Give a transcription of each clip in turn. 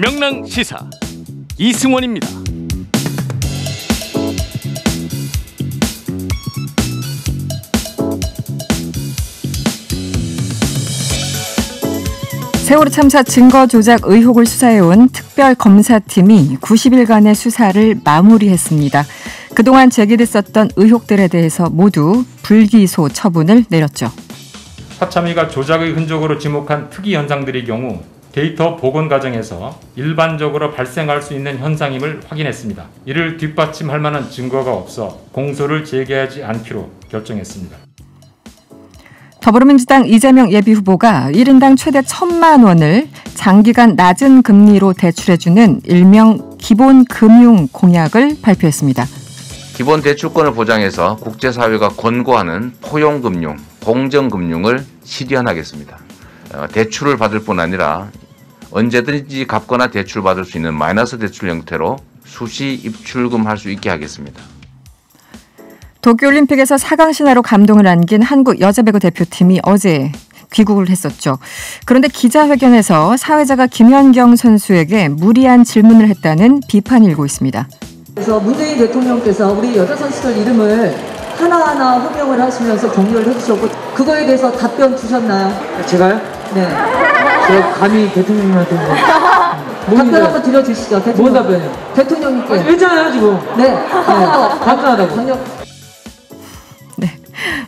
명랑시사 이승원입니다. 세월호 참사 증거 조작 의혹을 수사해온 특별검사팀이 90일간의 수사를 마무리했습니다. 그동안 제기됐었던 의혹들에 대해서 모두 불기소 처분을 내렸죠. 사참위가 조작의 흔적으로 지목한 특이 현상들의 경우 데이터 복원 과정에서 일반적으로 발생할 수 있는 현상임을 확인했습니다. 이를 뒷받침할 만한 증거가 없어 공소를 제기하지 않기로 결정했습니다. 더불어민주당 이재명 예비후보가 1인당 최대 1,000만 원을 장기간 낮은 금리로 대출해주는 일명 기본금융 공약을 발표했습니다. 기본 대출권을 보장해서 국제사회가 권고하는 포용금융, 공정금융을 실현하겠습니다. 대출을 받을 뿐 아니라 언제든지 갚거나 대출받을 수 있는 마이너스 대출 형태로 수시 입출금 할 수 있게 하겠습니다. 도쿄올림픽에서 4강 신화로 감동을 안긴 한국 여자배구 대표팀이 어제 귀국을 했었죠. 그런데 기자회견에서 사회자가 김연경 선수에게 무리한 질문을 했다는 비판이 일고 있습니다. 그래서 문재인 대통령께서 우리 여자 선수들 이름을 하나하나 호명을 하시면서 격려를 해주셨고 그거에 대해서 답변 주셨나요? 제가요? 네. 제가 감히 대통령님한테 답변 한번 드려주시죠. 뭔 답변이요? 대통령님께. 했잖아요 지금. 네. 감사하다고.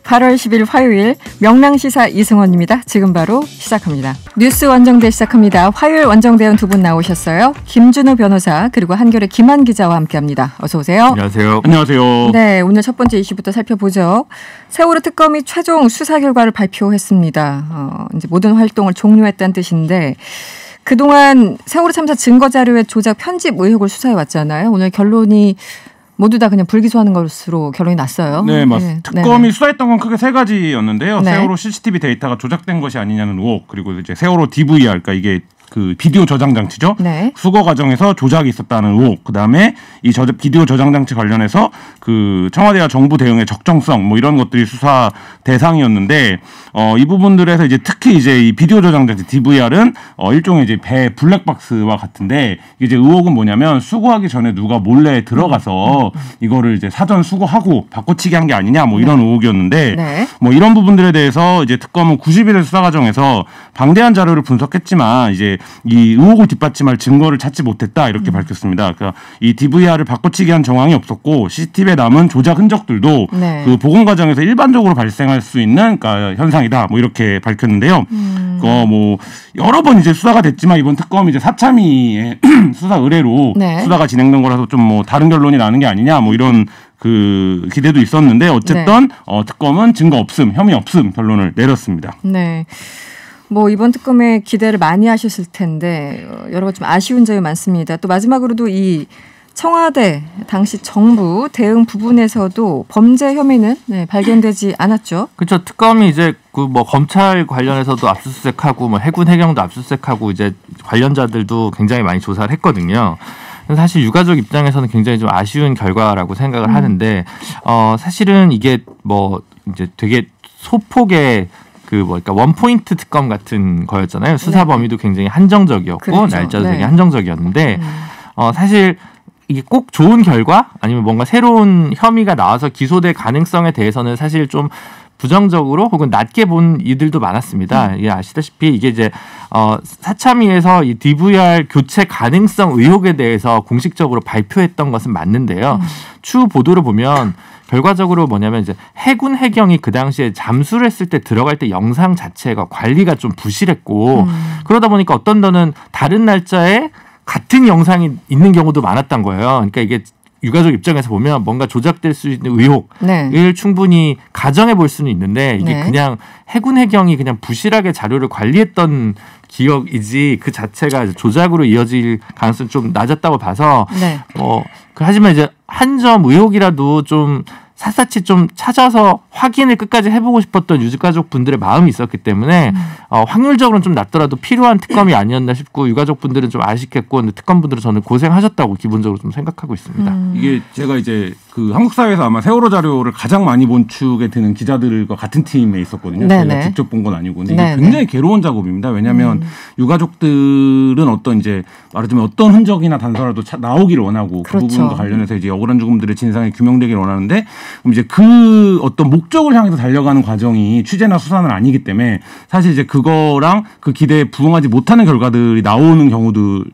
8월 10일 화요일 명랑시사 이승원입니다. 지금 바로 시작합니다. 뉴스 원정대 시작합니다. 화요일 원정대원 두 분 나오셨어요. 김준호 변호사 그리고 한겨레 김한 기자와 함께합니다. 어서 오세요. 안녕하세요. 안녕하세요. 네, 오늘 첫 번째 이슈부터 살펴보죠. 세월호 특검이 최종 수사 결과를 발표했습니다. 이제 모든 활동을 종료했다는 뜻인데 그동안 세월호 참사 증거 자료의 조작 편집 의혹을 수사해 왔잖아요. 오늘 결론이 모두 다 그냥 불기소하는 것으로 결론이 났어요. 네, 맞습니다. 네. 특검이 수사했던 건 크게 세 가지였는데요. 네. 세월호 CCTV 데이터가 조작된 것이 아니냐는 의혹, 그리고 이제 세월호 DVR, 그러니까 이게 그 비디오 저장 장치죠. 네. 수거 과정에서 조작이 있었다는 의혹. 그다음에 이 비디오 저장 장치 관련해서 그 청와대와 정부 대응의 적정성 뭐 이런 것들이 수사 대상이었는데 이 부분들에서 이제 특히 이제 이 비디오 저장 장치 DVR은 일종의 이제 배 블랙박스와 같은데 이제 의혹은 뭐냐면 수거하기 전에 누가 몰래 들어가서 이거를 이제 사전 수거하고 바꿔치기 한 게 아니냐 뭐 이런 의혹이었는데 네. 뭐 이런 부분들에 대해서 이제 특검은 90일의 수사 과정에서 방대한 자료를 분석했지만 이제 이 의혹을 뒷받침할 증거를 찾지 못했다 이렇게 밝혔습니다. 그러니까 이 DVR을 바꿔치기 한 정황이 없었고 CCTV에 남은 조작 흔적들도 네. 그 복원 과정에서 일반적으로 발생할 수 있는 그러니까 현상이다 뭐 이렇게 밝혔는데요. 뭐 여러 번 이제 수사가 됐지만 이번 특검이 이제 사참위의 수사 의뢰로 네. 수사가 진행된 거라서 좀 뭐 다른 결론이 나는 게 아니냐 뭐 이런 그 기대도 있었는데 어쨌든 네. 특검은 증거 없음, 혐의 없음 결론을 내렸습니다. 네. 뭐 이번 특검에 기대를 많이 하셨을 텐데 여러 가지 좀 아쉬운 점이 많습니다. 또 마지막으로도 이 청와대 당시 정부 대응 부분에서도 범죄 혐의는 네, 발견되지 않았죠. 그렇죠. 특검이 이제 그 뭐 검찰 관련해서도 압수수색하고 뭐 해군 해경도 압수수색하고 이제 관련자들도 굉장히 많이 조사를 했거든요. 사실 유가족 입장에서는 굉장히 좀 아쉬운 결과라고 생각을 하는데 사실은 이게 뭐 이제 되게 소폭의 그러니까 원포인트 특검 같은 거였잖아요. 수사 범위도 굉장히 한정적이었고 그렇죠. 날짜도 되게 한정적이었는데 사실 이게 꼭 좋은 결과 아니면 뭔가 새로운 혐의가 나와서 기소될 가능성에 대해서는 사실 좀 부정적으로 혹은 낮게 본 이들도 많았습니다. 예, 아시다시피 이게 이제 사참위에서 이 DVR 교체 가능성 의혹에 대해서 공식적으로 발표했던 것은 맞는데요. 추후 보도를 보면 결과적으로 뭐냐면 이제 해군 해경이 그 당시에 잠수를 했을 때 들어갈 때 영상 자체가 관리가 좀 부실했고 그러다 보니까 어떤 데는 다른 날짜에 같은 영상이 있는 경우도 많았던 거예요. 그러니까 이게 유가족 입장에서 보면 뭔가 조작될 수 있는 의혹을 네. 충분히 가정해 볼 수는 있는데 이게 네. 그냥 해군 해경이 그냥 부실하게 자료를 관리했던 기억이지 그 자체가 조작으로 이어질 가능성이 좀 낮았다고 봐서 하지만 이제 한 점 의혹이라도 좀 샅샅이 좀 찾아서 확인을 끝까지 해보고 싶었던 유가족 분들의 마음이 있었기 때문에 확률적으로는 좀 낮더라도 필요한 특검이 아니었나 싶고 유가족 분들은 좀 아쉽겠고 근데 특검 분들은 저는 고생하셨다고 기본적으로 좀 생각하고 있습니다. 이게 제가 이제 그 한국 사회에서 아마 세월호 자료를 가장 많이 본 축에 드는 기자들과 같은 팀에 있었거든요. 제가 직접 본 건 아니고 근데 이게 굉장히 괴로운 작업입니다. 왜냐하면 유가족들은 어떤 이제 말하자면 어떤 흔적이나 단서라도 나오기를 원하고 그 부분과 관련해서 이제 억울한 죽음들의 진상이 규명되기를 원하는데 그럼 이제 그 어떤 목적을 향해서 달려가는 과정이 취재나 수사는 아니기 때문에 사실 이제 그거랑 그 기대에 부응하지 못하는 결과들이 나오는 경우도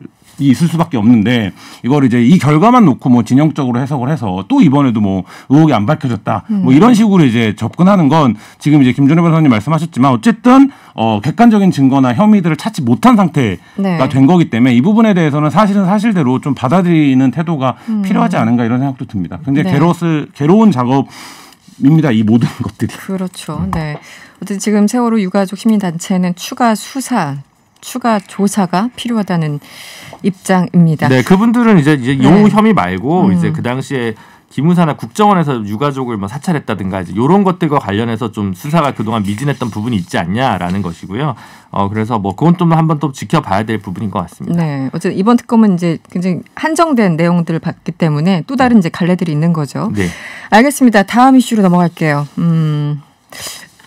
있을 수밖에 없는데 이걸 이제 이 결과만 놓고 뭐 진영적으로 해석을 해서 또 이번에도 뭐 의혹이 안 밝혀졌다 뭐 이런 식으로 이제 접근하는 건 지금 이제 김준호 변호사님 말씀하셨지만 어쨌든 객관적인 증거나 혐의들을 찾지 못한 상태가 된 거기 때문에 이 부분에 대해서는 사실은 사실대로 좀 받아들이는 태도가 필요하지 않은가 이런 생각도 듭니다. 굉장히 괴로운 작업입니다. 이 모든 것들이. 그렇죠. 네. 어쨌든 지금 세월호 유가족 시민단체는 추가 수사, 추가 조사가 필요하다는 입장입니다. 네, 그분들은 이제 요 혐의 말고 이제 그 당시에 기무사나 국정원에서 유가족을 뭐 사찰했다든가 이제 이런 것들과 관련해서 좀 수사가 그동안 미진했던 부분이 있지 않냐라는 것이고요. 그래서 뭐 그건 좀 한번 또 지켜봐야 될 부분인 것 같습니다. 네, 어쨌든 이번 특검은 이제 굉장히 한정된 내용들을 봤기 때문에 또 다른 이제 갈래들이 있는 거죠. 네, 알겠습니다. 다음 이슈로 넘어갈게요.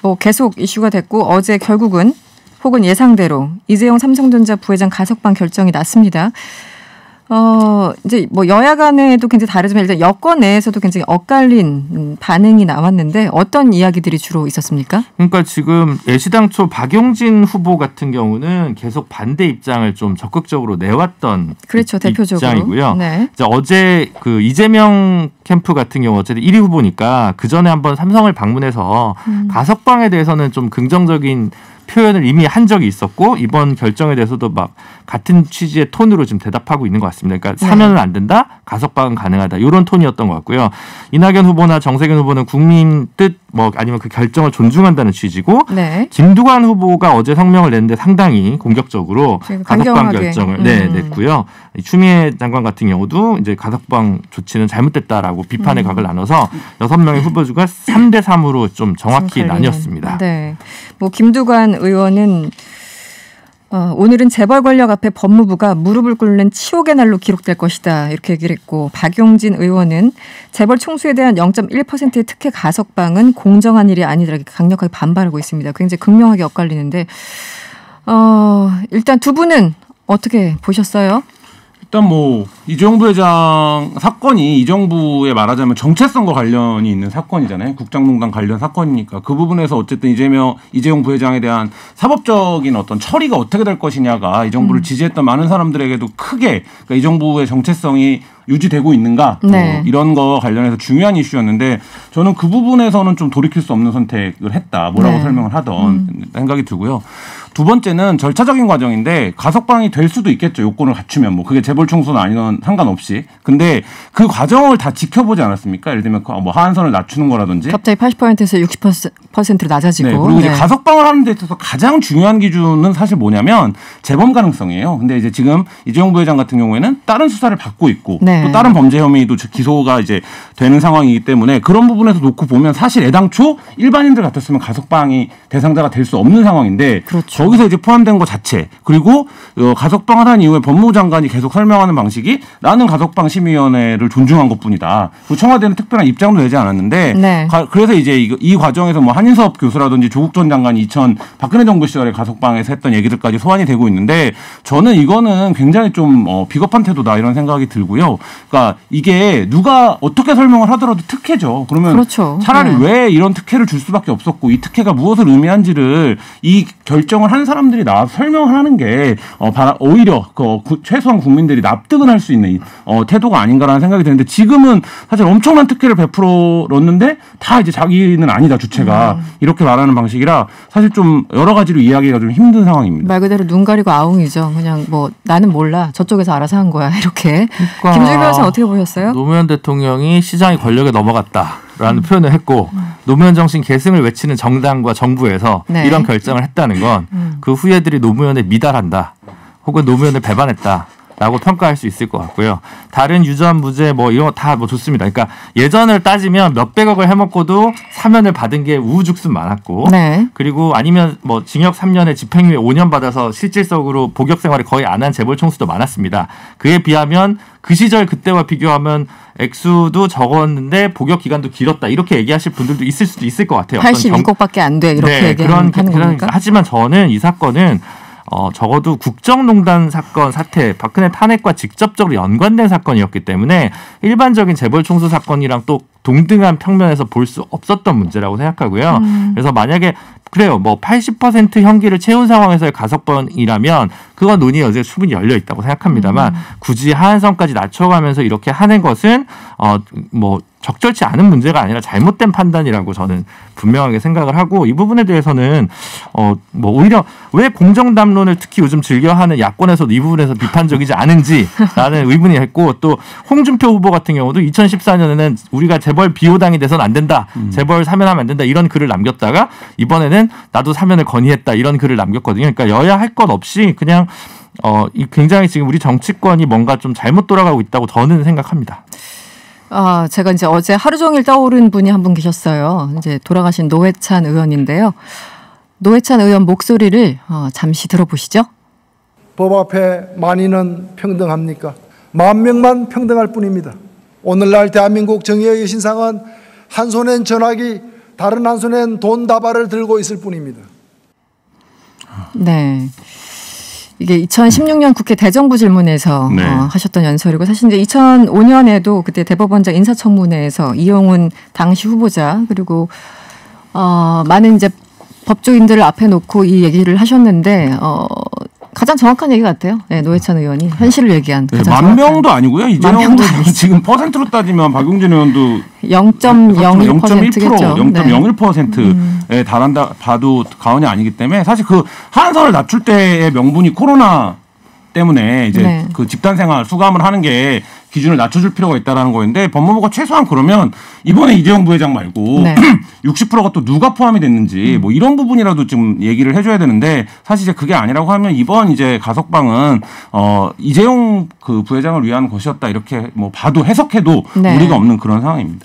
뭐 계속 이슈가 됐고 어제 결국은 혹은 예상대로 이재용 삼성전자 부회장 가석방 결정이 났습니다. 이제 뭐 여야 간에도 굉장히 다르지만 일단 여권 내에서도 굉장히 엇갈린 반응이 나왔는데 어떤 이야기들이 주로 있었습니까? 그러니까 지금 애시당초 박용진 후보 같은 경우는 계속 반대 입장을 좀 적극적으로 내왔던 그렇죠, 대표적으로. 입장이고요. 네. 어제 그 이재명 캠프 같은 경우 어쨌든 1위 후보니까 그 전에 한번 삼성을 방문해서 가석방에 대해서는 좀 긍정적인 표현을 이미 한 적이 있었고 이번 결정에 대해서도 막 같은 취지의 톤으로 지금 대답하고 있는 것 같습니다. 그러니까 사면은 안 된다, 가석방은 가능하다 이런 톤이었던 것 같고요. 이낙연 후보나 정세균 후보는 국민 뜻 뭐 아니면 그 결정을 존중한다는 취지고 김두관 후보가 어제 성명을 냈는데 상당히 공격적으로 가석방 결정을 냈고요. 추미애 장관 같은 경우도 이제 가석방 조치는 잘못됐다라고 비판의 각을 나눠서 6명의 후보주가 3대 3으로 좀 정확히 나뉘었습니다. 네, 뭐 김두관 의원은 오늘은 재벌 권력 앞에 법무부가 무릎을 꿇는 치욕의 날로 기록될 것이다 이렇게 얘기를 했고 박용진 의원은 재벌 총수에 대한 0.1%의 특혜 가석방은 공정한 일이 아니라 강력하게 반발하고 있습니다. 굉장히 극명하게 엇갈리는데 일단 두 분은 어떻게 보셨어요? 일단 뭐 이재용 부회장 사건이 이 정부에 말하자면 정체성과 관련이 있는 사건이잖아요. 국정농단 관련 사건이니까 그 부분에서 어쨌든 이재용 부회장에 대한 사법적인 어떤 처리가 어떻게 될 것이냐가 이 정부를 지지했던 많은 사람들에게도 크게 그러니까 이 정부의 정체성이 유지되고 있는가 이런 거 관련해서 중요한 이슈였는데 저는 그 부분에서는 좀 돌이킬 수 없는 선택을 했다. 뭐라고 설명을 하던 생각이 들고요. 두 번째는 절차적인 과정인데 가석방이 될 수도 있겠죠. 요건을 갖추면 뭐 그게 재벌 총수는 아니면 상관없이. 근데 그 과정을 다 지켜보지 않았습니까? 예를 들면 뭐 하한선을 낮추는 거라든지. 갑자기 80%에서 60%로 낮아지고. 네, 그리고 이제 가석방을 하는 데 있어서 가장 중요한 기준은 사실 뭐냐면 재범 가능성이에요. 근데 이제 지금 이재용 부회장 같은 경우에는 다른 수사를 받고 있고 또 다른 범죄 혐의도 기소가 이제 되는 상황이기 때문에 그런 부분에서 놓고 보면 사실 애당초 일반인들 같았으면 가석방이 대상자가 될 수 없는 상황인데 거기서 이제 포함된 것 자체 그리고 가석방을 한 이후에 법무부 장관이 계속 설명하는 방식이 나는 가석방 심의위원회를 존중한 것뿐이다. 청와대는 특별한 입장도 내지 않았는데 그래서 이제 이 과정에서 뭐 한인섭 교수라든지 조국 전 장관이 박근혜 정부 시절에 가석방에서 했던 얘기들까지 소환이 되고 있는데 저는 이거는 굉장히 좀 비겁한 태도다 이런 생각이 들고요. 그러니까 이게 누가 어떻게 설명을 하더라도 특혜죠. 그러면 차라리 왜 이런 특혜를 줄 수밖에 없었고 이 특혜가 무엇을 의미한지를 이 결정을 한 사람들이 나와서 설명을 하는 게 오히려 최소한 국민들이 납득은 할 수 있는 태도가 아닌가라는 생각이 드는데 지금은 사실 엄청난 특혜를 베풀었는데 다 이제 자기는 아니다 주체가 이렇게 말하는 방식이라 사실 좀 여러 가지로 이해하기가 좀 힘든 상황입니다. 말 그대로 눈 가리고 아웅이죠. 그냥 뭐 나는 몰라 저쪽에서 알아서 한 거야 이렇게. 김준일 변호사 어떻게 보셨어요? 노무현 대통령이 시장이 권력에 넘어갔다라는 표현을 했고 노무현 정신 계승을 외치는 정당과 정부에서 이런 결정을 했다는 건 그 후예들이 노무현에 미달한다 혹은 노무현을 배반했다 라고 평가할 수 있을 것 같고요. 다른 유전 무죄 뭐 이런 거 다 뭐 좋습니다. 그러니까 예전을 따지면 몇백억을 해먹고도 사면을 받은 게 우후죽순 많았고, 네. 그리고 아니면 뭐 징역 3년에 집행유예 5년 받아서 실질적으로 복역 생활을 거의 안 한 재벌 총수도 많았습니다. 그에 비하면 그 시절 그때와 비교하면 액수도 적었는데 복역 기간도 길었다 이렇게 얘기하실 분들도 있을 수도 있을 것 같아요. 86억밖에 안 돼 이렇게 얘기하는 겁니까? 하지만 저는 이 사건은 적어도 국정농단 사건 사태, 박근혜 탄핵과 직접적으로 연관된 사건이었기 때문에 일반적인 재벌 총수 사건이랑 또 동등한 평면에서 볼 수 없었던 문제라고 생각하고요. 그래서 만약에 그래요, 뭐 80% 형기를 채운 상황에서의 가석방이라면 그건 논의 여지가 충분히 열려 있다고 생각합니다만 굳이 하한선까지 낮춰가면서 이렇게 하는 것은 뭐 적절치 않은 문제가 아니라 잘못된 판단이라고 저는 분명하게 생각을 하고, 이 부분에 대해서는 뭐 오히려 왜 공정담론을 특히 요즘 즐겨하는 야권에서도 이 부분에서 비판적이지 않은지라는 의문이 했고, 또 홍준표 후보 같은 경우도 2014년에는 우리가 재벌 비호당이 돼서는 안 된다, 재벌 사면하면 안 된다 이런 글을 남겼다가 이번에는 나도 사면을 건의했다 이런 글을 남겼거든요. 그러니까 여야 할 것 없이 그냥 굉장히 지금 우리 정치권이 뭔가 좀 잘못 돌아가고 있다고 저는 생각합니다. 제가 이제 어제 하루 종일 떠오른 분이 한 분 계셨어요. 이제 돌아가신 노회찬 의원인데요. 노회찬 의원 목소리를 잠시 들어보시죠. 법 앞에 만인은 평등합니까? 10,000명만 평등할 뿐입니다. 오늘날 대한민국 정의의 신상은 한 손엔 전화기, 다른 한 손엔 돈 다발을 들고 있을 뿐입니다. 네. 이게 2016년 국회 대정부 질문에서 네. 하셨던 연설이고, 사실 이제 2005년에도 그때 대법원장 인사청문회에서 이용훈 당시 후보자 그리고 많은 이제 법조인들을 앞에 놓고 이 얘기를 하셨는데 가장 정확한 얘기 같아요. 네, 노회찬 의원이 현실을 얘기한 가장 만 명도 아니고요. 이재용도 지금 퍼센트로 따지면 박용진 의원도 0.01%겠죠. 0.01%에 달한다 봐도 과언이 아니기 때문에, 사실 그 한선을 낮출 때의 명분이 코로나 때문에 이제 네. 그 집단 생활 수감을 하는 게 기준을 낮춰줄 필요가 있다라는 거였는데, 법무부가 최소한 그러면 이번에 이재용 부회장 말고 네. 60%가 또 누가 포함이 됐는지 뭐 이런 부분이라도 좀 얘기를 해줘야 되는데, 사실 이제 그게 아니라고 하면 이번 이제 가석방은 이재용 그 부회장을 위한 것이었다 이렇게 뭐 봐도 해석해도 네. 무리가 없는 그런 상황입니다.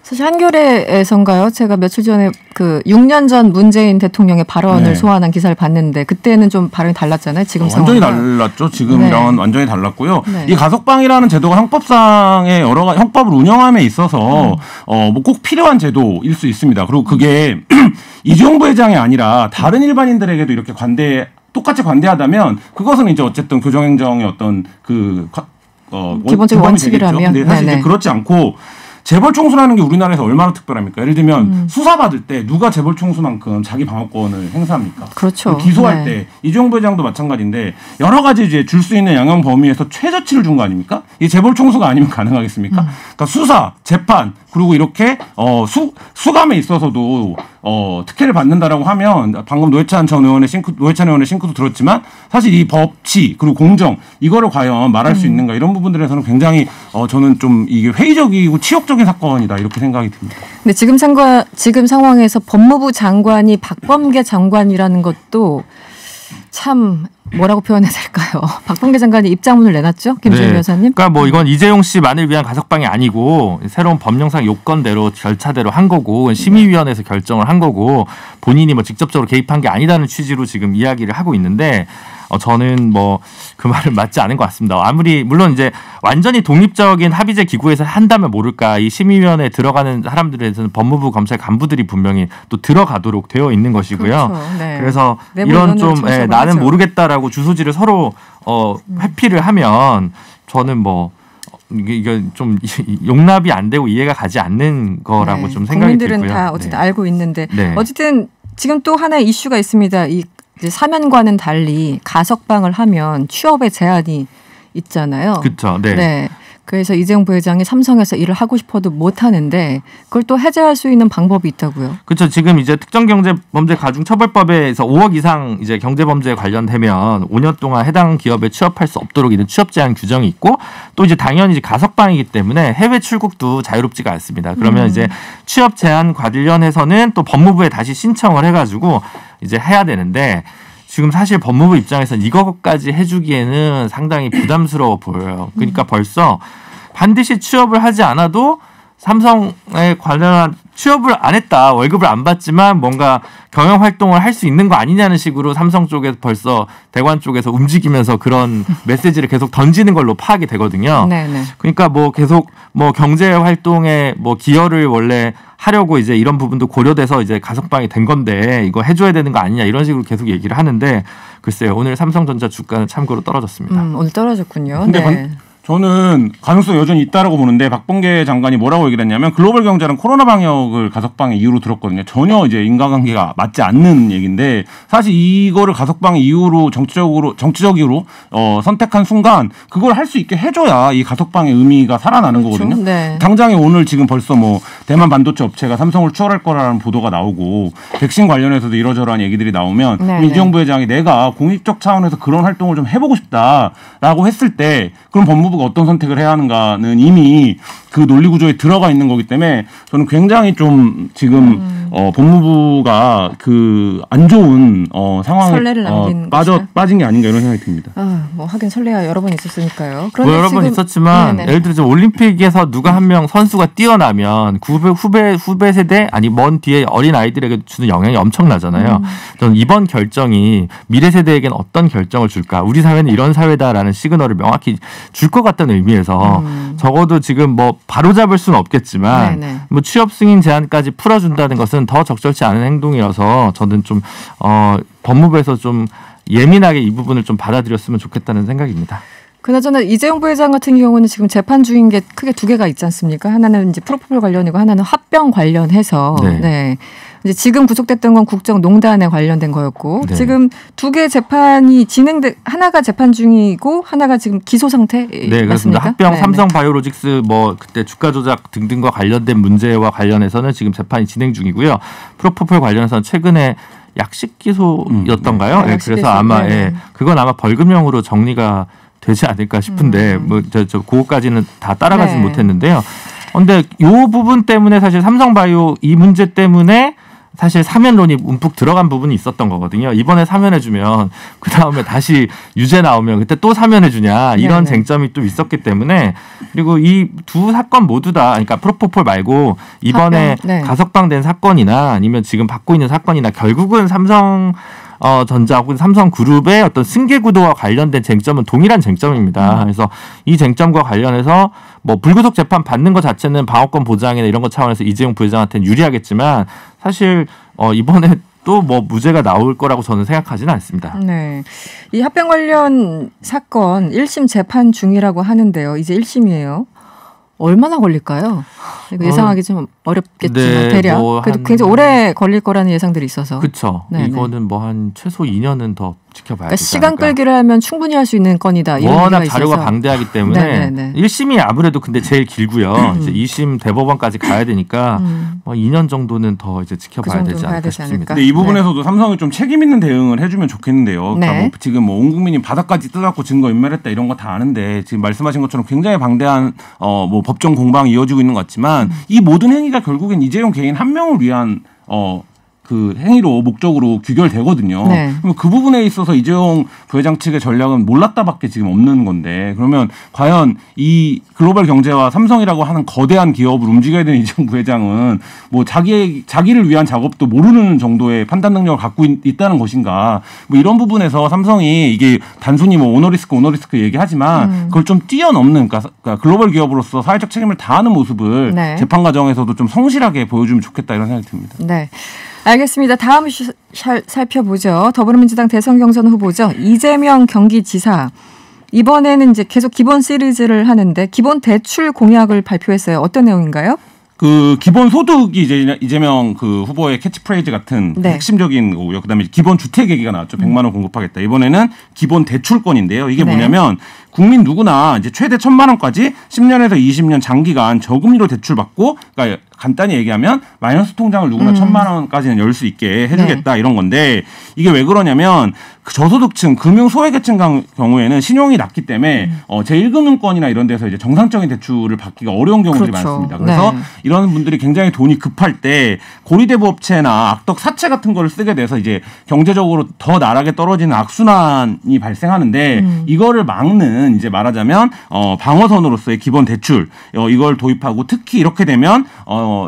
사실 한겨레에선가요? 제가 며칠 전에 그 6년 전 문재인 대통령의 발언을 네. 소환한 기사를 봤는데, 그때는 좀 발언이 달랐잖아요. 지금 완전히 상황과. 달랐죠. 지금이랑은 네. 완전히 달랐고요. 네. 이 가석방이라는 제도가 형법상의 여러 가지 형법을 운영함에 있어서 뭐 꼭 필요한 제도일 수 있습니다. 그리고 그게 이재용 부회장이 아니라 다른 일반인들에게도 이렇게 똑같이 관대하다면 그것은 이제 어쨌든 교정행정의 어떤 기본적인 원칙이라면. 근데 사실 이제 그렇지 않고, 재벌 총수라는 게 우리나라에서 얼마나 특별합니까? 예를 들면 수사받을 때 누가 재벌 총수만큼 자기 방어권을 행사합니까? 그렇죠. 기소할 네. 때 이재용 부회장도 마찬가지인데 여러 가지 이제 줄 수 있는 양형 범위에서 최저치를 준 거 아닙니까? 이 재벌 총수가 아니면 가능하겠습니까? 그러니까 수사, 재판 그리고 이렇게 수감에 있어서도 특혜를 받는다라고 하면, 방금 노회찬 의원의 싱크도 들었지만 사실 이 법치 그리고 공정 이거를 과연 말할 수 있는가, 이런 부분들에서는 굉장히 저는 좀 이게 회의적이고 치욕적인 사건이다 이렇게 생각이 듭니다. 근데 지금 상황에서 법무부 장관이 박범계 장관이라는 것도 참 뭐라고 표현해야 될까요? 박범계 장관이 입장문을 내놨죠? 김준일 여사님. 그러니까 뭐 이건 이재용 씨만을 위한 가석방이 아니고 새로운 법령상 요건대로 절차대로 한 거고, 심의위원회에서 결정을 한 거고, 본인이 뭐 직접적으로 개입한 게 아니다는 취지로 지금 이야기를 하고 있는데, 저는 뭐 그 말은 맞지 않은 것 같습니다. 아무리 물론 이제 완전히 독립적인 합의제 기구에서 한다면 모를까, 이 심의위원회에 들어가는 사람들에서는 법무부 검찰 간부들이 분명히 또 들어가도록 되어 있는 것이고요. 그렇죠. 네. 그래서 이런 좀 나는 모르겠다라고 주소지를 서로 회피를 하면 저는 뭐 이게 좀 용납이 안 되고 이해가 가지 않는 거라고 좀 생각이 들고요. 국민들은 다 어쨌든 네. 알고 있는데 네. 어쨌든 지금 또 하나의 이슈가 있습니다. 이 사면과는 달리 가석방을 하면 취업에 제한이 있잖아요. 그렇죠. 네. 네. 그래서 이재용 부회장이 삼성에서 일을 하고 싶어도 못 하는데 그걸 또 해제할 수 있는 방법이 있다고요. 그렇죠. 지금 이제 특정경제범죄가중처벌법에서 5억 이상 이제 경제범죄에 관련되면 5년 동안 해당 기업에 취업할 수 없도록 이런 취업 제한 규정이 있고, 또 이제 당연히 이제 가석방이기 때문에 해외 출국도 자유롭지가 않습니다. 그러면 이제 취업 제한 관련해서는 또 법무부에 다시 신청을 해가지고 이제 해야 되는데, 지금 사실 법무부 입장에서는 이거까지 해주기에는 상당히 부담스러워 보여요. 그러니까 벌써 반드시 취업을 하지 않아도 삼성에 관련한 취업을 안 했다, 월급을 안 받지만 뭔가 경영 활동을 할 수 있는 거 아니냐는 식으로 삼성 쪽에서 벌써 대관 쪽에서 움직이면서 그런 메시지를 계속 던지는 걸로 파악이 되거든요. 네네. 그러니까 뭐 계속 뭐 경제 활동에 뭐 기여를 원래 하려고 이제 이런 부분도 고려돼서 이제 가석방이 된 건데 이거 해줘야 되는 거 아니냐 이런 식으로 계속 얘기를 하는데 글쎄요, 오늘 삼성전자 주가는 참고로 떨어졌습니다. 오늘 떨어졌군요. 근데 네. 저는 가능성이 여전히 있다라고 보는데 박범계 장관이 뭐라고 얘기를 했냐면 글로벌 경제는 코로나 방역을 가석방의 이유로 들었거든요. 전혀 이제 인과관계가 맞지 않는 얘기인데 사실 이거를 가석방의 이유로 정치적으로 선택한 순간 그걸 할 수 있게 해줘야 이 가석방의 의미가 살아나는 그렇죠. 거거든요. 네. 당장에 오늘 지금 벌써 뭐 대만 반도체 업체가 삼성을 추월할 거라는 보도가 나오고 백신 관련해서도 이러저러한 얘기들이 나오면 네. 이재용 부회장이 내가 공익적 차원에서 그런 활동을 좀 해보고 싶다라고 했을 때 그럼 법무부가 어떤 선택을 해야 하는가는 이미 그 논리 구조에 들어가 있는 거기 때문에 저는 굉장히 좀 지금 법무부가 그 안 좋은 상황에 선례를 남긴 빠진 게 아닌가 이런 생각이 듭니다. 뭐 하긴 선례가 여러 번 있었으니까요. 뭐 여러 번 있었지만 네네. 예를 들어 지금 올림픽에서 누가 한 명 선수가 뛰어나면 후배 세대 아니 먼 뒤에 어린 아이들에게 주는 영향이 엄청나잖아요. 저는 이번 결정이 미래 세대에게는 어떤 결정을 줄까? 우리 사회는 이런 사회다라는 시그널을 명확히 줄 것 같다는 의미에서 적어도 지금 뭐 바로잡을 수는 없겠지만 네네. 뭐 취업 승인 제한까지 풀어준다는 것은 더 적절치 않은 행동이어서 저는 좀 법무부에서 좀 예민하게 이 부분을 좀 받아들였으면 좋겠다는 생각입니다. 그나저나 이재용 부회장 같은 경우는 지금 재판 중인 게 크게 두 개가 있지 않습니까? 하나는 이제 프로포폴 관련이고 하나는 합병 관련해서 네. 이제 지금 구속됐던 건 국정농단에 관련된 거였고 네. 지금 두 개 재판이 하나가 재판 중이고 하나가 지금 기소 상태 네, 그렇습니다. 맞습니까? 합병 네네. 삼성바이오로직스 뭐 그때 주가 조작 등등과 관련된 문제와 관련해서는 지금 재판이 진행 중이고요. 프로포폴 관련해서는 최근에 약식 기소였던가요? 네, 그래서 아마 그건 아마 벌금형으로 정리가 되지 않을까 싶은데 뭐 저 그거까지는 다 따라가지는 못했는데요. 그런데 이 부분 때문에 사실 삼성바이오 이 문제 때문에 사실 사면론이 움푹 들어간 부분이 있었던 거거든요. 이번에 사면해주면 그 다음에 다시 유죄 나오면 그때 또 사면해주냐 이런 쟁점이 또 있었기 때문에 그리고 이 두 사건 모두 다 그러니까 프로포폴 말고 이번에 가석방된 사건이나 아니면 지금 받고 있는 사건이나 결국은 전자 혹은 삼성그룹의 어떤 승계구도와 관련된 쟁점은 동일한 쟁점입니다. 그래서 이 쟁점과 관련해서 뭐 불구속 재판 받는 것 자체는 방어권 보장이나 이런 것 차원에서 이재용 부회장한테는 유리하겠지만 사실 이번에 또 뭐 무죄가 나올 거라고 저는 생각하지는 않습니다. 네, 이 합병 관련 사건 1심 재판 중이라고 하는데요. 이제 1심이에요. 얼마나 걸릴까요? 이거 예상하기 좀 어렵겠지만 대략 그래도 굉장히 오래 걸릴 거라는 예상들이 있어서 그렇죠. 이거는 뭐 한 최소 2년은 더 지켜봐야 그러니까 되지 시간 않을까. 끌기를 하면 충분히 할 수 있는 건이다. 이런 워낙 얘기가 자료가 있어서. 방대하기 때문에 1심이 아무래도 근데 제일 길고요. 이제 2심 대법원까지 가야 되니까 뭐 2년 정도는 더 이제 지켜봐야 되지 않을까 싶습니다. 근데 이 부분에서도 삼성이 좀 책임 있는 대응을 해주면 좋겠는데요. 그러니까 뭐 지금 뭐 온 국민이 바닥까지 뜯어갖고 증거 인멸했다 이런 거 다 아는데 지금 말씀하신 것처럼 굉장히 방대한 뭐 법정 공방이 이어지고 있는 것 같지만 이 모든 행위가 결국엔 이재용 개인 한 명을 위한 그 행위로 목적으로 규결되거든요. 그러면 그 부분에 있어서 이재용 부회장 측의 전략은 몰랐다밖에 지금 없는 건데 그러면 과연 이 글로벌 경제와 삼성이라고 하는 거대한 기업을 움직여야 되는 이재용 부회장은 뭐 자기를 위한 작업도 모르는 정도의 판단 능력을 갖고 있다는 것인가? 뭐 이런 부분에서 삼성이 이게 단순히 뭐 오너리스크 얘기하지만 그걸 좀 뛰어넘는 그러니까 글로벌 기업으로서 사회적 책임을 다하는 모습을 재판 과정에서도 좀 성실하게 보여주면 좋겠다 이런 생각이 듭니다. 네. 알겠습니다. 다음 이슈 살펴보죠. 더불어민주당 대선 경선 후보죠. 이재명 경기지사. 이번에는 이제 계속 기본 시리즈를 하는데 기본 대출 공약을 발표했어요. 어떤 내용인가요? 그 기본 소득이 이제 이재명 그 후보의 캐치프레이즈 같은 핵심적인 거고요. 그다음에 기본 주택 얘기가 나왔죠. 100만 원 공급하겠다. 이번에는 기본 대출권인데요. 이게 뭐냐면 국민 누구나 이제 최대 1,000만 원까지 10년에서 20년 장기간 저금리로 대출받고 그러니까 간단히 얘기하면 마이너스 통장을 누구나 1,000만 원까지는 열 수 있게 해주겠다 이런 건데 이게 왜 그러냐면 그 저소득층, 금융 소외계층 경우에는 신용이 낮기 때문에 제1금융권이나 이런 데서 이제 정상적인 대출을 받기가 어려운 경우들이 많습니다. 그래서 이런 분들이 굉장히 돈이 급할 때 고리대부 업체나 악덕 사채 같은 거를 쓰게 돼서 이제 경제적으로 더 나락에 떨어지는 악순환이 발생하는데 이거를 막는 이제 말하자면 방어선으로서의 기본 대출 이걸 도입하고 특히 이렇게 되면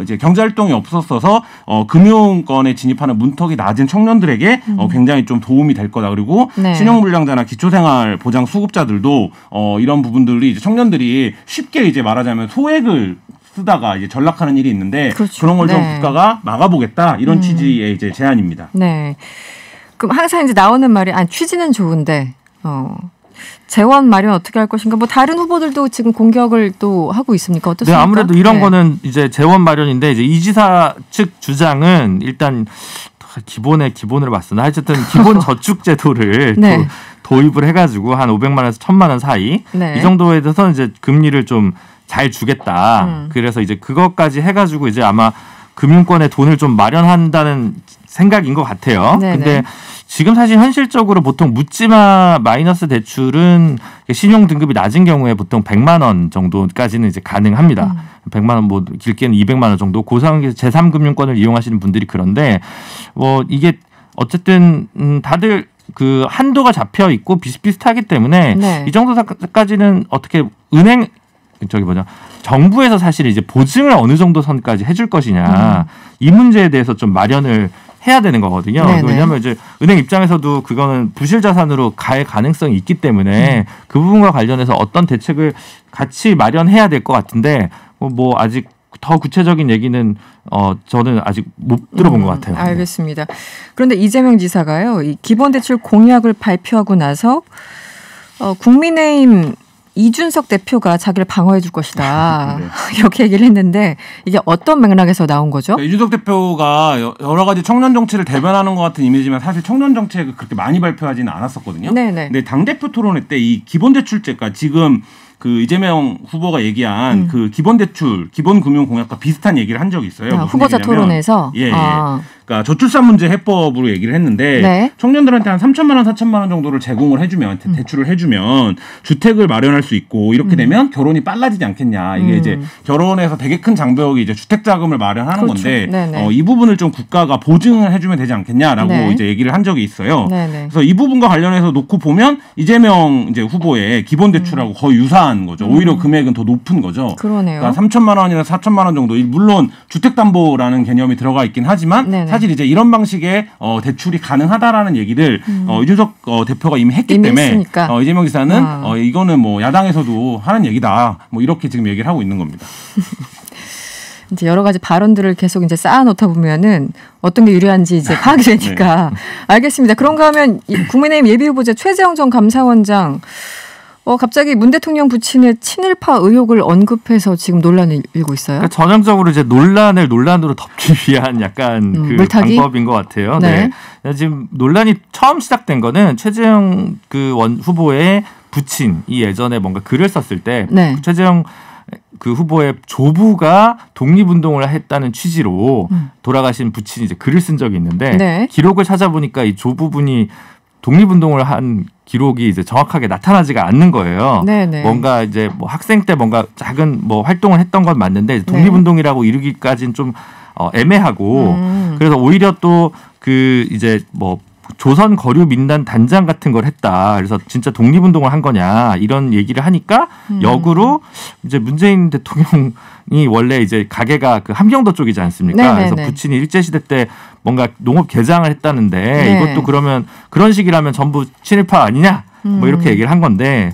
이제 경제활동이 없었어서 금융권에 진입하는 문턱이 낮은 청년들에게 굉장히 좀 도움이 될 거다. 그리고 신용불량자나 기초생활보장 수급자들도 이런 부분들이 이제 청년들이 쉽게 이제 말하자면 소액을 쓰다가 이제 전락하는 일이 있는데 그런 걸 좀 국가가 막아보겠다 이런 취지의 이제 제안입니다. 네. 그럼 항상 이제 나오는 말이 취지는 좋은데 재원 마련 어떻게 할 것인가? 뭐 다른 후보들도 지금 공격을 또 하고 있습니까? 어떻습니까? 네, 아무래도 이런 거는 이제 재원 마련인데 이제 이 지사 측 주장은 일단 기본으로 봤으나 하여튼 기본 저축 제도를 도입을 해가지고 한 500만 원에서 1,000만 원 사이 이 정도에 대해서 이제 금리를 좀 잘 주겠다. 그래서 이제 그것까지 해가지고 이제 아마 금융권에 돈을 좀 마련한다는 생각인 것 같아요. 근데 지금 사실 현실적으로 보통 묻지마 마이너스 대출은 신용 등급이 낮은 경우에 보통 100만 원 정도까지는 이제 가능합니다. 100만 원 뭐 길게는 200만 원 정도 고상황에서 제3금융권을 이용하시는 분들이 그런데 뭐 이게 어쨌든 다들 그 한도가 잡혀 있고 비슷비슷하기 때문에 이 정도까지는 어떻게 정부에서 사실 이제 보증을 어느 정도 선까지 해줄 것이냐 이 문제에 대해서 좀 마련을 해야 되는 거거든요. 왜냐하면 이제 은행 입장에서도 그거는 부실 자산으로 갈 가능성이 있기 때문에 그 부분과 관련해서 어떤 대책을 같이 마련해야 될 것 같은데 뭐 아직 더 구체적인 얘기는 저는 아직 못 들어본 것 같아요. 알겠습니다. 그런데 이재명 지사가요, 이 기본대출 공약을 발표하고 나서 국민의힘 이준석 대표가 자기를 방어해 줄 것이다. 이렇게 얘기를 했는데 이게 어떤 맥락에서 나온 거죠? 이준석 대표가 여러 가지 청년 정치를 대변하는 것 같은 이미지만 사실 청년 정책을 그렇게 많이 발표하지는 않았었거든요. 근데 당대표 토론회 때 이 기본대출제가 지금 그 이재명 후보가 얘기한 그 기본대출, 기본금융공약과 비슷한 얘기를 한 적이 있어요. 후보자 토론에서? 그러니까 저출산 문제 해법으로 얘기를 했는데 청년들한테 한 3천만 원, 4천만 원 정도를 제공을 해주면 대출을 해주면 주택을 마련할 수 있고 이렇게 되면 결혼이 빨라지지 않겠냐. 이게 이제 결혼해서 되게 큰 장벽이 이제 주택 자금을 마련하는 건데 이 부분을 좀 국가가 보증을 해주면 되지 않겠냐라고 이제 얘기를 한 적이 있어요. 그래서 이 부분과 관련해서 놓고 보면 이재명 이제 후보의 기본 대출하고 거의 유사한 거죠. 오히려 금액은 더 높은 거죠. 그러네요. 그러니까 3천만 원이나 4천만 원 정도. 물론 주택담보라는 개념이 들어가 있긴 하지만 사실 이제 이런 방식의 대출이 가능하다라는 얘기를 이준석 대표가 이미 했기 때문에 이재명 지사는 이거는 뭐 야당에서도 하는 얘기다. 뭐 이렇게 지금 얘기를 하고 있는 겁니다. 이제 여러 가지 발언들을 계속 이제 쌓아놓다 보면은 어떤 게 유리한지 이제 파악이 되니까 알겠습니다. 그런가 하면 국민의힘 예비후보자 최재형 전 감사원장 갑자기 문 대통령 부친의 친일파 의혹을 언급해서 지금 논란을 일고 있어요. 그러니까 전형적으로 이제 논란을 논란으로 덮기 위한 약간 그 물타기? 방법인 것 같아요. 지금 논란이 처음 시작된 거는 최재형 그 원 후보의 부친이 예전에 뭔가 글을 썼을 때 최재형 그 후보의 조부가 독립운동을 했다는 취지로 돌아가신 부친이 이제 글을 쓴 적이 있는데 기록을 찾아보니까 이 조부분이 독립운동을 한 기록이 이제 정확하게 나타나지가 않는 거예요. 뭔가 이제 뭐 학생 때 뭔가 작은 뭐 활동을 했던 건 맞는데 독립운동이라고 이르기까지는 좀 애매하고 그래서 오히려 또 그 이제 뭐 조선 거류 민단 단장 같은 걸 했다. 그래서 진짜 독립운동을 한 거냐 이런 얘기를 하니까 역으로 이제 문재인 대통령이 원래 이제 가게가 그 함경도 쪽이지 않습니까? 그래서 부친이 일제시대 때 뭔가 농업 개장을 했다는데 이것도 그러면 그런 식이라면 전부 친일파 아니냐? 뭐 이렇게 얘기를 한 건데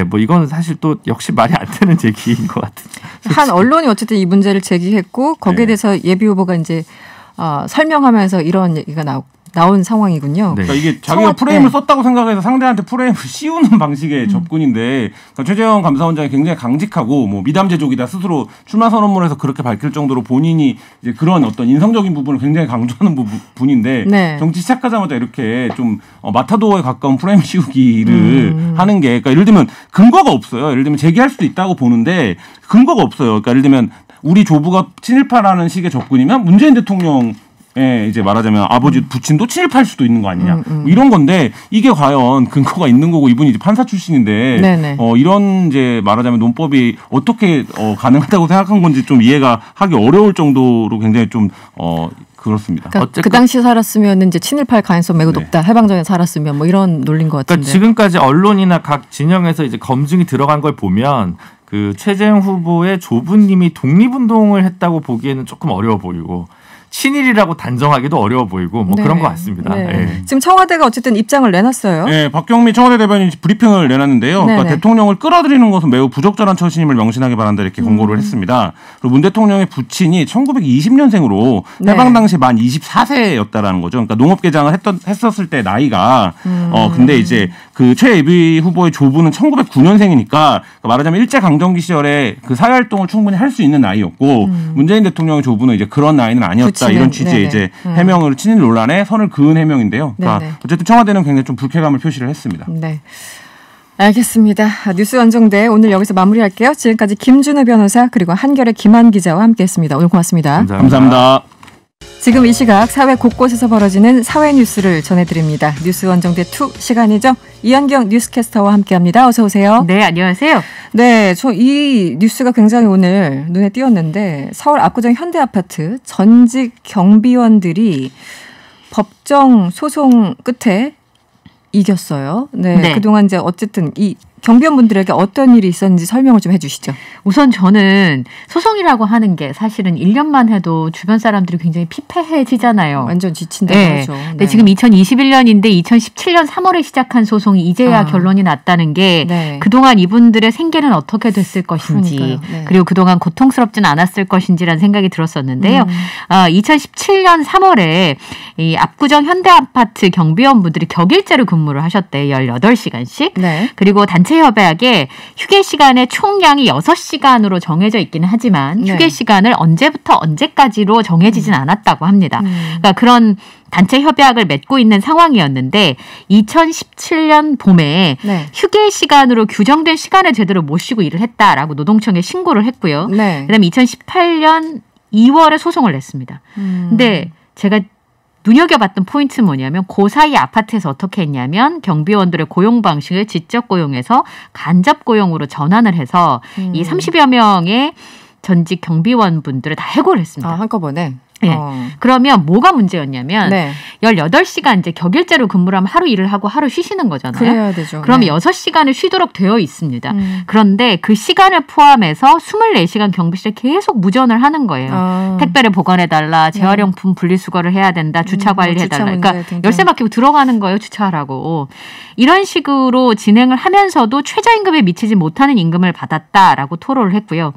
뭐 이건 사실 또 역시 말이 안 되는 얘기인 것 같은데. 한 언론이 어쨌든 이 문제를 제기했고 거기에 대해서 예비 후보가 이제 설명하면서 이런 얘기가 나온 상황이군요. 그러니까 이게 자기가 프레임을 썼다고 생각해서 상대한테 프레임을 씌우는 방식의 접근인데 그러니까 최재형 감사원장이 굉장히 강직하고 뭐 미담제족이다 스스로 출마 선언문에서 그렇게 밝힐 정도로 본인이 이제 그런 어떤 인성적인 부분을 굉장히 강조하는 분인데 정치 시작하자마자 이렇게 좀 마타도어에 가까운 프레임 씌우기를 하는 게 그러니까 예를 들면 근거가 없어요. 예를 들면 제기할 수도 있다고 보는데 근거가 없어요. 그러니까 예를 들면 우리 조부가 친일파라는 식의 접근이면 문재인 대통령 이제 말하자면 아버지 부친도 친일파일 수도 있는 거 아니냐 뭐 이런 건데 이게 과연 근거가 있는 거고 이분이 이제 판사 출신인데 이런 이제 말하자면 논법이 어떻게 가능하다고 생각한 건지 좀 이해가 하기 어려울 정도로 굉장히 좀 그렇습니다. 그러니까 그 당시 살았으면 이제 친일파일 가능성 매우 높다. 해방전에 살았으면 뭐 이런 논리인 것 같은데. 그러니까 지금까지 언론이나 각 진영에서 이제 검증이 들어간 걸 보면 그 최재형 후보의 조부님이 독립운동을 했다고 보기에는 조금 어려워 보이고. 친일이라고 단정하기도 어려워 보이고 뭐 그런 것 같습니다. 네. 지금 청와대가 어쨌든 입장을 내놨어요. 네, 박경미 청와대 대변인이 브리핑을 내놨는데요. 그러니까 대통령을 끌어들이는 것은 매우 부적절한 처신임을 명심하게 바란다 이렇게 권고를 했습니다. 그리고 문 대통령의 부친이 1920년생으로 해방 당시 만 24세였다라는 거죠. 그러니까 농업개장을 했었을 때 나이가 근데 이제 그 최 예비 후보의 조부는 1909년생이니까 말하자면 일제강점기 시절에 그 사회활동을 충분히 할 수 있는 나이였고 문재인 대통령의 조부는 이제 그런 나이는 아니었다. 이런 취지의 이제 해명을 친일 논란에 선을 그은 해명인데요. 그러니까 어쨌든 청와대는 굉장히 좀 불쾌감을 표시를 했습니다. 네. 알겠습니다. 뉴스 원정대 오늘 여기서 마무리할게요. 지금까지 김준우 변호사 그리고 한결의 김한 기자와 함께했습니다. 오늘 고맙습니다. 감사합니다. 지금 이 시각 사회 곳곳에서 벌어지는 사회 뉴스를 전해드립니다. 뉴스 원정대 2 시간이죠. 이현경 뉴스캐스터와 함께합니다. 어서 오세요. 네, 안녕하세요. 네, 저 이 뉴스가 굉장히 오늘 눈에 띄었는데 서울 압구정 현대아파트 전직 경비원들이 법정 소송 끝에 이겼어요. 네. 그동안 이제 어쨌든 이 경비원분들에게 어떤 일이 있었는지 설명을 좀 해주시죠. 우선 저는 소송이라고 하는 게 사실은 1년만 해도 주변 사람들이 굉장히 피폐해지잖아요. 완전 지친다고 하죠. 네. 근데 지금 2021년인데 2017년 3월에 시작한 소송이 이제야 결론이 났다는 게 그동안 이분들의 생계는 어떻게 됐을 것인지 그리고 그동안 고통스럽진 않았을 것인지라는 생각이 들었었는데요. 2017년 3월에 이 압구정 현대아파트 경비원분들이 격일제로 근무를 하셨대요. 18시간씩. 그리고 단체 협약에 휴게 시간의 총량이 6시간으로 정해져 있기는 하지만 휴게 시간을 언제부터 언제까지로 정해지진 않았다고 합니다. 그러니까 그런 단체 협약을 맺고 있는 상황이었는데 2017년 봄에 휴게 시간으로 규정된 시간에 제대로 못 쉬고 일을 했다라고 노동청에 신고를 했고요. 그다음에 2018년 2월에 소송을 냈습니다. 근데 제가 눈여겨봤던 포인트는 뭐냐면 그 사이 아파트에서 어떻게 했냐면 경비원들의 고용 방식을 지적 고용에서 간접 고용으로 전환을 해서 이 30여 명의 전직 경비원분들을 다 해고를 했습니다. 한꺼번에? 네. 그러면 뭐가 문제였냐면 18시간 이제 격일제로 근무를 하면 하루 일을 하고 하루 쉬시는 거잖아요. 그래야 되죠. 그럼 6시간을 쉬도록 되어 있습니다. 그런데 그 시간을 포함해서 24시간 경비실에 계속 무전을 하는 거예요. 택배를 보관해달라, 재활용품 분리수거를 해야 된다, 주차 관리해달라. 그러니까 열쇠 맡기고 들어가는 거예요, 주차하라고. 이런 식으로 진행을 하면서도 최저임금에 미치지 못하는 임금을 받았다라고 토로를 했고요.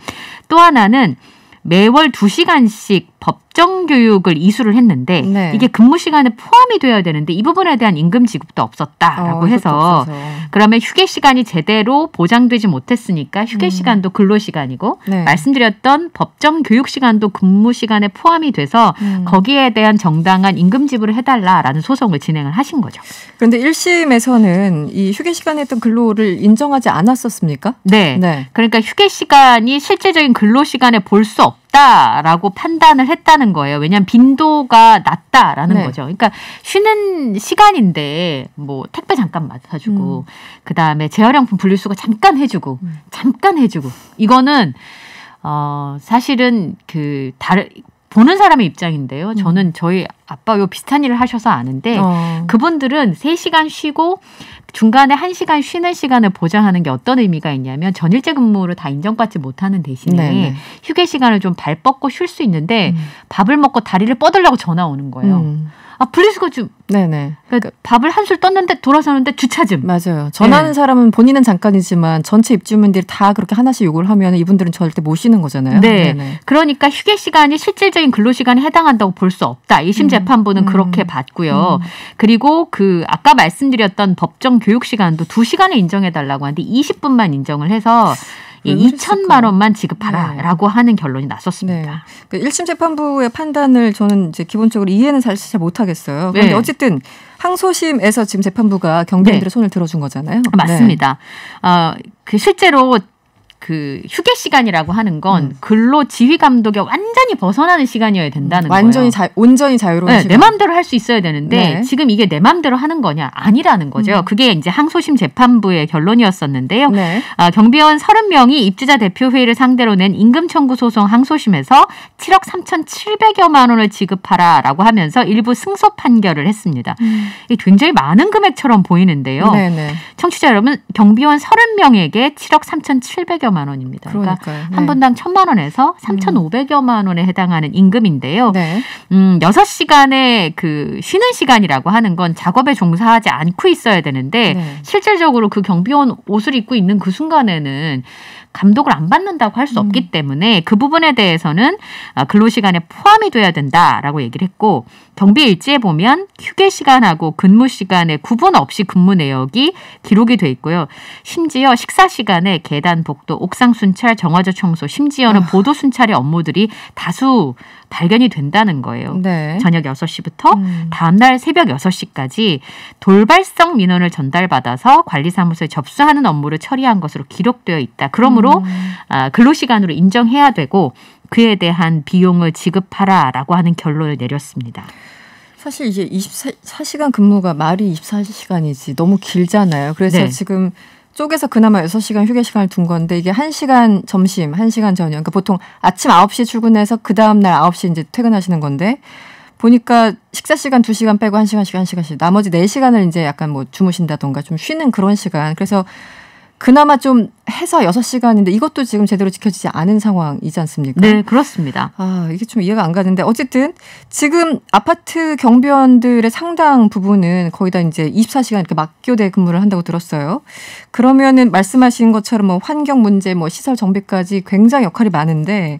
또 하나는 매월 2시간씩 법정 교육을 이수를 했는데 이게 근무 시간에 포함이 되어야 되는데 이 부분에 대한 임금 지급도 없었다라고 해서 그러면 휴게 시간이 제대로 보장되지 못했으니까 휴게 시간도 근로 시간이고 말씀드렸던 법정 교육 시간도 근무 시간에 포함이 돼서 거기에 대한 정당한 임금 지불을 해달라라는 소송을 진행을 하신 거죠. 그런데 1심에서는 이 휴게 시간에 했던 근로를 인정하지 않았었습니까? 네. 그러니까 휴게 시간이 실제적인 근로 시간에 볼 수 없다라고 판단을 했다는 거예요. 왜냐하면 빈도가 낮다라는 거죠. 그러니까 쉬는 시간인데 뭐 택배 잠깐 맡아주고 그다음에 재활용품 분리수거 잠깐 해주고 이거는 사실은 그 다른 보는 사람의 입장인데요. 저는 저희 아빠 요 비슷한 일을 하셔서 아는데 그분들은 3시간 쉬고 중간에 1시간 쉬는 시간을 보장하는 게 어떤 의미가 있냐면 전일제 근무를 다 인정받지 못하는 대신에 휴게 시간을 좀 발 뻗고 쉴 수 있는데 밥을 먹고 다리를 뻗으려고 전화 오는 거예요. 분리수거 좀. 그러니까 밥을 한술 떴는데 돌아서는데 주차 좀. 맞아요. 전화하는 사람은 본인은 잠깐이지만 전체 입주민들이 다 그렇게 하나씩 요구를 하면 이분들은 절대 못 쉬는 거잖아요. 그러니까 휴게 시간이 실질적인 근로 시간에 해당한다고 볼 수 없다. 1심 재판부는 그렇게 봤고요. 그리고 그 아까 말씀드렸던 법정 교육 시간도 2시간을 인정해달라고 하는데 20분만 인정을 해서 2천만 원만 지급하라라고 하는 결론이 났었습니다. 그 1심 재판부의 판단을 저는 이제 기본적으로 이해는 사실 잘 못하겠어요. 그런데 어쨌든 항소심에서 지금 재판부가 경비원들의 손을 들어준 거잖아요. 맞습니다. 그 실제로 그 휴게 시간이라고 하는 건 근로 지휘 감독에 완전히 벗어나는 시간이어야 된다는 완전히 거예요. 온전히 자유로운 시간. 내 마음대로 할 수 있어야 되는데 지금 이게 내 마음대로 하는 거냐? 아니라는 거죠. 그게 이제 항소심 재판부의 결론이었었는데요. 경비원 30명이 입주자 대표회의를 상대로 낸 임금 청구 소송 항소심에서 7억 3,700여만 원을 지급하라라고 하면서 일부 승소 판결을 했습니다. 이게 굉장히 많은 금액처럼 보이는데요. 청취자 여러분, 경비원 30명에게 7억 3,700여만 원입니다. 그러니까 한 분당 1,000만 원에서 3,500여만 원에 해당하는 임금인데요. 6시간의 그 쉬는 시간이라고 하는 건 작업에 종사하지 않고 있어야 되는데 실질적으로 그 경비원 옷을 입고 있는 그 순간에는 감독을 안 받는다고 할 수 없기 때문에 그 부분에 대해서는 근로시간에 포함이 돼야 된다라고 얘기를 했고, 경비 일지에 보면 휴게 시간하고 근무 시간에 구분 없이 근무 내역이 기록이 돼 있고요. 심지어 식사 시간에 계단 복도, 옥상 순찰, 정화조 청소, 심지어는 보도 순찰의 업무들이 다수 발견이 된다는 거예요. 저녁 6시부터 다음날 새벽 6시까지 돌발성 민원을 전달받아서 관리사무소에 접수하는 업무를 처리한 것으로 기록되어 있다. 그러므로 근로시간으로 인정해야 되고 그에 대한 비용을 지급하라라고 하는 결론을 내렸습니다. 사실 이제 24시간 근무가 말이 24시간이지 너무 길잖아요. 그래서 지금 쪼개서 그나마 6시간 휴게 시간을 둔 건데 이게 1시간 점심, 1시간 저녁. 그러니까 보통 아침 9시에 출근해서 그 다음날 9시에 이제 퇴근하시는 건데 보니까 식사 시간 2시간 빼고 1시간씩 나머지 4시간을 이제 약간 뭐 주무신다던가 좀 쉬는 그런 시간. 그래서 그나마 좀 해서 6시간인데 이것도 지금 제대로 지켜지지 않은 상황이지 않습니까? 네, 그렇습니다. 이게 좀 이해가 안 가는데 어쨌든 지금 아파트 경비원들의 상당 부분은 거의 다 이제 24시간 이렇게 막교대 근무를 한다고 들었어요. 그러면은 말씀하신 것처럼 뭐 환경 문제, 뭐 시설 정비까지 굉장히 역할이 많은데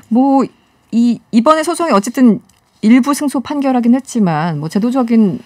뭐 이번에 소송이 어쨌든 일부 승소 판결하긴 했지만 뭐 제도적인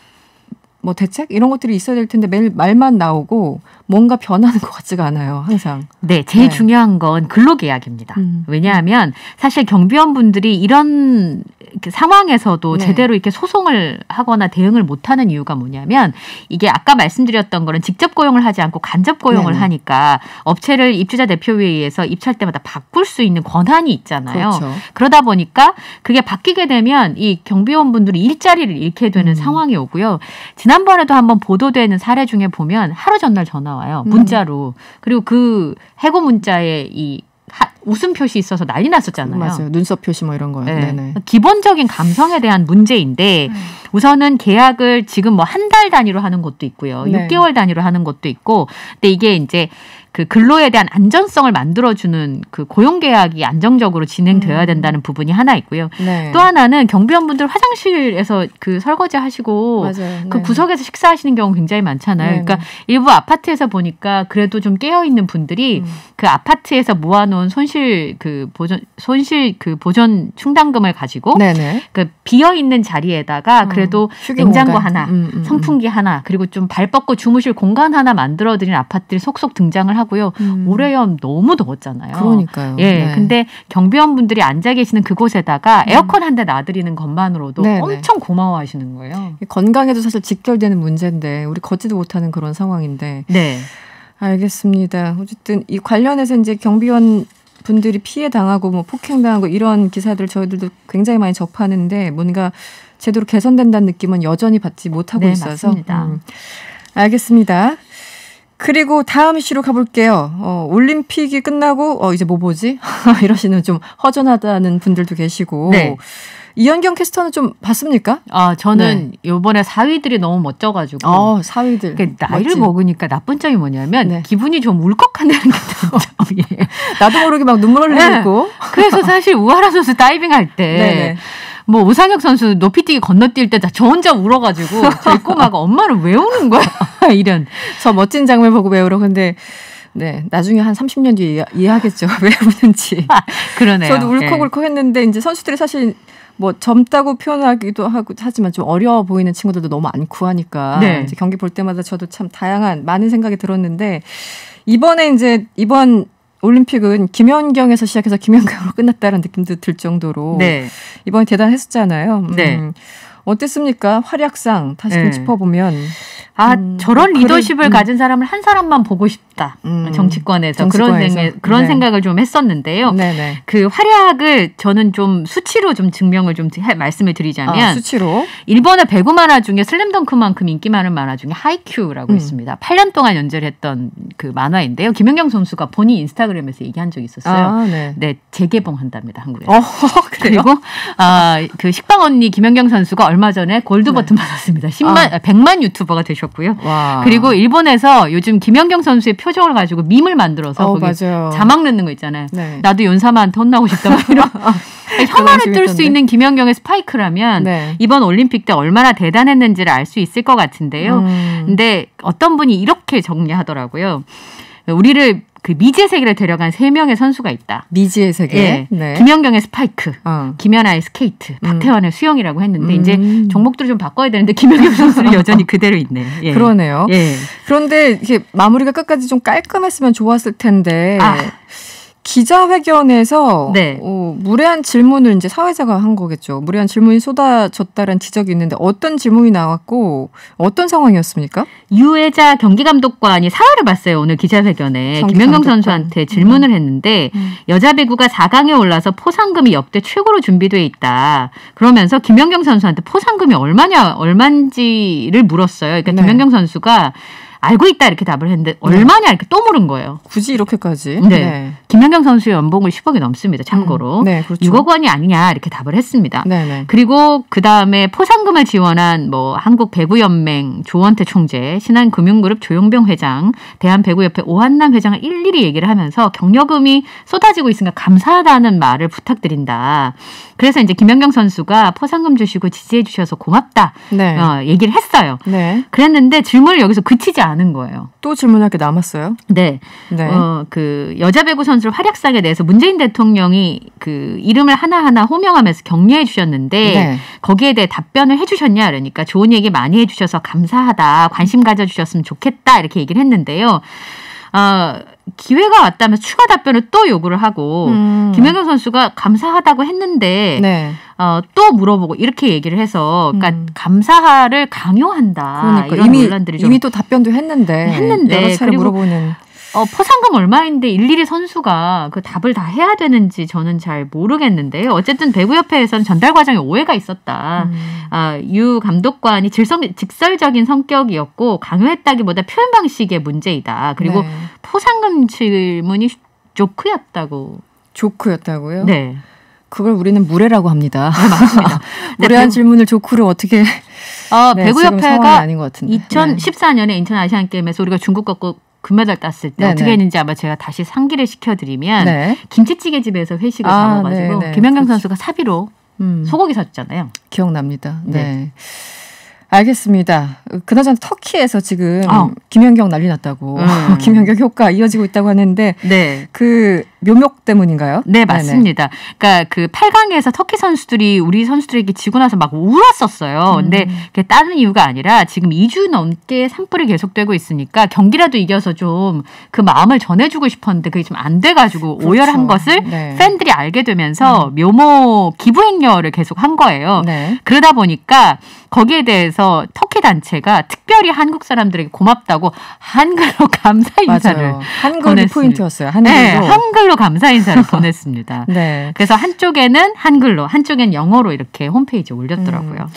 뭐 대책 이런 것들이 있어야 될 텐데 매일 말만 나오고 뭔가 변하는 것 같지가 않아요. 항상. 네, 제일 중요한 건 근로계약입니다. 왜냐하면 사실 경비원분들이 이런 상황에서도 제대로 이렇게 소송을 하거나 대응을 못하는 이유가 뭐냐면 이게 아까 말씀드렸던 거는 직접 고용을 하지 않고 간접 고용을 하니까 업체를 입주자 대표회의에 의해서 입찰 때마다 바꿀 수 있는 권한이 있잖아요. 그러다 보니까 그게 바뀌게 되면 이 경비원분들이 일자리를 잃게 되는 상황이 오고요. 지난번에도 한번 보도되는 사례 중에 보면 하루 전날 전화 와요. 문자로. 그리고 그 해고 문자에 이 웃음 표시 있어서 난리 났었잖아요. 맞아요. 눈썹 표시 뭐 이런 거요. 네네. 기본적인 감성에 대한 문제인데 우선은 계약을 지금 뭐 한 달 단위로 하는 것도 있고요. 6개월 단위로 하는 것도 있고. 근데 이게 이제 그 근로에 대한 안전성을 만들어주는 그 고용계약이 안정적으로 진행되어야 된다는 부분이 하나 있고요. 또 하나는 경비원분들 화장실에서 그 설거지 하시고 그 구석에서 식사하시는 경우 굉장히 많잖아요. 그러니까 일부 아파트에서 보니까 그래도 좀 깨어있는 분들이 그 아파트에서 모아놓은 손실 그 보존 충당금을 가지고 그 비어있는 자리에다가 그래도 냉장고 공간. 하나, 선풍기 하나, 그리고 좀 발 뻗고 주무실 공간 하나 만들어드린 아파트들이 속속 등장을 하고요. 올해염 너무 더웠잖아요. 그러니까요. 근데 경비원분들이 앉아 계시는 그곳에다가 에어컨 한 대 놔드리는 것만으로도 엄청 고마워하시는 거예요. 건강에도 사실 직결되는 문제인데 우리 걷지도 못하는 그런 상황인데. 알겠습니다. 어쨌든 이 관련해서 이제 경비원 분들이 피해 당하고 뭐 폭행 당하고 이런 기사들 저희들도 굉장히 많이 접하는데 뭔가 제대로 개선된다는 느낌은 여전히 받지 못하고 있어서. 맞습니다. 알겠습니다. 그리고 다음 이슈로 가볼게요. 올림픽이 끝나고 이제 뭐 보지? 이러시는 좀 허전하다는 분들도 계시고. 이현경 캐스터는 좀 봤습니까? 저는 이번에 사위들이 너무 멋져가지고. 사위들. 그러니까 나이를 먹으니까 나쁜 점이 뭐냐면 기분이 좀 울컥한다는 게 점이에요. 나도 모르게 막 눈물 흘리고. 그래서 사실 우하라 선수 다이빙 할 때. 뭐 오상혁 선수 높이뛰기 건너뛸 때 저 혼자 울어가지고 저희 꼬마가 엄마는 왜 우는 거야? 이런. 저 멋진 장면 보고 왜 울어? 근데 나중에 한 30년 뒤에 이해하겠죠. 왜 우는지. 그러네요. 저도 울컥울컥 했는데 이제 선수들이 사실 뭐 젊다고 표현하기도 하고 하지만 좀 어려워 보이는 친구들도 너무 많고 하니까 이제 경기 볼 때마다 저도 참 다양한 많은 생각이 들었는데 이번 올림픽은 김연경에서 시작해서 김연경으로 끝났다는 느낌도 들 정도로 이번에 대단했었잖아요. 어땠습니까? 활약상 다시 좀 짚어보면. 저런 리더십을 가진 사람을 한 사람만 보고 싶다. 정치권에서 그런 생각을 좀 했었는데요. 네네. 그 활약을 저는 좀 수치로 좀 증명을 좀 말씀을 드리자면 수치로 일본의 배구 만화 중에 슬램덩크만큼 인기 많은 만화 중에 하이큐라고 있습니다. 8년 동안 연재했던 그 만화인데요. 김연경 선수가 본인 인스타그램에서 얘기한 적이 있었어요. 네, 재개봉한답니다. 한국에서. 그리고 그 식빵 언니 김연경 선수가 얼마 전에 골드 버튼 받았습니다. 100만 유튜버가 되셨고요. 와. 그리고 일본에서 요즘 김연경 선수의 표정을 가지고 밈을 만들어서 거기 맞아요. 자막 넣는 거 있잖아요. 네. 나도 연사마한테 혼나고 싶다. 막 이런. 혐오를 뜰 수 있는 김연경의 스파이크라면 이번 올림픽 때 얼마나 대단했는지를 알 수 있을 것 같은데요. 근데 어떤 분이 이렇게 정리하더라고요. 우리를 그 미지의 세계를 데려간 3명의 선수가 있다. 미지의 세계. 네. 김연경의 스파이크, 김연아의 스케이트, 박태환의 수영이라고 했는데 이제 종목들을 좀 바꿔야 되는데 김연경 선수는 여전히 그대로 있네요. 예. 그러네요. 예. 그런데 이게 마무리가 끝까지 좀 깔끔했으면 좋았을 텐데. 기자회견에서 무례한 질문을 이제 사회자가 한 거겠죠. 무례한 질문이 쏟아졌다는 지적이 있는데 어떤 질문이 나왔고 어떤 상황이었습니까? 유혜자 경기감독관이 사활을 봤어요. 오늘 기자회견에 김연경 선수한테 질문을 했는데 여자 배구가 4강에 올라서 포상금이 역대 최고로 준비돼 있다. 그러면서 김연경 선수한테 포상금이 얼마인지를 물었어요. 그러니까 김연경 선수가 알고 있다 이렇게 답을 했는데 얼마냐 이렇게 또 물은 거예요. 굳이 이렇게까지? 네. 김연경 선수의 연봉은 10억이 넘습니다. 참고로. 네, 그렇죠. 6억 원이 아니냐 이렇게 답을 했습니다. 네네. 그리고 그다음에 포상금을 지원한 뭐 한국배구연맹 조원태 총재, 신한금융그룹 조용병 회장, 대한배구협회 오한남 회장을 일일이 얘기를 하면서 경력금이 쏟아지고 있으니까 감사하다는 말을 부탁드린다. 그래서 이제 김연경 선수가 포상금 주시고 지지해 주셔서 고맙다. 얘기를 했어요. 그랬는데 질문을 여기서 그치지 않은 거예요. 또 질문할 게 남았어요? 네. 그 여자 배구 선수를 활약상에 대해서 문재인 대통령이 그 이름을 하나하나 호명하면서 격려해 주셨는데 거기에 대해 답변을 해 주셨냐 그러니까 좋은 얘기 많이 해 주셔서 감사하다. 관심 가져 주셨으면 좋겠다. 이렇게 얘기를 했는데요. 기회가 왔다면서 추가 답변을 또 요구를 하고 김연경 선수가 감사하다고 했는데 또 물어보고 이렇게 얘기를 해서 그러니까 감사를 강요한다. 그러니까 이런 논란들이 이미 또 답변도 했는데 여러 차례 물어보는. 포상금 얼마인데 일일이 선수가 그 답을 다 해야 되는지 저는 잘 모르겠는데요. 어쨌든 배구협회에서는 전달 과정에 오해가 있었다. 유 감독관이 직설적인 성격이었고 강요했다기보다 표현 방식의 문제이다. 그리고 포상금 질문이 조크였다고요? 네. 그걸 우리는 무례라고 합니다. 맞습니다. 무례한 질문을 조크로 어떻게 배구협회가 2014년에 인천 아시안게임에서 우리가 중국 꺾고 금메달 땄을 때 어떻게 했는지 아마 제가 다시 상기를 시켜드리면 김치찌개 집에서 회식을 잡아가지고 김연경 선수가 사비로 소고기 사줬잖아요. 기억납니다. 네. 알겠습니다. 그나저나 터키에서 지금 김연경 난리 났다고 김연경 효과 이어지고 있다고 하는데 그 묘목 때문인가요? 네, 맞습니다. 그러니까 그 8강에서 터키 선수들이 우리 선수들에게 지고 나서 막 울었었어요. 근데 그게 다른 이유가 아니라 지금 2주 넘게 산불이 계속되고 있으니까 경기라도 이겨서 좀 그 마음을 전해주고 싶었는데 그게 좀 안 돼가지고 오열한 것을 팬들이 알게 되면서 묘목 기부 행렬을 계속 한 거예요. 그러다 보니까 거기에 대해서 터키 단체가 특별히 한국 사람들에게 고맙다고 한글로 감사 인사를 한글이 포인트였어요. 한글로 감사 인사를 보냈습니다. 그래서 한쪽에는 한글로, 한쪽엔 영어로 이렇게 홈페이지에 올렸더라고요.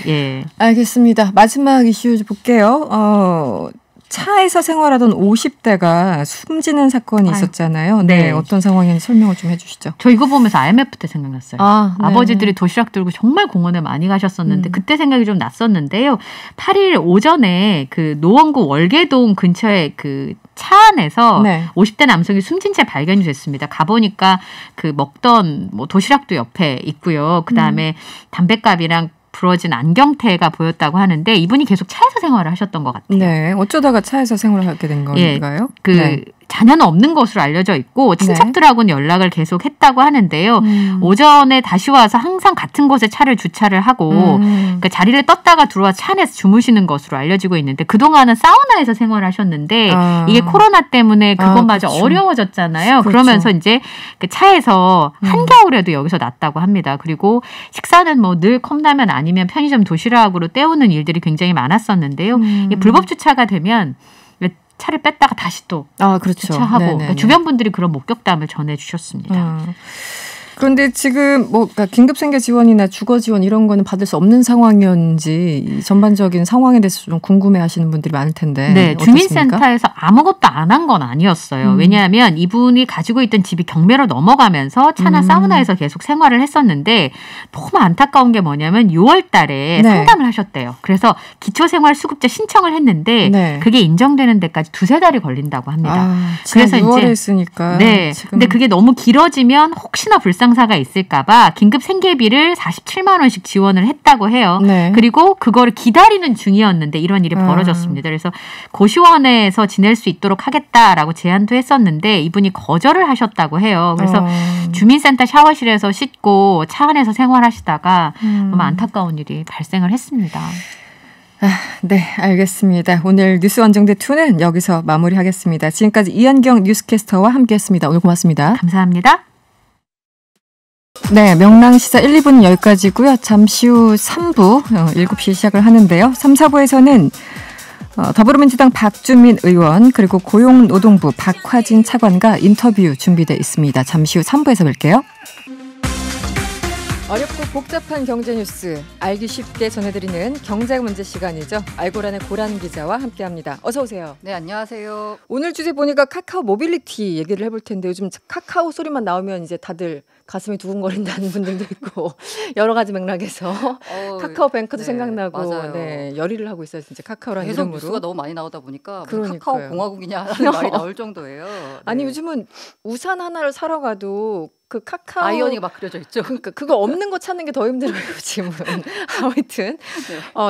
알겠습니다. 마지막 이슈 볼게요. 차에서 생활하던 50대가 숨지는 사건이 있었잖아요. 어떤 상황인지 설명을 좀 해주시죠. 저 이거 보면서 IMF 때 생각났어요. 아버지들이 도시락 들고 정말 공원에 많이 가셨었는데 그때 생각이 좀 났었는데요. 8일 오전에 그 노원구 월계동 근처에 그 차 안에서 50대 남성이 숨진 채 발견이 됐습니다. 가보니까 그 먹던 뭐 도시락도 옆에 있고요. 그 다음에 담뱃갑이랑 부러진 안경테가 보였다고 하는데 이분이 계속 차에서 생활을 하셨던 것 같아요. 어쩌다가 차에서 생활을 하게 된 건가요? 자녀는 없는 것으로 알려져 있고 친척들하고는 연락을 계속 했다고 하는데요. 오전에 다시 와서 항상 같은 곳에 차를 주차를 하고 그 자리를 떴다가 들어와 차 안에서 주무시는 것으로 알려지고 있는데 그동안은 사우나에서 생활하셨는데 이게 코로나 때문에 그것마저 그렇죠. 어려워졌잖아요. 그렇죠. 그러면서 이제 그 차에서 한겨울에도 여기서 났다고 합니다. 그리고 식사는 뭐 늘 컵라면 아니면 편의점 도시락으로 때우는 일들이 굉장히 많았었는데요. 이게 불법 주차가 되면 차를 뺐다가 다시 또 그렇죠. 주차하고 그러니까 주변 분들이 그런 목격담을 전해주셨습니다. 그런데 지금 뭐 그러니까 긴급생계 지원이나 주거 지원 이런 거는 받을 수 없는 상황이었는지 전반적인 상황에 대해서 좀 궁금해하시는 분들이 많을 텐데. 네, 어떻습니까? 주민센터에서 아무것도 안 한 건 아니었어요. 왜냐하면 이분이 가지고 있던 집이 경매로 넘어가면서 차나 사우나에서 계속 생활을 했었는데 너무 안타까운 게 뭐냐면 6월 달에 상담을 하셨대요. 그래서 기초생활수급자 신청을 했는데 그게 인정되는 데까지 2-3달이 걸린다고 합니다. 그래서 6월에 했으니까. 네. 근데 그게 너무 길어지면 혹시나 불상사가 있을까봐 긴급 생계비를 47만 원씩 지원을 했다고 해요. 그리고 그거를 기다리는 중이었는데 이런 일이 벌어졌습니다. 그래서 고시원에서 지낼 수 있도록 하겠다라고 제안도 했었는데 이분이 거절을 하셨다고 해요. 그래서 주민센터 샤워실에서 씻고 차 안에서 생활하시다가 너무 안타까운 일이 발생을 했습니다. 네, 알겠습니다. 오늘 뉴스 원정대 2는 여기서 마무리하겠습니다. 지금까지 이한경 뉴스캐스터와 함께했습니다. 오늘 고맙습니다. 감사합니다. 네, 명랑시사 1, 2부는 여기까지고요. 잠시 후 3부 7시에 시작을 하는데요. 3, 4부에서는 더불어민주당 박주민 의원 그리고 고용노동부 박화진 차관과 인터뷰 준비되어 있습니다. 잠시 후 3부에서 뵐게요. 어렵고 복잡한 경제 뉴스 알기 쉽게 전해드리는 경제 문제 시간이죠. 알고란의 고란 기자와 함께합니다. 어서 오세요. 네, 안녕하세요. 오늘 주제 보니까 카카오 모빌리티 얘기를 해볼 텐데 요즘 카카오 소리만 나오면 이제 다들 가슴이 두근거린다는 분들도 있고 여러 가지 맥락에서 카카오뱅크도 생각나고 열의를 하고 있어요. 진짜 카카오라는 계속 이름으로. 뉴스가 너무 많이 나오다 보니까 카카오 공화국이냐라는 말이 나올 정도예요. 네. 아니 요즘은 우산 하나를 사러 가도 그 카카오 아이오니가 막 그려져 있죠. 그러니까 그거 없는 거 찾는 게 더 힘들어요 지금은. 아무튼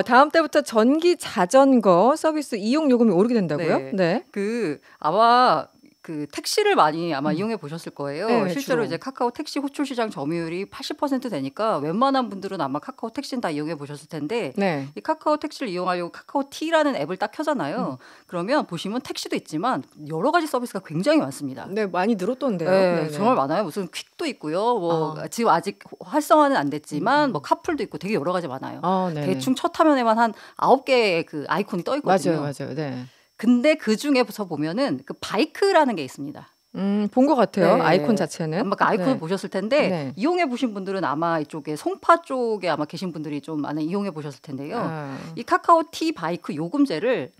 다음 달부터 전기 자전거 서비스 이용 요금이 오르게 된다고요? 네. 그 아마 그 택시를 많이 아마 이용해 보셨을 거예요. 네, 실제로 주로. 이제 카카오 택시 호출 시장 점유율이 80% 되니까 웬만한 분들은 아마 카카오 택시는 다 이용해 보셨을 텐데 이 카카오 택시를 이용하려고 카카오 T라는 앱을 딱 켜잖아요. 그러면 보시면 택시도 있지만 여러 가지 서비스가 굉장히 많습니다. 네, 많이 늘었던데요. 네, 정말 많아요. 무슨 퀵도 있고요. 뭐 지금 아직 활성화는 안 됐지만 뭐 카풀도 있고 되게 여러 가지 많아요. 대충 첫 화면에만 한 9개의 그 아이콘이 떠 있거든요. 맞아요. 네. 근데 그 중에서 보면은 그 바이크라는 게 있습니다. 본 것 같아요. 네. 아이콘 자체는. 아마 그 아이콘을 보셨을 텐데 이용해 보신 분들은 아마 이쪽에 송파 쪽에 아마 계신 분들이 좀 많이 이용해 보셨을 텐데요. 이 카카오 T 바이크 요금제를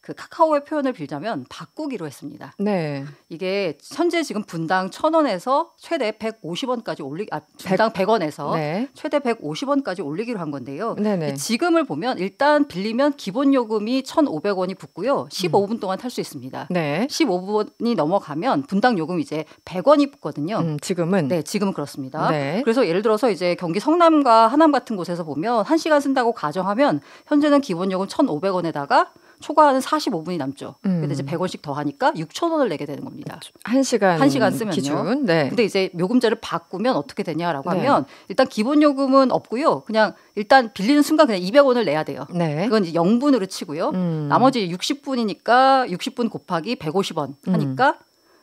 그 카카오의 표현을 빌자면 바꾸기로 했습니다. 네. 이게 현재 지금 분당 1,000원에서 최대 150원까지 분당 100원에서 최대 150원까지 올리기로 한 건데요. 지금을 보면 일단 빌리면 기본 요금이 1,500원이 붙고요. 15분 동안 탈 수 있습니다. 15분이 넘어가면 분당 요금 이제 100원이 붙거든요. 지금은? 네, 지금은 그렇습니다. 그래서 예를 들어서 이제 경기 성남과 하남 같은 곳에서 보면 1시간 쓴다고 가정하면 현재는 기본 요금 1,500원에다가 초과하는 45분이 남죠. 근데 이제 100원씩 더 하니까 6,000원을 내게 되는 겁니다. 1시간 쓰면요. 기준. 근데 이제 요금제를 바꾸면 어떻게 되냐라고 하면 일단 기본 요금은 없고요. 그냥 일단 빌리는 순간 그냥 200원을 내야 돼요. 그건 이제 0분으로 치고요. 나머지 60분이니까 60분 곱하기 150원 하니까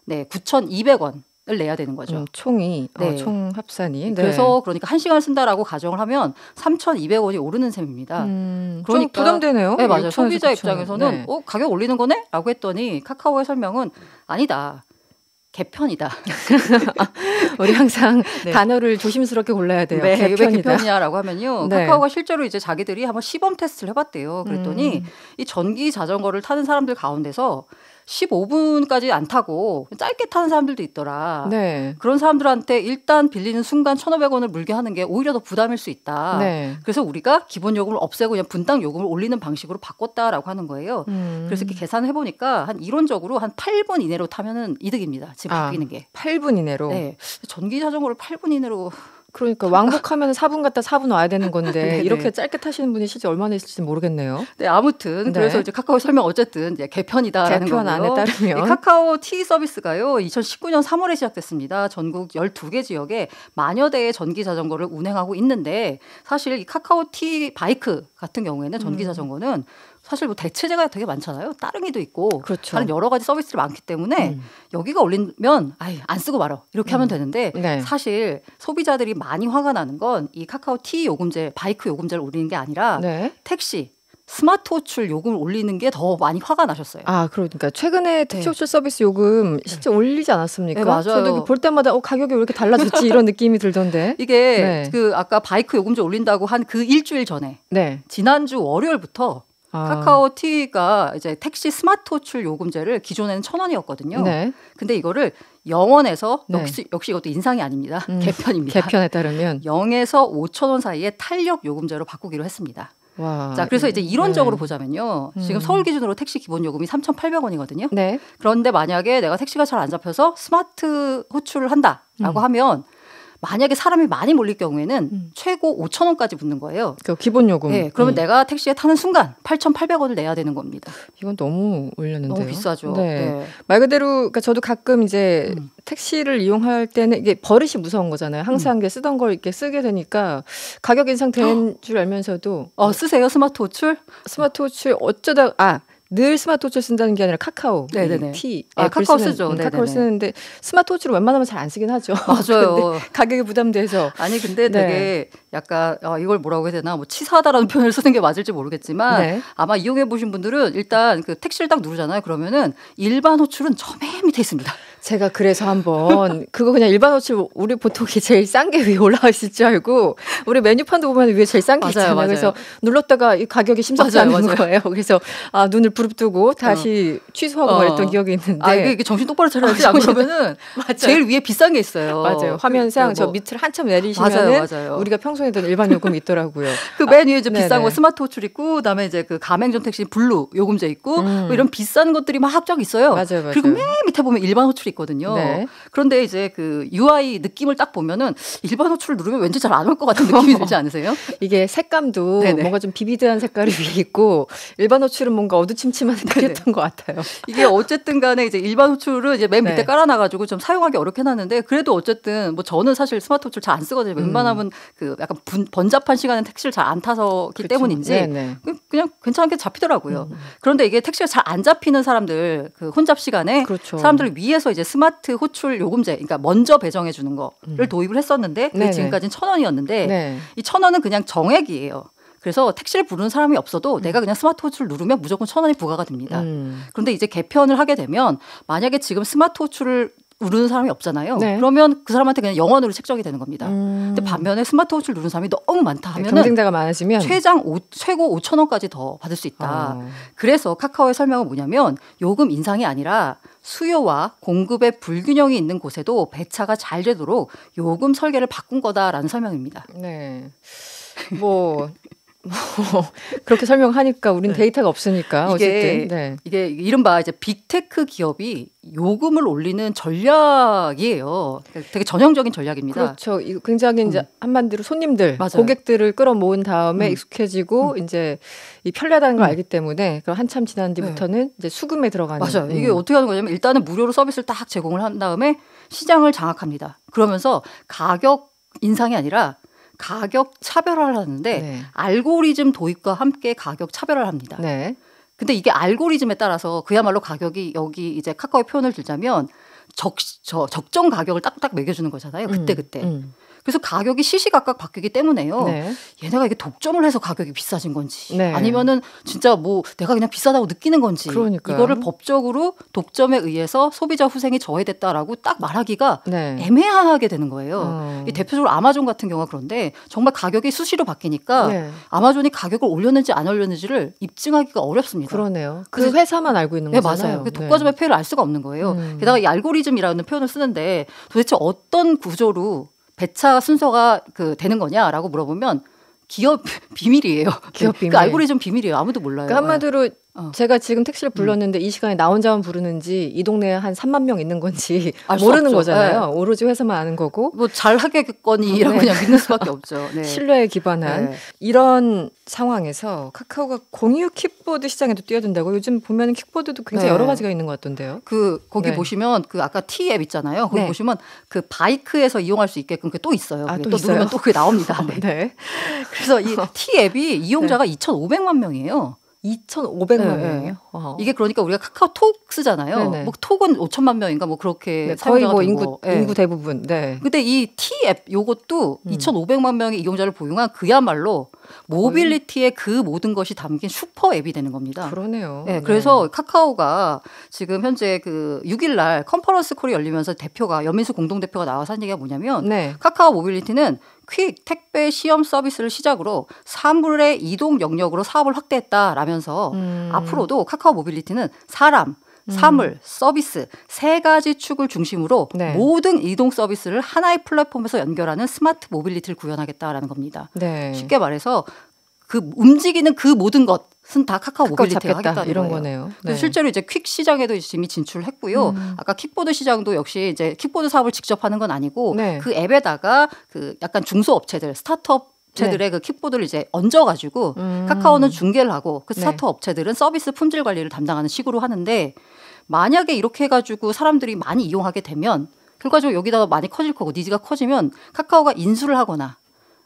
9,200원을 내야 되는 거죠. 총이 총 합산이. 그래서 그러니까 1시간 쓴다라고 가정을 하면 3,200원이 오르는 셈입니다. 그러니까 좀 부담되네요. 네, 맞아요. 소비자 입장에서는 가격 올리는 거네? 라고 했더니 카카오의 설명은 아니다. 개편이다. 우리 항상 단어를 조심스럽게 골라야 돼요. 왜 개편이냐라고 하면요. 카카오가 실제로 이제 자기들이 한번 시범 테스트를 해봤대요. 그랬더니 이 전기 자전거를 타는 사람들 가운데서 15분까지 안 타고 짧게 타는 사람들도 있더라. 그런 사람들한테 일단 빌리는 순간 1,500원을 물게 하는 게 오히려 더 부담일 수 있다. 그래서 우리가 기본 요금을 없애고 그냥 분당 요금을 올리는 방식으로 바꿨다라고 하는 거예요. 그래서 이렇게 계산을 해보니까 한 이론적으로 한 8분 이내로 타면은 이득입니다. 지금 바뀌는 게. 8분 이내로? 네. 전기 자전거를 8분 이내로 그러니까 왕복하면 4분 갔다 4분 와야 되는 건데 이렇게 짧게 타시는 분이 실제 얼마나 있을지 모르겠네요. 네, 아무튼 그래서 이제 카카오 설명 어쨌든 이제 개편이다라는 개편 거고요. 안에 따르면 카카오 T 서비스가요 2019년 3월에 시작됐습니다. 전국 12개 지역에 만여 대의 전기 자전거를 운행하고 있는데 사실 이 카카오 T 바이크 같은 경우에는 전기 자전거는 사실 뭐 대체제가 되게 많잖아요. 따릉이도 있고 그렇죠. 다른 여러 가지 서비스들이 많기 때문에 여기가 올리면 안 쓰고 말어 이렇게 하면 되는데 사실 소비자들이 많이 화가 나는 건 이 카카오 T 요금제, 바이크 요금제를 올리는 게 아니라 택시, 스마트 호출 요금을 올리는 게 더 많이 화가 나셨어요. 아, 그러니까 최근에 택시 호출 서비스 요금 실제 올리지 않았습니까? 네, 맞아요. 저도 볼 때마다 가격이 왜 이렇게 달라졌지 이런 느낌이 들던데. 이게 그 아까 바이크 요금제 올린다고 한 그 일주일 전에 지난주 월요일부터 카카오 T가 이제 택시 스마트 호출 요금제를 기존에는 1,000원이었거든요. 근데 이거를 0원에서 역시 이것도 인상이 아닙니다. 개편입니다. 개편에 따르면 0에서 5,000원 사이에 탄력 요금제로 바꾸기로 했습니다. 와. 자, 그래서 이제 이론적으로 보자면요. 지금 서울 기준으로 택시 기본 요금이 3,800원이거든요. 그런데 만약에 내가 택시가 잘 안 잡혀서 스마트 호출을 한다라고 하면 만약에 사람이 많이 몰릴 경우에는 최고 5,000원까지 붙는 거예요. 그 기본 요금. 네, 그러면 내가 택시에 타는 순간 8,800원을 내야 되는 겁니다. 이건 너무 올렸는데요. 너무 비싸죠. 말 그대로 그러니까 저도 가끔 이제 택시를 이용할 때는 이게 버릇이 무서운 거잖아요. 항상 쓰던 걸 이렇게 쓰게 되니까 가격 인상된 줄 알면서도 쓰세요 스마트 호출? 스마트 호출 어쩌다 늘 스마트 호출 쓴다는 게 아니라 카카오 T 카카오 쓰죠. 카카오 쓰는데 스마트 호출을 웬만하면 잘 안 쓰긴 하죠. 맞아요. 가격이 부담돼서. 아니 근데 되게 약간 이걸 뭐라고 해야 되나 뭐 치사하다라는 표현을 쓰는 게 맞을지 모르겠지만 아마 이용해 보신 분들은 일단 그 택시를 딱 누르잖아요. 그러면은 일반 호출은 저 맨 밑에 있습니다. 제가 그래서 한번 그거 그냥 일반 호출 우리 보통 제일 싼 게 위에 올라와 있을 줄 알고 우리 메뉴판도 보면 위에 제일 싼 게 있잖아요. 그래서 눌렀다가 이 가격이 심상치 않은 거예요. 그래서 눈을 부릅뜨고 다시 취소하고 말했던 기억이 있는데 이게 정신 똑바로 차려야지 안 그러면은 제일 위에 비싼 게 있어요. 맞아요. 화면상 저 밑을 한참 내리시면은 우리가 평소에 던 일반 요금이 있더라고요. 그 맨 위에 이제 비싼 거 스마트 호출 있고 그다음에 이제 그 가맹점 택시 블루 요금제 있고 뭐 이런 비싼 것들이 막 쫙 있어요. 맞아요. 그리고 맨 밑에 보면 일반 호출이 있거든요. 그런데 이제 그 UI 느낌을 딱 보면은 일반 호출을 누르면 왠지 잘 안 올 것 같은 느낌이 들지 않으세요? 이게 색감도 뭔가 좀 비비드한 색깔이 위에 있고 일반 호출은 뭔가 어두침침한 색깔이었던 것 같아요. 이게 어쨌든 간에 이제 일반 호출은 이제 맨 밑에 깔아놔가지고 좀 사용하기 어렵게 해놨는데 그래도 어쨌든 뭐 저는 사실 스마트 호출 잘 안 쓰거든요. 웬만하면 그 약간 번잡한 시간에 택시를 잘 안 타서기 때문인지 그냥 괜찮게 잡히더라고요. 그런데 이게 택시가 잘 안 잡히는 사람들 그 혼잡 시간에 사람들을 위해서 이제 스마트 호출 요금제, 그러니까 먼저 배정해 주는 거를 도입을 했었는데 그게 지금까지는 1,000원이었는데 이 1,000원은 그냥 정액이에요. 그래서 택시를 부르는 사람이 없어도 내가 그냥 스마트 호출을 누르면 무조건 1,000원이 부과가 됩니다. 그런데 이제 개편을 하게 되면 만약에 지금 스마트 호출을 누르는 사람이 없잖아요. 그러면 그 사람한테 그냥 0원으로 책정이 되는 겁니다. 근데 반면에 스마트 호출 누르는 사람이 너무 많다 하면은 경쟁자가 많아지면 최고 5,000원까지 더 받을 수 있다. 그래서 카카오의 설명은 뭐냐면 요금 인상이 아니라 수요와 공급의 불균형이 있는 곳에도 배차가 잘 되도록 요금 설계를 바꾼 거다라는 설명입니다. 네. 그렇게 설명하니까 우린 데이터가 없으니까 어쨌든 이게 이른바 이제 빅테크 기업이 요금을 올리는 전략이에요. 되게 전형적인 전략입니다. 그렇죠. 굉장히 이제 한마디로 손님들, 고객들을 끌어모은 다음에 익숙해지고 이제 이 편리하다는 걸 알기 때문에 그럼 한참 지난 뒤부터는 이제 수금에 들어가는. 맞아요. 이게 어떻게 하는 거냐면 일단은 무료로 서비스를 딱 제공을 한 다음에 시장을 장악합니다. 그러면서 가격 인상이 아니라 가격 차별화를 하는데 알고리즘 도입과 함께 가격 차별화를 합니다. 근데 이게 알고리즘에 따라서 그야말로 가격이 여기 이제 카카오의 표현을 들자면 적정 가격을 딱딱 매겨주는 거잖아요. 그때. 그래서 가격이 시시각각 바뀌기 때문에요. 얘네가 이게 독점을 해서 가격이 비싸진 건지 아니면은 진짜 뭐 내가 그냥 비싸다고 느끼는 건지 이거를 법적으로 독점에 의해서 소비자 후생이 저해됐다라고 딱 말하기가 애매하게 되는 거예요. 이 대표적으로 아마존 같은 경우가 그런데 정말 가격이 수시로 바뀌니까 아마존이 가격을 올렸는지 안 올렸는지를 입증하기가 어렵습니다. 그러네요. 그 회사만 알고 있는 거잖아요. 맞아요. 독과점의 폐해를 알 수가 없는 거예요. 게다가 이 알고리즘이라는 표현을 쓰는데 도대체 어떤 구조로 배차 순서가 되는 거냐라고 물어보면 기업 비밀이에요. 기업 비밀. 그 알고리즘 비밀이에요. 아무도 몰라요. 그러니까 한마디로 제가 지금 택시를 불렀는데 이 시간에 나 혼자만 부르는지 이 동네에 한 3만 명 있는 건지 모르는 거잖아요. 네. 오로지 회사만 아는 거고. 뭐 잘하겠거니라고 그냥 믿는 수밖에 없죠. 네. 신뢰에 기반한 이런 상황에서 카카오가 공유 킥보드 시장에도 뛰어든다고. 요즘 보면 킥보드도 굉장히 여러 가지가 있는 것 같던데요. 거기 보시면 그 아까 T 앱 있잖아요. 거기 보시면 그 바이크에서 이용할 수 있게끔 그게 또 있어요. 또 누르면 또 그게 나옵니다. 네. 그래서 이 T 앱이 이용자가 2,500만 명이에요. 2,500만 명이요? 이게 그러니까 우리가 카카오톡 쓰잖아요. 네네. 뭐 톡은 5천만 명인가 뭐 그렇게 거의 뭐 인구 대부분. 네. 근데 이 T앱 요것도 2,500만 명의 이용자를 보유한 그야말로 모빌리티의 그 모든 것이 담긴 슈퍼 앱이 되는 겁니다. 그러네요. 네, 그래서 카카오가 지금 현재 그 6일 날 컨퍼런스 콜이 열리면서 대표가 연민수 공동대표가 나와서 한 얘기가 뭐냐면 카카오 모빌리티는 퀵 택배 시험 서비스를 시작으로 사물의 이동 영역으로 사업을 확대했다라면서 앞으로도 카카오 모빌리티는 사람, 사물, 서비스 세 가지 축을 중심으로 모든 이동 서비스를 하나의 플랫폼에서 연결하는 스마트 모빌리티를 구현하겠다라는 겁니다. 쉽게 말해서 그 움직이는 그 모든 것은 다 카카오 모빌리티가 하겠다 이런 거네요. 실제로 이제 퀵 시장에도 이미 진출했고요. 아까 킥보드 시장도 역시 이제 킥보드 사업을 직접 하는 건 아니고 그 앱에다가 그 약간 중소업체들, 스타트업 업체들의 그 킥보드를 이제 얹어가지고 카카오는 중개를 하고 그 스타트업 업체들은 서비스 품질 관리를 담당하는 식으로 하는데 만약에 이렇게 해가지고 사람들이 많이 이용하게 되면 결과적으로 여기다가 많이 커질 거고 니즈가 커지면 카카오가 인수를 하거나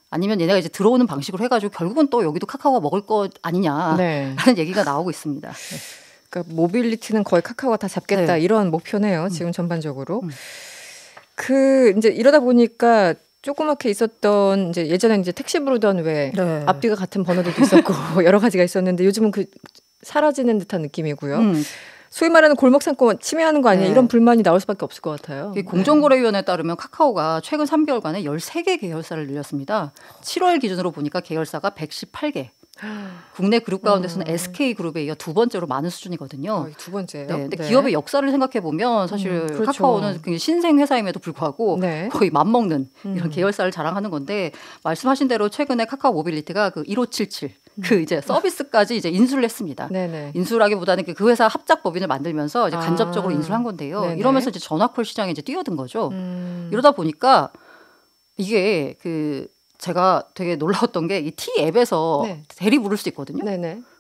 아니면 얘네가 이제 들어오는 방식으로 해가지고 결국은 또 여기도 카카오가 먹을 것 아니냐라는 얘기가 나오고 있습니다. 그러니까 모빌리티는 거의 카카오가 다 잡겠다 이런 목표네요. 지금 전반적으로. 그 이제 이러다 보니까 조그맣게 있었던 이제 예전에 이제 택시 부르던 왜 앞뒤가 같은 번호들도 있었고 여러 가지가 있었는데 요즘은 그 사라지는 듯한 느낌이고요. 소위 말하는 골목 상권 침해하는 거 아니냐 이런 불만이 나올 수밖에 없을 것 같아요. 공정거래위원회에 따르면 카카오가 최근 3개월간에 13개 계열사를 늘렸습니다. 7월 기준으로 보니까 계열사가 118개. 국내 그룹 가운데서는 SK그룹에 이어 두 번째로 많은 수준이거든요. 두 번째예요? 근데 기업의 역사를 생각해 보면 사실 카카오는 굉장히 신생 회사임에도 불구하고 거의 맘먹는 이런 계열사를 자랑하는 건데 말씀하신 대로 최근에 카카오 모빌리티가 그 1577 그 이제 서비스까지 이제 인수를 했습니다. 인수라기보다는 그 회사 합작 법인을 만들면서 이제 간접적으로 인수를 한 건데요. 이러면서 이제 전화콜 시장에 이제 뛰어든 거죠. 이러다 보니까 이게 제가 되게 놀라웠던 게 이 T 앱에서 대리 부를 수 있거든요.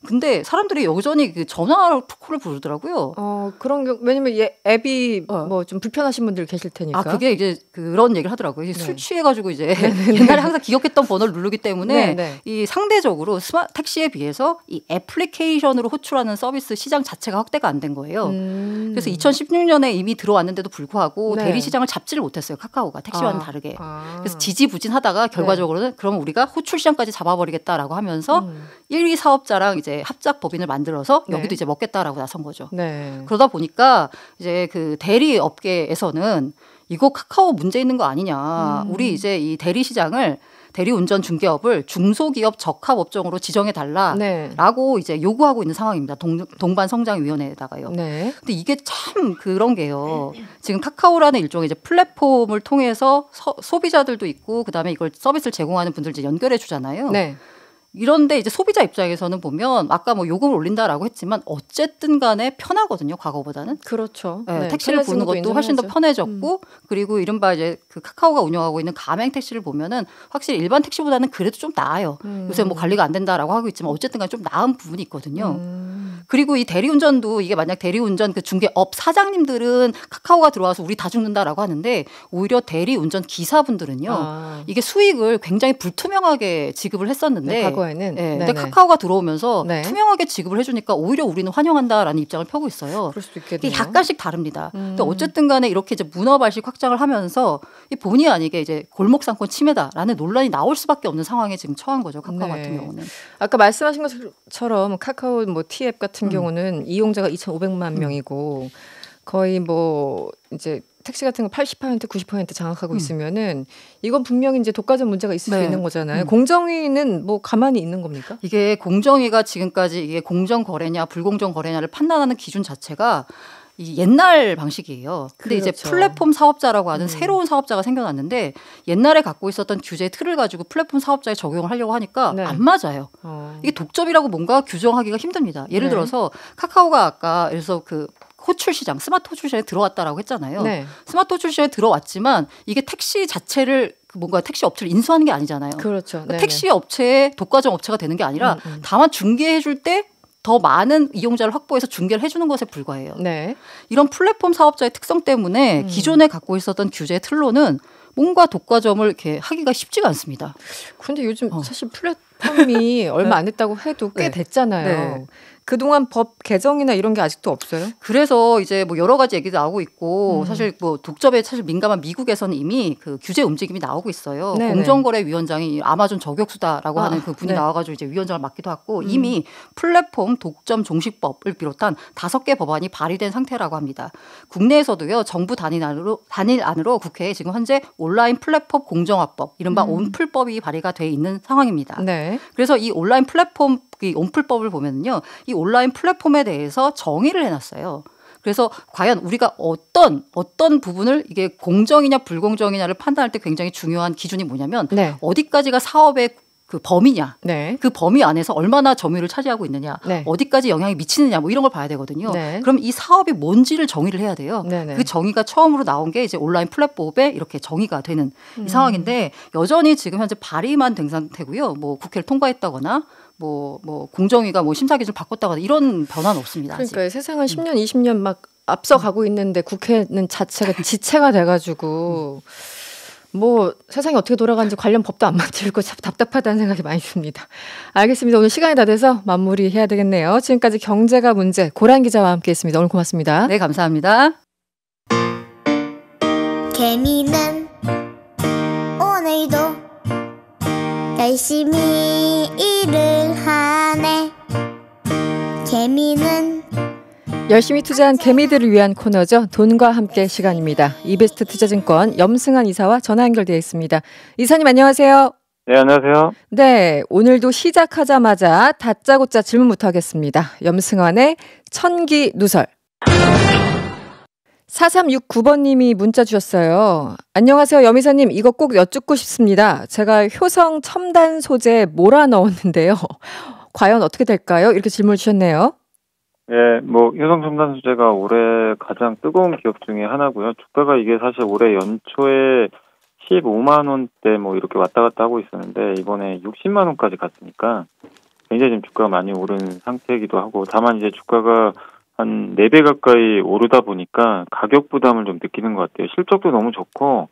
근데 사람들이 여전히 그 전화 콜을 부르더라고요. 그런 경우 왜냐면 앱이 뭐 좀 불편하신 분들 계실 테니까. 그게 이제 그런 얘기를 하더라고요. 술 취해가지고 이제 옛날에 항상 기억했던 번호를 누르기 때문에 이 상대적으로 택시에 비해서 이 애플리케이션으로 호출하는 서비스 시장 자체가 확대가 안 된 거예요. 그래서 2016년에 이미 들어왔는데도 불구하고 대리 시장을 잡지를 못했어요. 카카오가 택시와는 다르게. 그래서 지지부진하다가 결과적으로는 그럼 우리가 호출 시장까지 잡아버리겠다라고 하면서 1위 사업자랑 이제 합작 법인을 만들어서 여기도 이제 먹겠다라고 나선 거죠. 그러다 보니까 이제 그 대리 업계에서는 이거 카카오 문제 있는 거 아니냐. 우리 이제 이 대리 시장을 대리운전 중개업을 중소기업 적합업종으로 지정해 달라라고 이제 요구하고 있는 상황입니다. 동반성장위원회에다가요. 근데 이게 참 그런 게요. 지금 카카오라는 일종의 이제 플랫폼을 통해서 소비자들도 있고 그다음에 이걸 서비스를 제공하는 분들 이제 연결해 주잖아요. 이런데 이제 소비자 입장에서는 보면 아까 뭐 요금을 올린다라고 했지만 어쨌든 간에 편하거든요. 과거보다는. 그렇죠. 택시를 부르는 것도 훨씬 더 편해졌고 그리고 이른바 이제 그 카카오가 운영하고 있는 가맹 택시를 보면은 확실히 일반 택시보다는 그래도 좀 나아요. 요새 뭐 관리가 안 된다라고 하고 있지만 어쨌든 간에 좀 나은 부분이 있거든요. 그리고 이 대리운전도 이게 만약 대리운전 그 중개업 사장님들은 카카오가 들어와서 우리 다 죽는다라고 하는데 오히려 대리운전 기사분들은요. 이게 수익을 굉장히 불투명하게 지급을 했었는데 과거에는. 근데 카카오가 들어오면서 투명하게 지급을 해주니까 오히려 우리는 환영한다라는 입장을 펴고 있어요. 그럴 수도 있겠네요. 이게 약간씩 다릅니다. 근데 어쨌든 간에 이렇게 이제 문어발식 확장을 하면서 이 본의 아니게 이제 골목상권 침해다라는 논란이 나올 수밖에 없는 상황에 지금 처한 거죠. 카카오 같은 경우는. 아까 말씀하신 것처럼 카카오 뭐 T앱 같은 경우는 이용자가 2,500만 명이고 거의 뭐 이제 택시 같은 거 80% 90% 장악하고 있으면은 이건 분명히 이제 독과점 문제가 있을 수 있는 거잖아요. 공정위는 뭐 가만히 있는 겁니까? 이게 공정위가 지금까지 이게 공정 거래냐 불공정 거래냐를 판단하는 기준 자체가 이 옛날 방식이에요. 근데 그렇죠. 이제 플랫폼 사업자라고 하는 새로운 사업자가 생겨났는데 옛날에 갖고 있었던 규제 틀을 가지고 플랫폼 사업자에 적용을 하려고 하니까 네. 안 맞아요. 이게 독점이라고 뭔가 규정하기가 힘듭니다. 예를 네. 들어서 카카오가 아까 그래서 그 호출 시장, 스마트 호출 시장에 들어왔다라고 했잖아요. 네. 스마트 호출 시장에 들어왔지만 이게 택시 자체를 뭔가 택시 업체를 인수하는 게 아니잖아요. 그렇죠. 그러니까 택시 업체의 독과점 업체가 되는 게 아니라 음. 다만 중개해 줄 때 더 많은 이용자를 확보해서 중개를 해주는 것에 불과해요. 네. 이런 플랫폼 사업자의 특성 때문에 기존에 갖고 있었던 규제 틀로는 뭔가 독과점을 이렇게 하기가 쉽지가 않습니다. 그런데 요즘 사실 플랫폼이 얼마 안 됐다고 해도 꽤 됐잖아요. 네. 그동안 법 개정이나 이런 게 아직도 없어요? 그래서 이제 뭐 여러 가지 얘기도 나오고 있고 사실 뭐 독점에 사실 민감한 미국에서는 이미 그 규제 움직임이 나오고 있어요. 네네. 공정거래위원장이 아마존 저격수다라고 하는 그 분이 네. 나와가지고 이제 위원장을 맡기도 하고 이미 플랫폼 독점 종식법을 비롯한 5개 법안이 발의된 상태라고 합니다. 국내에서도요 정부 단일안으로 국회에 지금 현재 온라인 플랫폼 공정화법 이른바 온플법이 발의가 돼 있는 상황입니다. 네. 그래서 이 온라인 플랫폼 이 온플법을 보면요, 이 온라인 플랫폼에 대해서 정의를 해놨어요. 그래서 과연 우리가 어떤 부분을 이게 공정이냐 불공정이냐를 판단할 때 굉장히 중요한 기준이 뭐냐면 네. 어디까지가 사업의 그 범위냐, 네. 그 범위 안에서 얼마나 점유율을 차지하고 있느냐, 네. 어디까지 영향이 미치느냐, 뭐 이런 걸 봐야 되거든요. 네. 그럼 이 사업이 뭔지를 정의를 해야 돼요. 네네. 그 정의가 처음으로 나온 게 이제 온라인 플랫폼에 이렇게 정의가 되는 이 상황인데 여전히 지금 현재 발의만 된 상태고요. 뭐 국회를 통과했다거나 뭐 공정위가 뭐 심사 기준을 바꿨다거나 이런 변화는 없습니다. 그러니까 아직. 세상은 10년, 20년 막 앞서가고 있는데 국회는 자체가 지체가 돼가지고 뭐 세상이 어떻게 돌아가는지 관련 법도 안 만들고 참 답답하다는 생각이 많이 듭니다. 알겠습니다. 오늘 시간이 다 돼서 마무리해야 되겠네요. 지금까지 경제가 문제 고란 기자와 함께했습니다. 오늘 고맙습니다. 네, 감사합니다. 개미는 오늘도 열심히 일을 하네. 개미는 열심히 투자한 개미들을 위한 코너죠. 돈과 함께 시간입니다. 이베스트 투자증권 염승환 이사와 전화 연결되어 있습니다. 이사님 안녕하세요. 네, 안녕하세요. 네, 오늘도 시작하자마자 다짜고짜 질문부터 하겠습니다. 염승환의 천기 누설. 4369번님이 문자 주셨어요. 안녕하세요, 염 이사님. 이거 꼭 여쭙고 싶습니다. 제가 효성 첨단 소재 몰아 넣었는데요. 과연 어떻게 될까요? 이렇게 질문을 주셨네요. 예, 뭐 효성 첨단 소재가 올해 가장 뜨거운 기업 중에 하나고요. 주가가 이게 사실 올해 연초에 15만 원대 뭐 이렇게 왔다 갔다 하고 있었는데 이번에 60만 원까지 갔으니까 굉장히 지금 주가가 많이 오른 상태이기도 하고, 다만 이제 주가가 한 4배 가까이 오르다 보니까 가격 부담을 좀 느끼는 것 같아요. 실적도 너무 좋고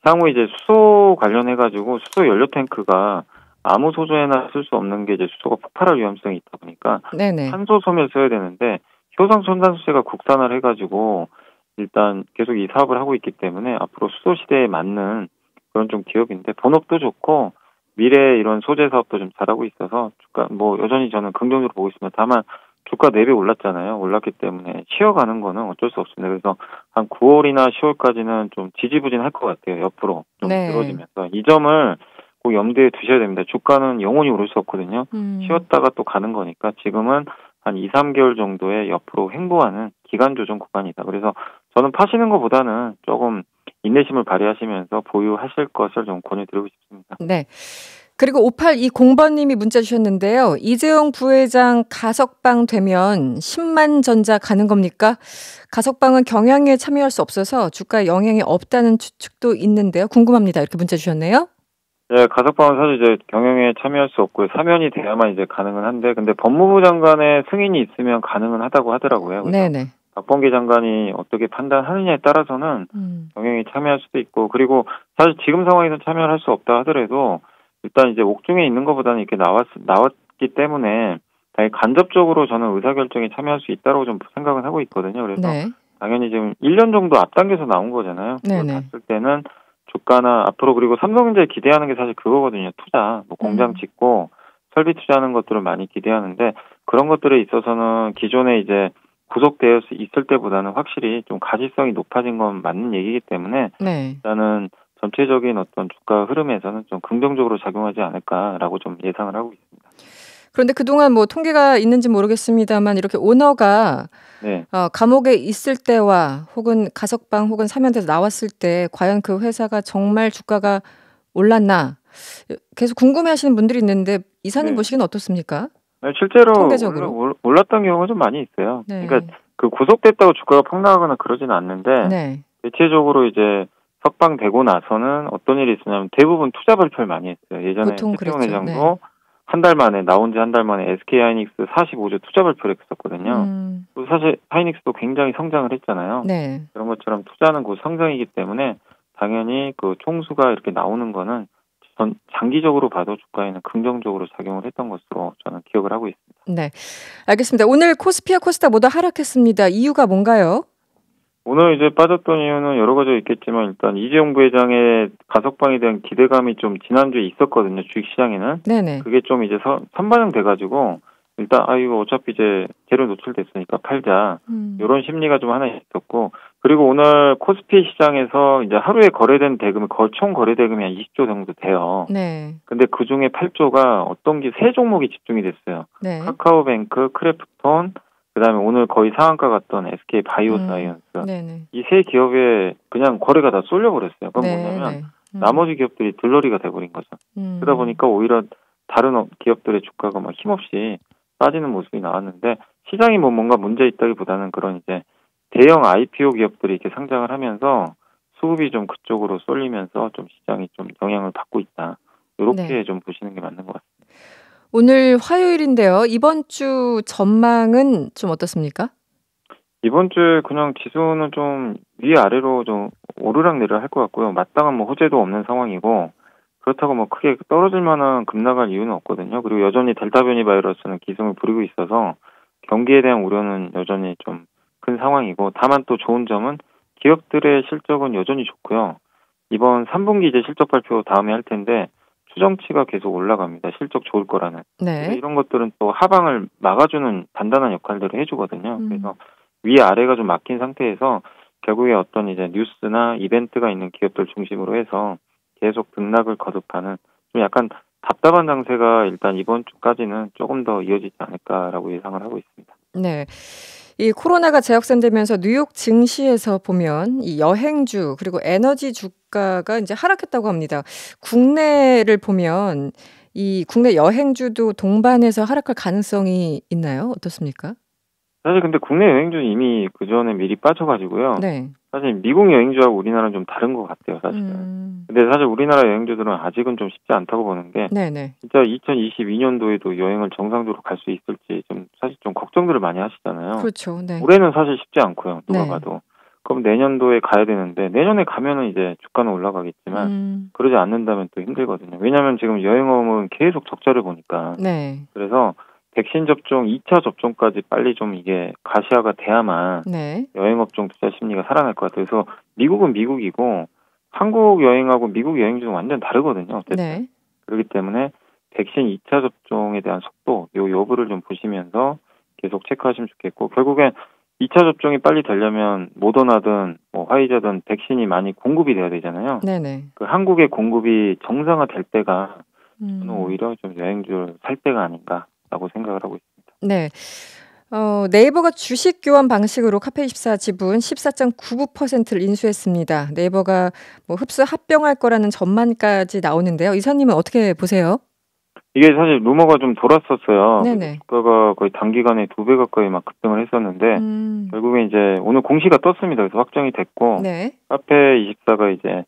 향후 이제 수소 관련해가지고 수소 연료 탱크가 아무 소재나 쓸 수 없는 게 이제 수소가 폭발할 위험성이 있다 보니까 네네. 탄소 소매를 써야 되는데 효성 첨단 소재가 국산화를 해가지고 일단 계속 이 사업을 하고 있기 때문에 앞으로 수소 시대에 맞는 그런 좀 기업인데 본업도 좋고 미래 이런 소재 사업도 좀 잘하고 있어서 주가 뭐 여전히 저는 긍정적으로 보고 있습니다. 다만 주가 4배 올랐잖아요. 올랐기 때문에 쉬어가는 거는 어쩔 수 없습니다. 그래서 한 9월이나 10월까지는 좀 지지부진할 것 같아요. 옆으로 좀 늘어지면서 이 점을 꼭 염두에 두셔야 됩니다. 주가는 영원히 오를 수 없거든요. 쉬었다가 또 가는 거니까 지금은 한 2, 3개월 정도의 옆으로 횡보하는 기간 조정 구간이다. 그래서 저는 파시는 것보다는 조금 인내심을 발휘하시면서 보유하실 것을 좀 권유드리고 싶습니다. 네. 그리고 5820번님이 문자 주셨는데요. 이재용 부회장 가석방 되면 10만 전자 가는 겁니까? 가석방은 경영에 참여할 수 없어서 주가에 영향이 없다는 추측도 있는데요. 궁금합니다. 이렇게 문자 주셨네요. 네, 가석방은 사실 이제 경영에 참여할 수 없고요. 사면이 돼야만 이제 가능은 한데, 근데 법무부 장관의 승인이 있으면 가능은 하다고 하더라고요. 네네. 박범계 장관이 어떻게 판단하느냐에 따라서는 경영에 참여할 수도 있고, 그리고 사실 지금 상황에서 참여를 할 수 없다 하더라도 일단 이제 옥중에 있는 것보다는 이렇게 나왔기 때문에 간접적으로 저는 의사결정에 참여할 수 있다고 좀 생각은 하고 있거든요. 그래서 당연히 지금 1년 정도 앞당겨서 나온 거잖아요. 그걸 봤을 때는 주가나 앞으로, 그리고 삼성전자에 기대하는 게 사실 그거거든요. 투자, 뭐 공장 짓고 설비 투자하는 것들을 많이 기대하는데 그런 것들에 있어서는 기존에 이제 구속되어 있을 때보다는 확실히 좀 가시성이 높아진 건 맞는 얘기이기 때문에 일단은 전체적인 어떤 주가 흐름에서는 좀 긍정적으로 작용하지 않을까라고 좀 예상을 하고 있습니다. 그런데 그동안 뭐 통계가 있는지 모르겠습니다만 이렇게 오너가 네. 감옥에 있을 때와 혹은 가석방 혹은 사면돼서 나왔을 때 과연 그 회사가 정말 주가가 올랐나 계속 궁금해하시는 분들이 있는데 이사님 네. 보시기는 어떻습니까? 실제로 통계적으로 올랐던 경우가 좀 많이 있어요. 네. 그러니까 그 구속됐다고 주가가 폭락하거나 그러지는 않는데 네. 대체적으로 이제 석방되고 나서는 어떤 일이 있었냐면 대부분 투자 발표를 많이 했어요. 예전에 최태원 회장도 네. 한 달 만에 나온 지 한 달 만에 SK 하이닉스 45조 투자 발표를 했었거든요. 사실 하이닉스도 굉장히 성장을 했잖아요. 네. 그런 것처럼 투자는 곧 성장이기 때문에 당연히 그 총수가 이렇게 나오는 거는 장기적으로 봐도 주가에는 긍정적으로 작용을 했던 것으로 저는 기억을 하고 있습니다. 네, 알겠습니다. 오늘 코스피와 코스닥 모두 하락했습니다. 이유가 뭔가요? 오늘 이제 빠졌던 이유는 여러 가지 있겠지만 일단 이재용 부회장의 가석방에 대한 기대감이 좀 지난주에 있었거든요. 주식시장에는. 네네. 그게 좀 이제 선반영돼가지고 일단 이거 어차피 이제 재료 노출됐으니까 팔자 이런 심리가 좀 하나 있었고 그리고 오늘 코스피 시장에서 이제 하루에 거래된 대금이 총 거래 대금이 한 20조 정도 돼요. 네. 근데 그 중에 8조가 어떤 게 세 종목이 집중이 됐어요. 네. 카카오뱅크, 크래프톤, 그다음에 오늘 거의 상한가 갔던 SK 바이오사이언스 이 세 기업에 그냥 거래가 다 쏠려버렸어요. 그건 뭐냐면 나머지 기업들이 들러리가 돼버린 거죠. 그러다 보니까 오히려 다른 기업들의 주가가 막 힘없이 빠지는 모습이 나왔는데 시장이 뭔가 문제 있다기보다는 그런 이제 대형 IPO 기업들이 이렇게 상장을 하면서 수급이 좀 그쪽으로 쏠리면서 좀 시장이 좀 영향을 받고 있다. 이렇게 좀 보시는 게 맞는 것 같습니다. 오늘 화요일인데요. 이번 주 전망은 좀 어떻습니까? 이번 주에 그냥 지수는 좀 위아래로 좀 오르락내리락 할 것 같고요. 마땅한 뭐 호재도 없는 상황이고 그렇다고 뭐 크게 떨어질 만한 급락할 이유는 없거든요. 그리고 여전히 델타 변이 바이러스는 기승을 부리고 있어서 경기에 대한 우려는 여전히 좀 큰 상황이고 다만 또 좋은 점은 기업들의 실적은 여전히 좋고요. 이번 3분기 이제 실적 발표 다음에 할 텐데 추정치가 계속 올라갑니다. 실적 좋을 거라는. 네. 이런 것들은 또 하방을 막아주는 단단한 역할들을 해주거든요. 그래서 위아래가 좀 막힌 상태에서 결국에 어떤 이제 뉴스나 이벤트가 있는 기업들 중심으로 해서 계속 등락을 거듭하는 좀 약간 답답한 장세가 일단 이번 주까지는 조금 더 이어지지 않을까라고 예상을 하고 있습니다. 네. 이 코로나가 재확산되면서 뉴욕 증시에서 보면 이 여행주 그리고 에너지 주가가 이제 하락했다고 합니다. 국내를 보면 이 국내 여행주도 동반해서 하락할 가능성이 있나요? 어떻습니까? 사실 근데 국내 여행주는 이미 그 전에 미리 빠져가지고요. 네. 사실 미국 여행주하고 우리나라는 좀 다른 것 같아요, 사실은. 근데 사실 우리나라 여행주들은 아직은 좀 쉽지 않다고 보는 게, 네네. 진짜 2022년도에도 여행을 정상적으로 갈 수 있을지 좀 사실 좀 걱정들을 많이 하시잖아요. 그렇죠. 네. 올해는 사실 쉽지 않고요, 누가 봐도. 그럼 내년도에 가야 되는데 내년에 가면은 이제 주가는 올라가겠지만 그러지 않는다면 또 힘들거든요. 왜냐하면 지금 여행업은 계속 적자를 보니까. 네. 그래서 백신 접종, 2차 접종까지 빨리 좀 이게 가시화가 돼야만 여행업종 투자 심리가 살아날 것 같아요. 그래서 미국은 미국이고 한국 여행하고 미국 여행주는 완전 다르거든요. 어쨌든. 네. 그렇기 때문에 백신 2차 접종에 대한 속도, 요 여부를 좀 보시면서 계속 체크하시면 좋겠고 결국엔 2차 접종이 빨리 되려면 모더나든 뭐 화이자든 백신이 많이 공급이 돼야 되잖아요. 네네. 그 한국의 공급이 정상화될 때가 저는 오히려 좀 여행주를 살 때가 아닌가라고 생각을 하고 있습니다. 네. 네이버가 주식 교환 방식으로 카페24 지분 14.99%를 인수했습니다. 네이버가 뭐 흡수 합병할 거라는 전망까지 나오는데요. 이사님은 어떻게 보세요? 이게 사실 루머가 좀 돌았었어요. 네네. 주가가 거의 단기간에 2배 가까이 막 급등을 했었는데 결국에 이제 오늘 공시가 떴습니다. 그래서 확정이 됐고 카페24가 이제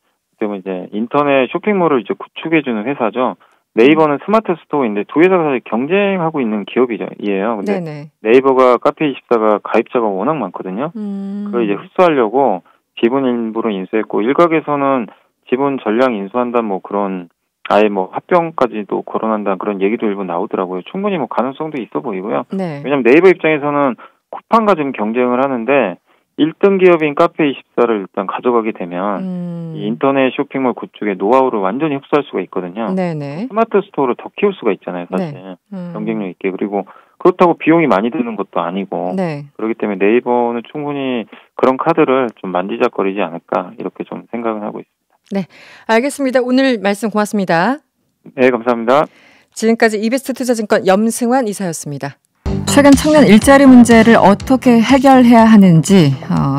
인터넷 쇼핑몰을 이제 구축해주는 회사죠. 네이버는 스마트 스토어인데 두 회사가 사실 경쟁하고 있는 기업이에요. 근데 네이버가 카페24가 가입자가 워낙 많거든요. 그걸 이제 흡수하려고 지분 일부를 인수했고 일각에서는 지분 전량 인수한다 뭐 그런 아예 뭐 합병까지도 거론한다 그런 얘기도 일부 나오더라고요. 충분히 뭐 가능성도 있어 보이고요. 왜냐하면 네이버 입장에서는 쿠팡과 지금 경쟁을 하는데 1등 기업인 카페24를 일단 가져가게 되면 이 인터넷 쇼핑몰 구축의 노하우를 완전히 흡수할 수가 있거든요. 스마트 스토어를 더 키울 수가 있잖아요, 사실. 경쟁력 있게. 그리고 그렇다고 비용이 많이 드는 것도 아니고. 그렇기 때문에 네이버는 충분히 그런 카드를 좀 만지작거리지 않을까 이렇게 좀 생각을 하고 있습니다. 네, 알겠습니다. 오늘 말씀 고맙습니다. 네, 감사합니다. 지금까지 이베스트 투자증권 염승환 이사였습니다. 최근 청년 일자리 문제를 어떻게 해결해야 하는지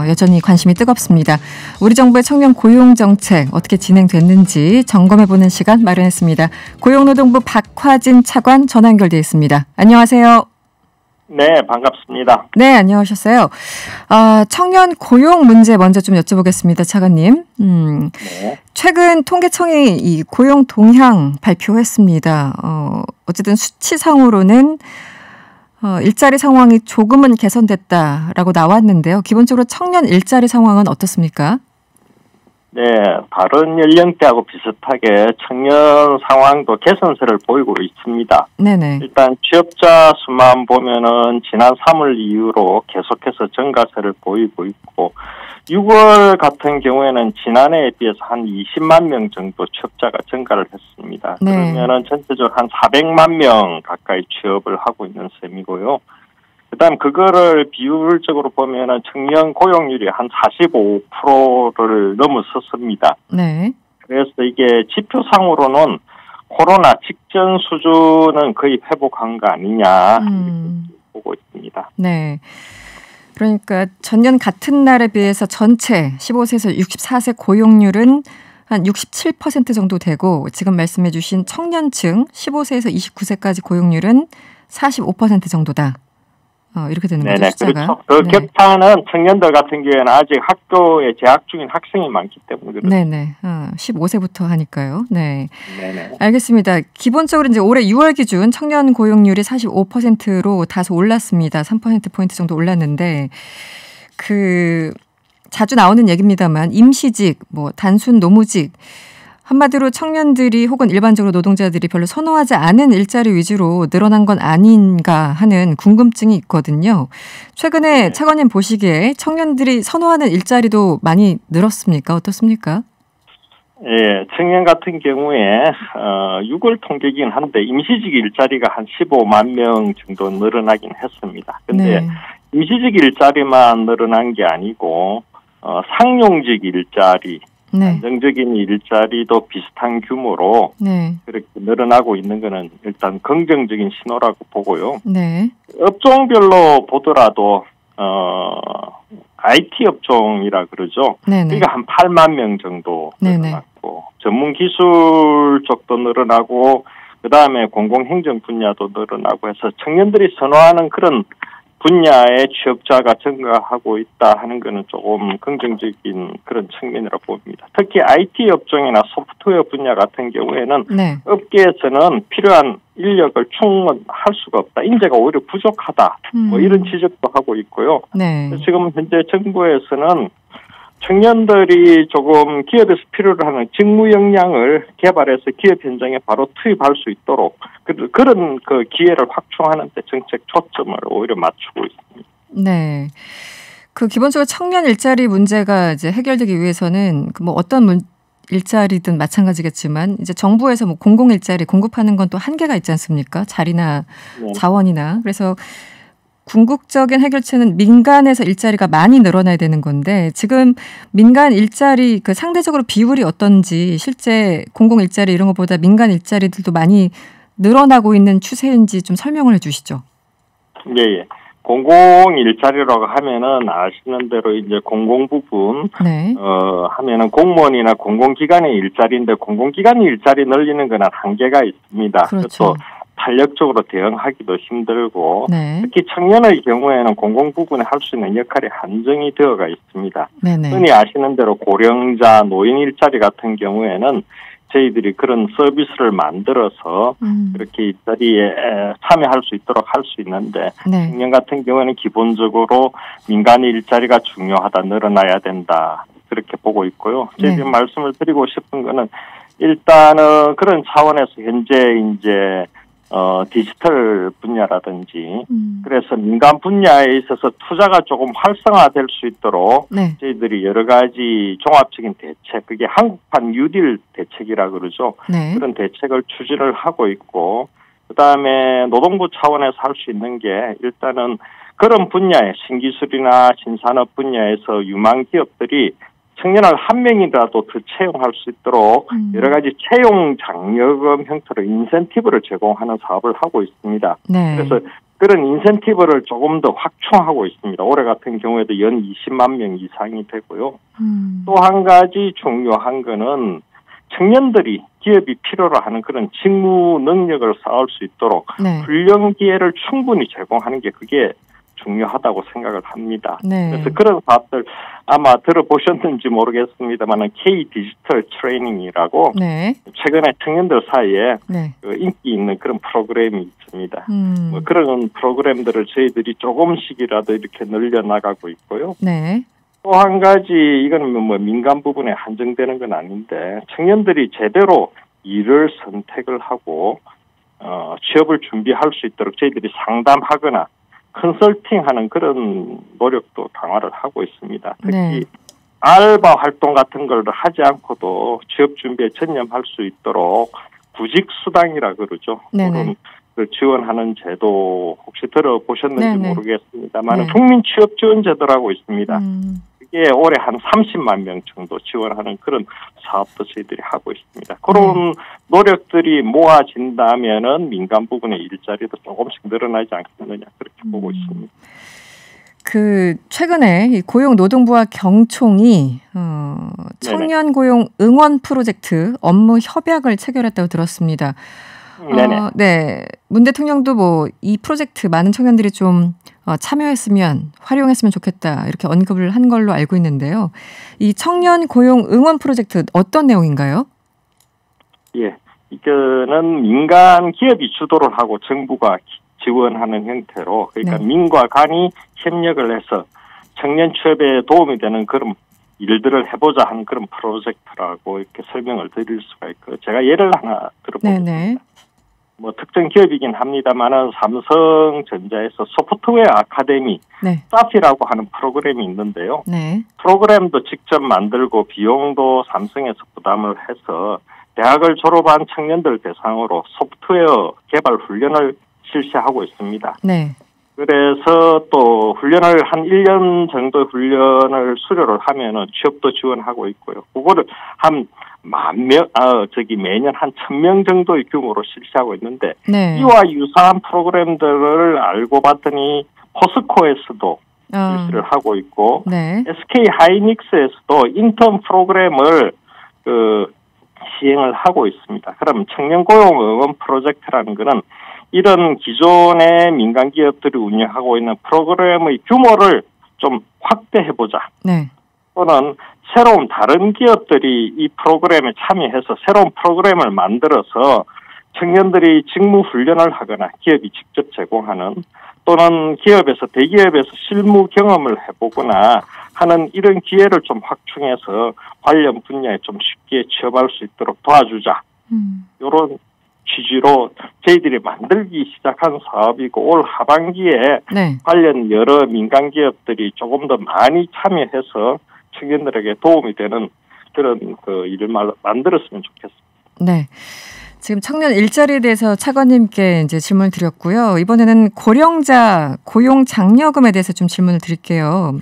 여전히 관심이 뜨겁습니다. 우리 정부의 청년 고용 정책 어떻게 진행됐는지 점검해보는 시간 마련했습니다. 고용노동부 박화진 차관 전화 연결돼 있습니다. 안녕하세요. 네, 반갑습니다. 네, 안녕하셨어요. 청년 고용 문제 먼저 좀 여쭤보겠습니다, 차관님. 네. 최근 통계청이 이 고용 동향 발표했습니다. 어쨌든 수치상으로는 일자리 상황이 조금은 개선됐다라고 나왔는데요. 기본적으로 청년 일자리 상황은 어떻습니까? 네, 다른 연령대하고 비슷하게 청년 상황도 개선세를 보이고 있습니다. 네네. 일단 취업자 수만 보면은 지난 3월 이후로 계속해서 증가세를 보이고 있고 6월 같은 경우에는 지난해에 비해서 한 20만 명 정도 취업자가 증가를 했습니다. 네. 그러면은 전체적으로 한 400만 명 가까이 취업을 하고 있는 셈이고요. 그다음 그거를 비율적으로 보면은 청년 고용률이 한 45%를 넘어섰습니다. 네. 그래서 이게 지표상으로는 코로나 직전 수준은 거의 회복한 거 아니냐 보고 있습니다. 네. 그러니까 전년 같은 날에 비해서 전체 15세에서 64세 고용률은 한 67% 정도 되고 지금 말씀해 주신 청년층 15세에서 29세까지 고용률은 45% 정도다. 이렇게 되는 거죠, 숫자가. 그렇죠. 그 격차는 청년들 같은 경우에는 아직 학교에 재학 중인 학생이 많기 때문에 그렇죠. 네네. 15세부터 하니까요. 네. 네네. 알겠습니다. 기본적으로 이제 올해 6월 기준 청년 고용률이 45%로 다소 올랐습니다. 3%포인트 정도 올랐는데, 자주 나오는 얘기입니다만, 임시직, 단순 노무직, 한마디로 청년들이 혹은 일반적으로 노동자들이 별로 선호하지 않은 일자리 위주로 늘어난 건 아닌가 하는 궁금증이 있거든요. 최근에 차관님 보시기에 청년들이 선호하는 일자리도 많이 늘었습니까? 어떻습니까? 예, 청년 같은 경우에 6월 통계이긴 한데 임시직 일자리가 한 15만 명 정도 늘어나긴 했습니다. 근데 임시직 일자리만 늘어난 게 아니고 상용직 일자리 안정적인 일자리도 비슷한 규모로 그렇게 늘어나고 있는 거는 일단 긍정적인 신호라고 보고요. 네. 업종별로 보더라도 IT 업종이라 그러죠. 그러니까 한 8만 명 정도 늘어났고 전문 기술 쪽도 늘어나고 그다음에 공공행정 분야도 늘어나고 해서 청년들이 선호하는 그런 분야의 취업자가 증가하고 있다 하는 것은 조금 긍정적인 그런 측면이라고 봅니다. 특히 IT 업종이나 소프트웨어 분야 같은 경우에는 업계에서는 필요한 인력을 충원할 수가 없다. 인재가 오히려 부족하다. 이런 지적도 하고 있고요. 지금 현재 정부에서는 청년들이 조금 기업에서 필요로 하는 직무 역량을 개발해서 기업 현장에 바로 투입할 수 있도록 그런 그 기회를 확충하는 데 정책 초점을 오히려 맞추고 있습니다. 네. 기본적으로 청년 일자리 문제가 이제 해결되기 위해서는 어떤 일자리든 마찬가지겠지만 이제 정부에서 공공 일자리 공급하는 건 또 한계가 있지 않습니까? 자리나 자원이나. 그래서 궁극적인 해결책은 민간에서 일자리가 많이 늘어나야 되는 건데 지금 민간 일자리 상대적으로 비율이 어떤지 실제 공공 일자리 이런 것보다 민간 일자리들도 많이 늘어나고 있는 추세인지 좀 설명을 해주시죠. 예. 공공 일자리라고 하면은 아시는 대로 이제 공공 부분 하면은 공무원이나 공공기관의 일자리인데 공공기관의 일자리 늘리는 거는 한계가 있습니다. 그렇죠. 탄력적으로 대응하기도 힘들고 특히 청년의 경우에는 공공 부분에 할 수 있는 역할이 한정이 되어가 있습니다. 흔히 아시는 대로 고령자, 노인 일자리 같은 경우에는 저희들이 그런 서비스를 만들어서 그렇게 일자리에 참여할 수 있도록 할 수 있는데 청년 같은 경우에는 기본적으로 민간 일자리가 중요하다, 늘어나야 된다 그렇게 보고 있고요. 제가 말씀을 드리고 싶은 거는 일단은 그런 차원에서 현재 이제 디지털 분야라든지 그래서 민간 분야에 있어서 투자가 조금 활성화될 수 있도록 저희들이 여러 가지 종합적인 대책, 그게 한국판 뉴딜 대책이라 그러죠. 그런 대책을 추진을 하고 있고 그다음에 노동부 차원에서 할 수 있는 게 일단은 그런 분야에 신기술이나 신산업 분야에서 유망 기업들이 청년을 한 명이라도 더 채용할 수 있도록 여러 가지 채용 장려금 형태로 인센티브를 제공하는 사업을 하고 있습니다. 네. 그래서 그런 인센티브를 조금 더 확충하고 있습니다. 올해 같은 경우에도 연 20만 명 이상이 되고요. 또 한 가지 중요한 거는 청년들이 기업이 필요로 하는 그런 직무 능력을 쌓을 수 있도록 네. 훈련 기회를 충분히 제공하는 게 그게 중요하다고 생각을 합니다. 네. 그래서 그런 사업들 아마 들어보셨는지 모르겠습니다만 K 디지털 트레이닝이라고 네. 최근에 청년들 사이에 네. 그 인기 있는 그런 프로그램이 있습니다. 뭐 그런 프로그램들을 저희들이 조금씩이라도 이렇게 늘려나가고 있고요. 네. 또 한 가지 이건 뭐 민간 부분에 한정되는 건 아닌데 청년들이 제대로 일을 선택을 하고 취업을 준비할 수 있도록 저희들이 상담하거나 컨설팅하는 그런 노력도 강화를 하고 있습니다. 특히 네. 알바 활동 같은 걸 하지 않고도 취업 준비에 전념할 수 있도록 구직 수당이라 그러죠. 그런 그 지원하는 제도 혹시 들어보셨는지 네네. 모르겠습니다만 네. 국민 취업 지원 제도라고 있습니다. 그게 올해 한 30만 명 정도 지원하는 그런 사업도 저희들이 하고 있습니다. 그런 노력들이 모아진다면은 민간 부분의 일자리도 조금씩 늘어나지 않겠느냐 그렇게 보고 있습니다. 그 최근에 이 고용노동부와 경총이 청년 고용 응원 프로젝트 업무 협약을 체결했다고 들었습니다. 네, 문 대통령도 뭐 이 프로젝트 많은 청년들이 좀 참여했으면 활용했으면 좋겠다 이렇게 언급을 한 걸로 알고 있는데요. 이 청년 고용 응원 프로젝트 어떤 내용인가요? 예, 이거는 민간 기업이 주도를 하고 정부가 지원하는 형태로 그러니까 민과 간이 협력을 해서 청년 취업에 도움이 되는 그런 일들을 해보자 하는 그런 프로젝트라고 이렇게 설명을 드릴 수가 있고 제가 예를 하나 들어보겠습니다. 뭐 특정 기업이긴 합니다만은 삼성전자에서 소프트웨어 아카데미 사피라고 하는 프로그램이 있는데요. 프로그램도 직접 만들고 비용도 삼성에서 부담을 해서 대학을 졸업한 청년들 대상으로 소프트웨어 개발 훈련을 실시하고 있습니다. 그래서 또 훈련을 한 1년 정도 훈련을 수료를 하면은 취업도 지원하고 있고요. 그거를 한 매년 한 1,000명 정도의 규모로 실시하고 있는데 이와 유사한 프로그램들을 알고 봤더니 포스코에서도 실시를 하고 있고 SK 하이닉스에서도 인턴 프로그램을 시행을 하고 있습니다. 그럼 청년 고용 응원 프로젝트라는 거는 이런 기존의 민간 기업들이 운영하고 있는 프로그램의 규모를 좀 확대해보자. 또는 새로운 다른 기업들이 이 프로그램에 참여해서 새로운 프로그램을 만들어서 청년들이 직무 훈련을 하거나 기업이 직접 제공하는 또는 기업에서 대기업에서 실무 경험을 해보거나 하는 이런 기회를 좀 확충해서 관련 분야에 좀 쉽게 취업할 수 있도록 도와주자. 이런 취지로 저희들이 만들기 시작한 사업이고 올 하반기에 관련 여러 민간 기업들이 조금 더 많이 참여해서 청년들에게 도움이 되는 그런 일을 만들었으면 좋겠습니다. 네. 지금 청년 일자리에 대해서 차관님께 이제 질문을 드렸고요. 이번에는 고령자 고용 장려금에 대해서 좀 질문을 드릴게요.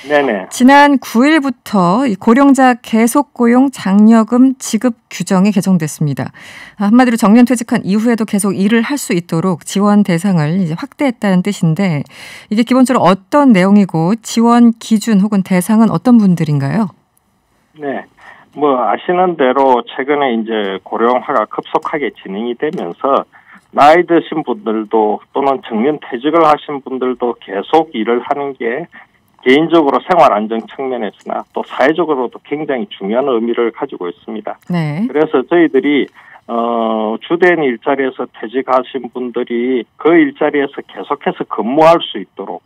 네네. 지난 9일부터 이 고령자 계속 고용 장려금 지급 규정이 개정됐습니다. 한마디로 정년 퇴직한 이후에도 계속 일을 할 수 있도록 지원 대상을 이제 확대했다는 뜻인데 이게 기본적으로 어떤 내용이고 지원 기준 혹은 대상은 어떤 분들인가요? 네. 뭐 아시는 대로 최근에 이제 고령화가 급속하게 진행이 되면서 나이 드신 분들도 또는 정년 퇴직을 하신 분들도 계속 일을 하는 게 개인적으로 생활 안정 측면에서나 또 사회적으로도 굉장히 중요한 의미를 가지고 있습니다. 그래서 저희들이 주된 일자리에서 퇴직하신 분들이 그 일자리에서 계속해서 근무할 수 있도록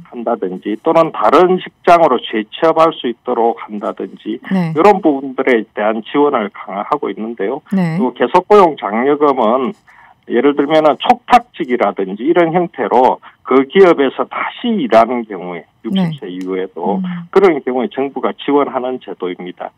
한다든지 또는 다른 직장으로 재취업할 수 있도록 한다든지 이런 부분들에 대한 지원을 강화하고 있는데요. 또 계속고용 장려금은 예를 들면 촉탁직이라든지 이런 형태로 그 기업에서 다시 일하는 경우에 60세 이후에도 그런 경우에 정부가 지원하는 제도입니다.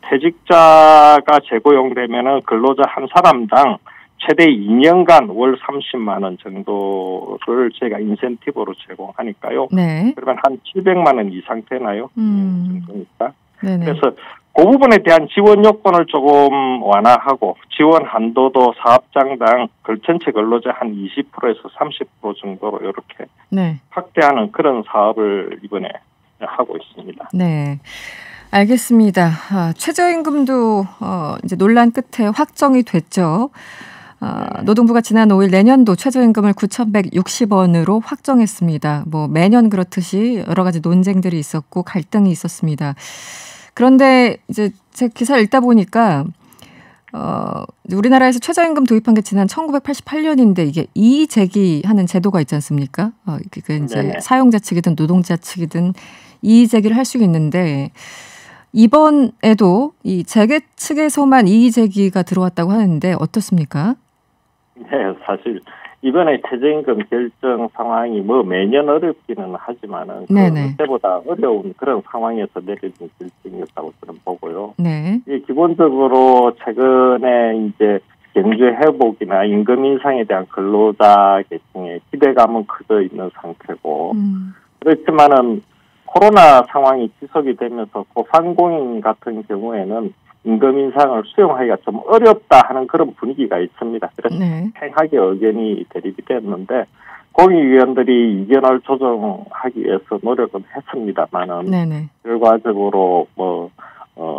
퇴직자가 재고용되면 근로자 한 사람당 최대 2년간 월 30만 원 정도를 저희가 인센티브로 제공하니까요. 네. 그러면 한 700만 원 이상 되나요? 정도니까. 네네. 그래서 그 부분에 대한 지원 요건을 조금 완화하고 지원 한도도 사업장당 전체 근로자 한 20%에서 30% 정도로 이렇게 네. 확대하는 그런 사업을 이번에 하고 있습니다. 네. 알겠습니다. 최저임금도 이제 논란 끝에 확정이 됐죠. 노동부가 지난 5일 내년도 최저임금을 9,160원으로 확정했습니다. 뭐 매년 그렇듯이 여러 가지 논쟁들이 있었고 갈등이 있었습니다. 그런데 이제 제 기사를 읽다 보니까 우리나라에서 최저임금 도입한 게 지난 1988년인데 이게 이의 제기하는 제도가 있지 않습니까? 그게 이제 네네. 사용자 측이든 노동자 측이든 이의 제기를 할 수 있는데 이번에도 이 재계 측에서만 이의 제기가 들어왔다고 하는데 어떻습니까? 네, 사실 이번에 최저임금 결정 상황이 뭐 매년 어렵기는 하지만은 그때보다 어려운 그런 상황에서 내려진 결정이었다고 저는 보고요. 네. 기본적으로 최근에 이제 경제 회복이나 임금 인상에 대한 근로자 계층의 기대감은 커져 있는 상태고 그렇지만은 코로나 상황이 지속이 되면서 소상공인 같은 경우에는 임금 인상을 수용하기가 좀 어렵다 하는 그런 분위기가 있습니다. 그래서 다양하게 의견이 대립이 됐는데 공익위원들이 의견을 조정하기 위해서 노력은 했습니다만은 결과적으로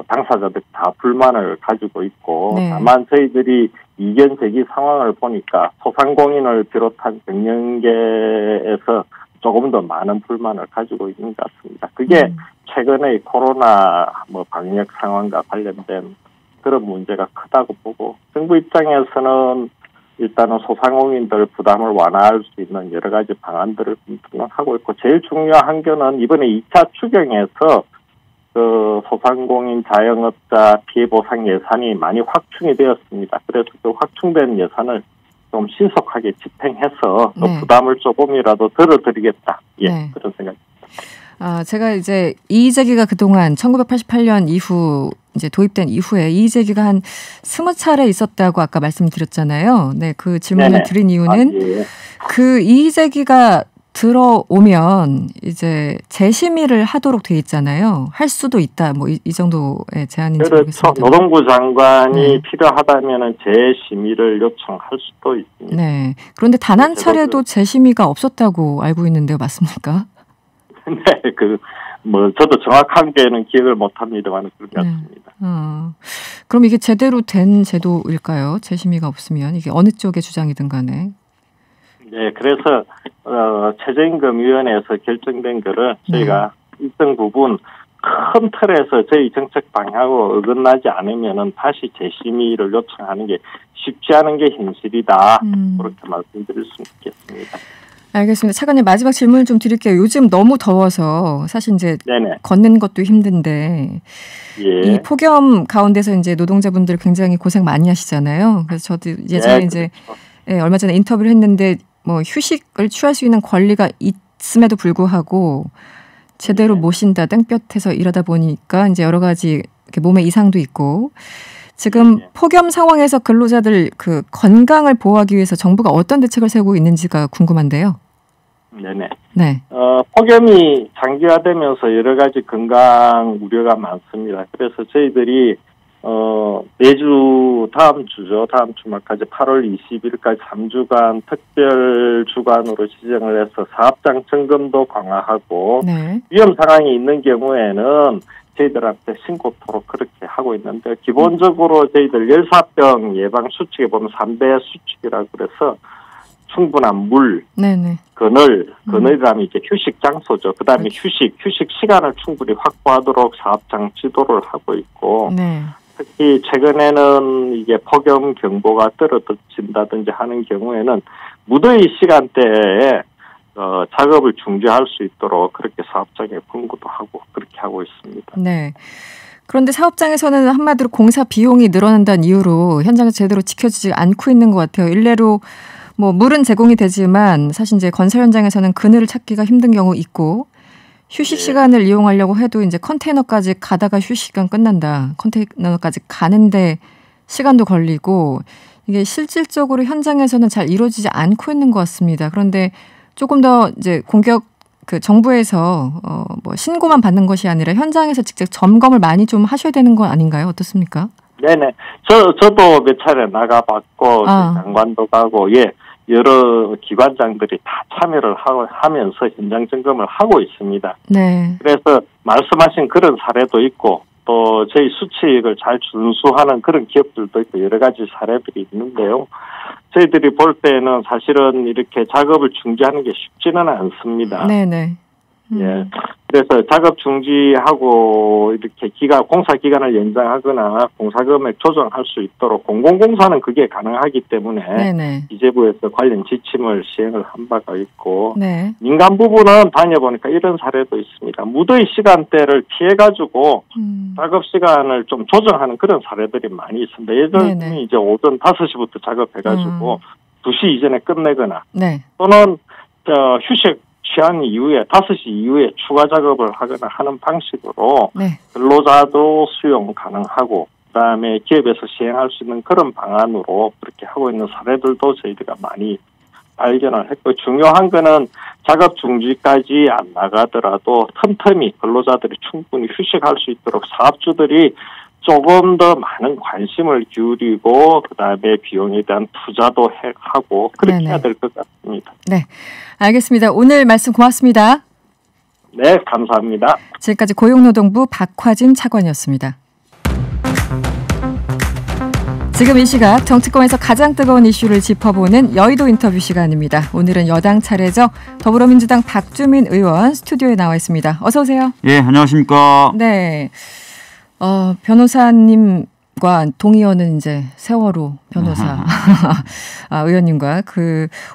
당사자들이 다 불만을 가지고 있고 다만 저희들이 이견 제기 상황을 보니까 소상공인을 비롯한 경영계에서 조금 더 많은 불만을 가지고 있는 것 같습니다. 그게 최근의 코로나 방역 상황과 관련된 그런 문제가 크다고 보고 정부 입장에서는 일단은 소상공인들 부담을 완화할 수 있는 여러 가지 방안들을 하고 있고 제일 중요한 거는 이번에 2차 추경에서 그 소상공인 자영업자 피해 보상 예산이 많이 확충이 되었습니다. 그래서 그 확충된 예산을 좀 신속하게 집행해서 또 부담을 조금이라도 덜어드리겠다. 그런 생각입니다. 제가 이제 이의 제기가 그동안 1988년 이후 이제 도입된 이후에 이의 제기가 한 20차례 있었다고 아까 말씀드렸잖아요. 네, 그 질문을 드린 이유는 그 이의 제기가 들어오면 이제 재심의를 하도록 돼 있잖아요. 할 수도 있다. 뭐 이 정도의 제안인지 모르겠습니다. 노동부 장관이 필요하다면은 재심의를 요청할 수도 있습니다. 네. 그런데 단 한 차례도 재심의가 없었다고 알고 있는데요. 맞습니까? 네, 저도 정확한 게는 기억을 못 합니다만 그런 것 같습니다. 그럼 이게 제대로 된 제도일까요? 재심의가 없으면 이게 어느 쪽의 주장이든 간에. 네, 그래서 최저임금위원회에서 결정된 거를 저희가 일정 부분 큰 틀에서 저희 정책 방향하고 어긋나지 않으면은 다시 재심의를 요청하는 게 쉽지 않은 게 현실이다. 그렇게 말씀드릴 수 있겠습니다. 알겠습니다. 차관님 마지막 질문을 좀 드릴게요. 요즘 너무 더워서 사실 이제 걷는 것도 힘든데 이 폭염 가운데서 이제 노동자분들 굉장히 고생 많이 하시잖아요. 그래서 저도 예전에 이제 얼마 전에 인터뷰를 했는데 뭐 휴식을 취할 수 있는 권리가 있음에도 불구하고 제대로 못 쉰다 땡볕에서 일하다 보니까 이제 여러 가지 이렇게 몸에 이상도 있고 지금 폭염 상황에서 근로자들 그 건강을 보호하기 위해서 정부가 어떤 대책을 세우고 있는지가 궁금한데요. 네. 폭염이 장기화되면서 여러 가지 건강 우려가 많습니다. 그래서 저희들이 매주 다음 주말까지 8월 20일까지 3주간 특별 주간으로 지정을 해서 사업장 점검도 강화하고 위험 상황이 있는 경우에는 저희들한테 신고토록 그렇게 하고 있는데 기본적으로 저희들 열사병 예방 수칙에 보면 3대 수칙이라고 그래서 충분한 물, 그늘이라면 이제 휴식 장소죠. 그 다음에 휴식 시간을 충분히 확보하도록 사업장 지도를 하고 있고 특히 최근에는 이게 폭염 경보가 떨어진다든지 하는 경우에는 무더위 시간대에 작업을 중지할 수 있도록 그렇게 사업장에 권고도 하고 그렇게 하고 있습니다. 네. 그런데 사업장에서는 한마디로 공사 비용이 늘어난다는 이유로 현장에서 제대로 지켜지지 않고 있는 것 같아요. 일례로 뭐 물은 제공이 되지만 사실 이제 건설 현장에서는 그늘을 찾기가 힘든 경우 있고 휴식 시간을 이용하려고 해도 이제 컨테이너까지 가다가 휴식 시간 끝난다. 컨테이너까지 가는데 시간도 걸리고 이게 실질적으로 현장에서는 잘 이루어지지 않고 있는 것 같습니다. 그런데 조금 더 이제 공격 그 정부에서 뭐 신고만 받는 것이 아니라 현장에서 직접 점검을 많이 좀 하셔야 되는 건 아닌가요? 어떻습니까? 네네. 저도 몇 차례 나가봤고 장관도 가고 여러 기관장들이 다 참여를 하면서 현장 점검을 하고 있습니다. 네. 그래서 말씀하신 그런 사례도 있고 또 저희 수칙을 잘 준수하는 그런 기업들도 있고 여러 가지 사례들이 있는데요. 저희들이 볼 때는 사실은 이렇게 작업을 중지하는 게 쉽지는 않습니다. 네네. 예. 그래서 작업 중지하고 이렇게 공사 기간을 연장하거나 공사 금액 조정할 수 있도록 공공공사는 그게 가능하기 때문에 네네. 기재부에서 관련 지침을 시행을 한 바가 있고 네. 민간 부분은 다녀보니까 이런 사례도 있습니다. 무더위 시간대를 피해가지고 작업 시간을 좀 조정하는 그런 사례들이 많이 있습니다. 예전에 이제 오전 5시부터 작업해가지고 2시 이전에 끝내거나 또는 휴식 취한 이후에 5시 이후에 추가 작업을 하거나 하는 방식으로 근로자도 수용 가능하고 그다음에 기업에서 시행할 수 있는 그런 방안으로 그렇게 하고 있는 사례들도 저희들가 많이 발견을 했고 중요한 거는 작업 중지까지 안 나가더라도 틈틈이 근로자들이 충분히 휴식할 수 있도록 사업주들이 조금 더 많은 관심을 기울이고 그다음에 비용에 대한 투자도 하고 그렇게 해야 될 것 같습니다. 네, 알겠습니다. 오늘 말씀 고맙습니다. 네, 감사합니다. 지금까지 고용노동부 박화진 차관이었습니다. 지금 이 시각 정치권에서 가장 뜨거운 이슈를 짚어보는 여의도 인터뷰 시간입니다. 오늘은 여당 차례죠. 더불어민주당 박주민 의원 스튜디오에 나와 있습니다. 어서 오세요. 예, 안녕하십니까. 네. 변호사님과 동의어는 이제 세월호 변호사 의원님과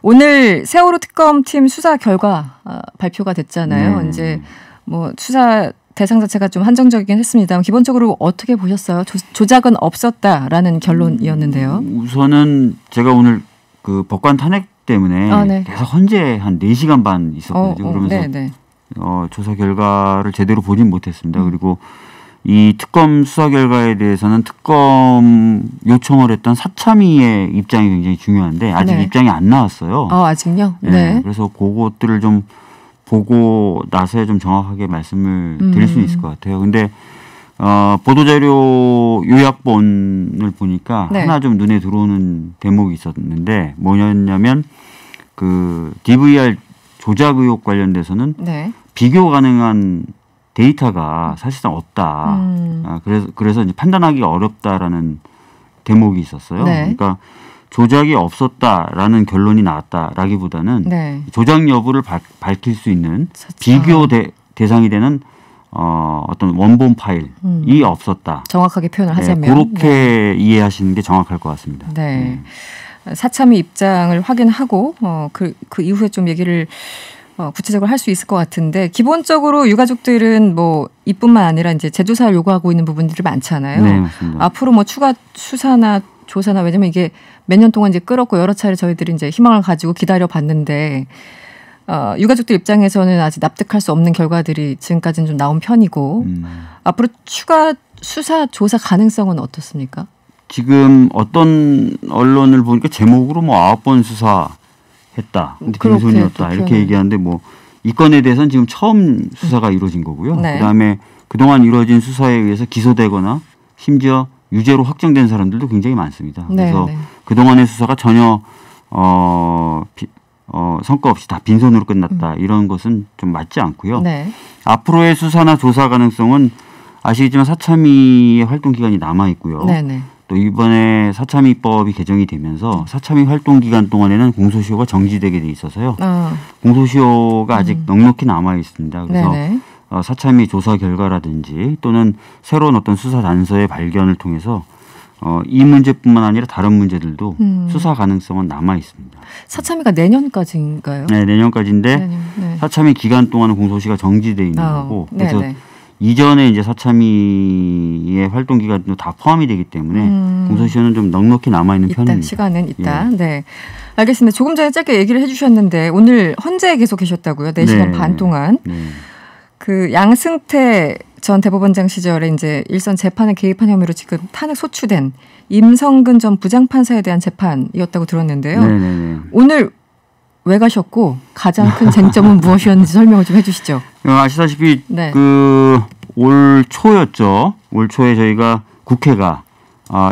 오늘 세월호 특검팀 수사 결과 발표가 됐잖아요. 이제 뭐 수사 대상 자체가 좀 한정적이긴 했습니다만 기본적으로 어떻게 보셨어요? 조작은 없었다라는 결론이었는데요. 우선은 제가 오늘 그 법관 탄핵 때문에 계속 헌재 한 4시간 반 있었거든요. 그러면서 조사 결과를 제대로 보진 못했습니다. 그리고 이 특검 수사 결과에 대해서는 특검 요청을 했던 사참위의 입장이 굉장히 중요한데 아직 입장이 안 나왔어요. 아직요? 네. 그래서 그것들을 좀 보고 나서야 좀 정확하게 말씀을 드릴 수 있을 것 같아요. 근데 보도자료 요약본을 보니까 하나 좀 눈에 들어오는 대목이 있었는데 뭐냐면 그 DVR 조작 의혹 관련돼서는 비교 가능한 데이터가 사실상 없다. 그래서 이제 판단하기가 어렵다라는 대목이 있었어요. 그러니까 조작이 없었다라는 결론이 나왔다라기보다는 조작 여부를 밝힐 수 있는 비교 대상이 되는 어떤 원본 파일이 없었다. 정확하게 표현을 하자면 그렇게 이해하시는 게 정확할 것 같습니다. 네. 사참위 입장을 확인하고 그 이후에 좀 얘기를 구체적으로 할 수 있을 것 같은데 기본적으로 유가족들은 뭐 이뿐만 아니라 이제 재조사를 요구하고 있는 부분들이 많잖아요. 네, 맞습니다. 앞으로 뭐 추가 수사나 조사나 왜냐면 이게 몇 년 동안 이제 끌었고 여러 차례 저희들이 이제 희망을 가지고 기다려 봤는데 유가족들 입장에서는 아직 납득할 수 없는 결과들이 지금까지는 좀 나온 편이고 앞으로 추가 수사 조사 가능성은 어떻습니까? 지금 어떤 언론을 보니까 제목으로 뭐 9번 수사했다. 근데 빈손이었다. 이렇게 얘기하는데 뭐 이 건에 대해서는 지금 처음 수사가 이루어진 거고요. 그다음에 그동안 이루어진 수사에 의해서 기소되거나 심지어 유죄로 확정된 사람들도 굉장히 많습니다. 그래서 그동안의 수사가 전혀 성과 없이 다 빈손으로 끝났다. 이런 것은 좀 맞지 않고요. 앞으로의 수사나 조사 가능성은 아시겠지만 사참위의 활동 기간이 남아 있고요. 또 이번에 사참위법이 개정이 되면서 사참위 활동 기간 동안에는 공소시효가 정지되게 돼 있어서요. 공소시효가 아직 넉넉히 남아 있습니다. 그래서 사참위 조사 결과라든지 또는 새로운 어떤 수사 단서의 발견을 통해서 이 문제뿐만 아니라 다른 문제들도 수사 가능성은 남아 있습니다. 사참위가 내년까지인가요? 네, 내년까지인데 사참위 기간 동안은 공소시효가 정지돼 있는 거고 그래서 이전에 이제 사참위의 활동 기간도 다 포함이 되기 때문에 공소시효는 좀 넉넉히 남아 있는 편입니다. 시간은 있다. 네, 알겠습니다. 조금 전에 짧게 얘기를 해주셨는데 오늘 헌재에 계속 계셨다고요? 4시간 반 동안. 그 양승태 전 대법원장 시절에 이제 일선 재판에 개입한 혐의로 지금 탄핵 소추된 임성근 전 부장판사에 대한 재판이었다고 들었는데요. 네네네. 오늘 왜 가셨고 가장 큰 쟁점은 무엇이었는지 설명을 좀 해주시죠. 아시다시피 네. 올 초였죠. 올 초에 저희가 국회가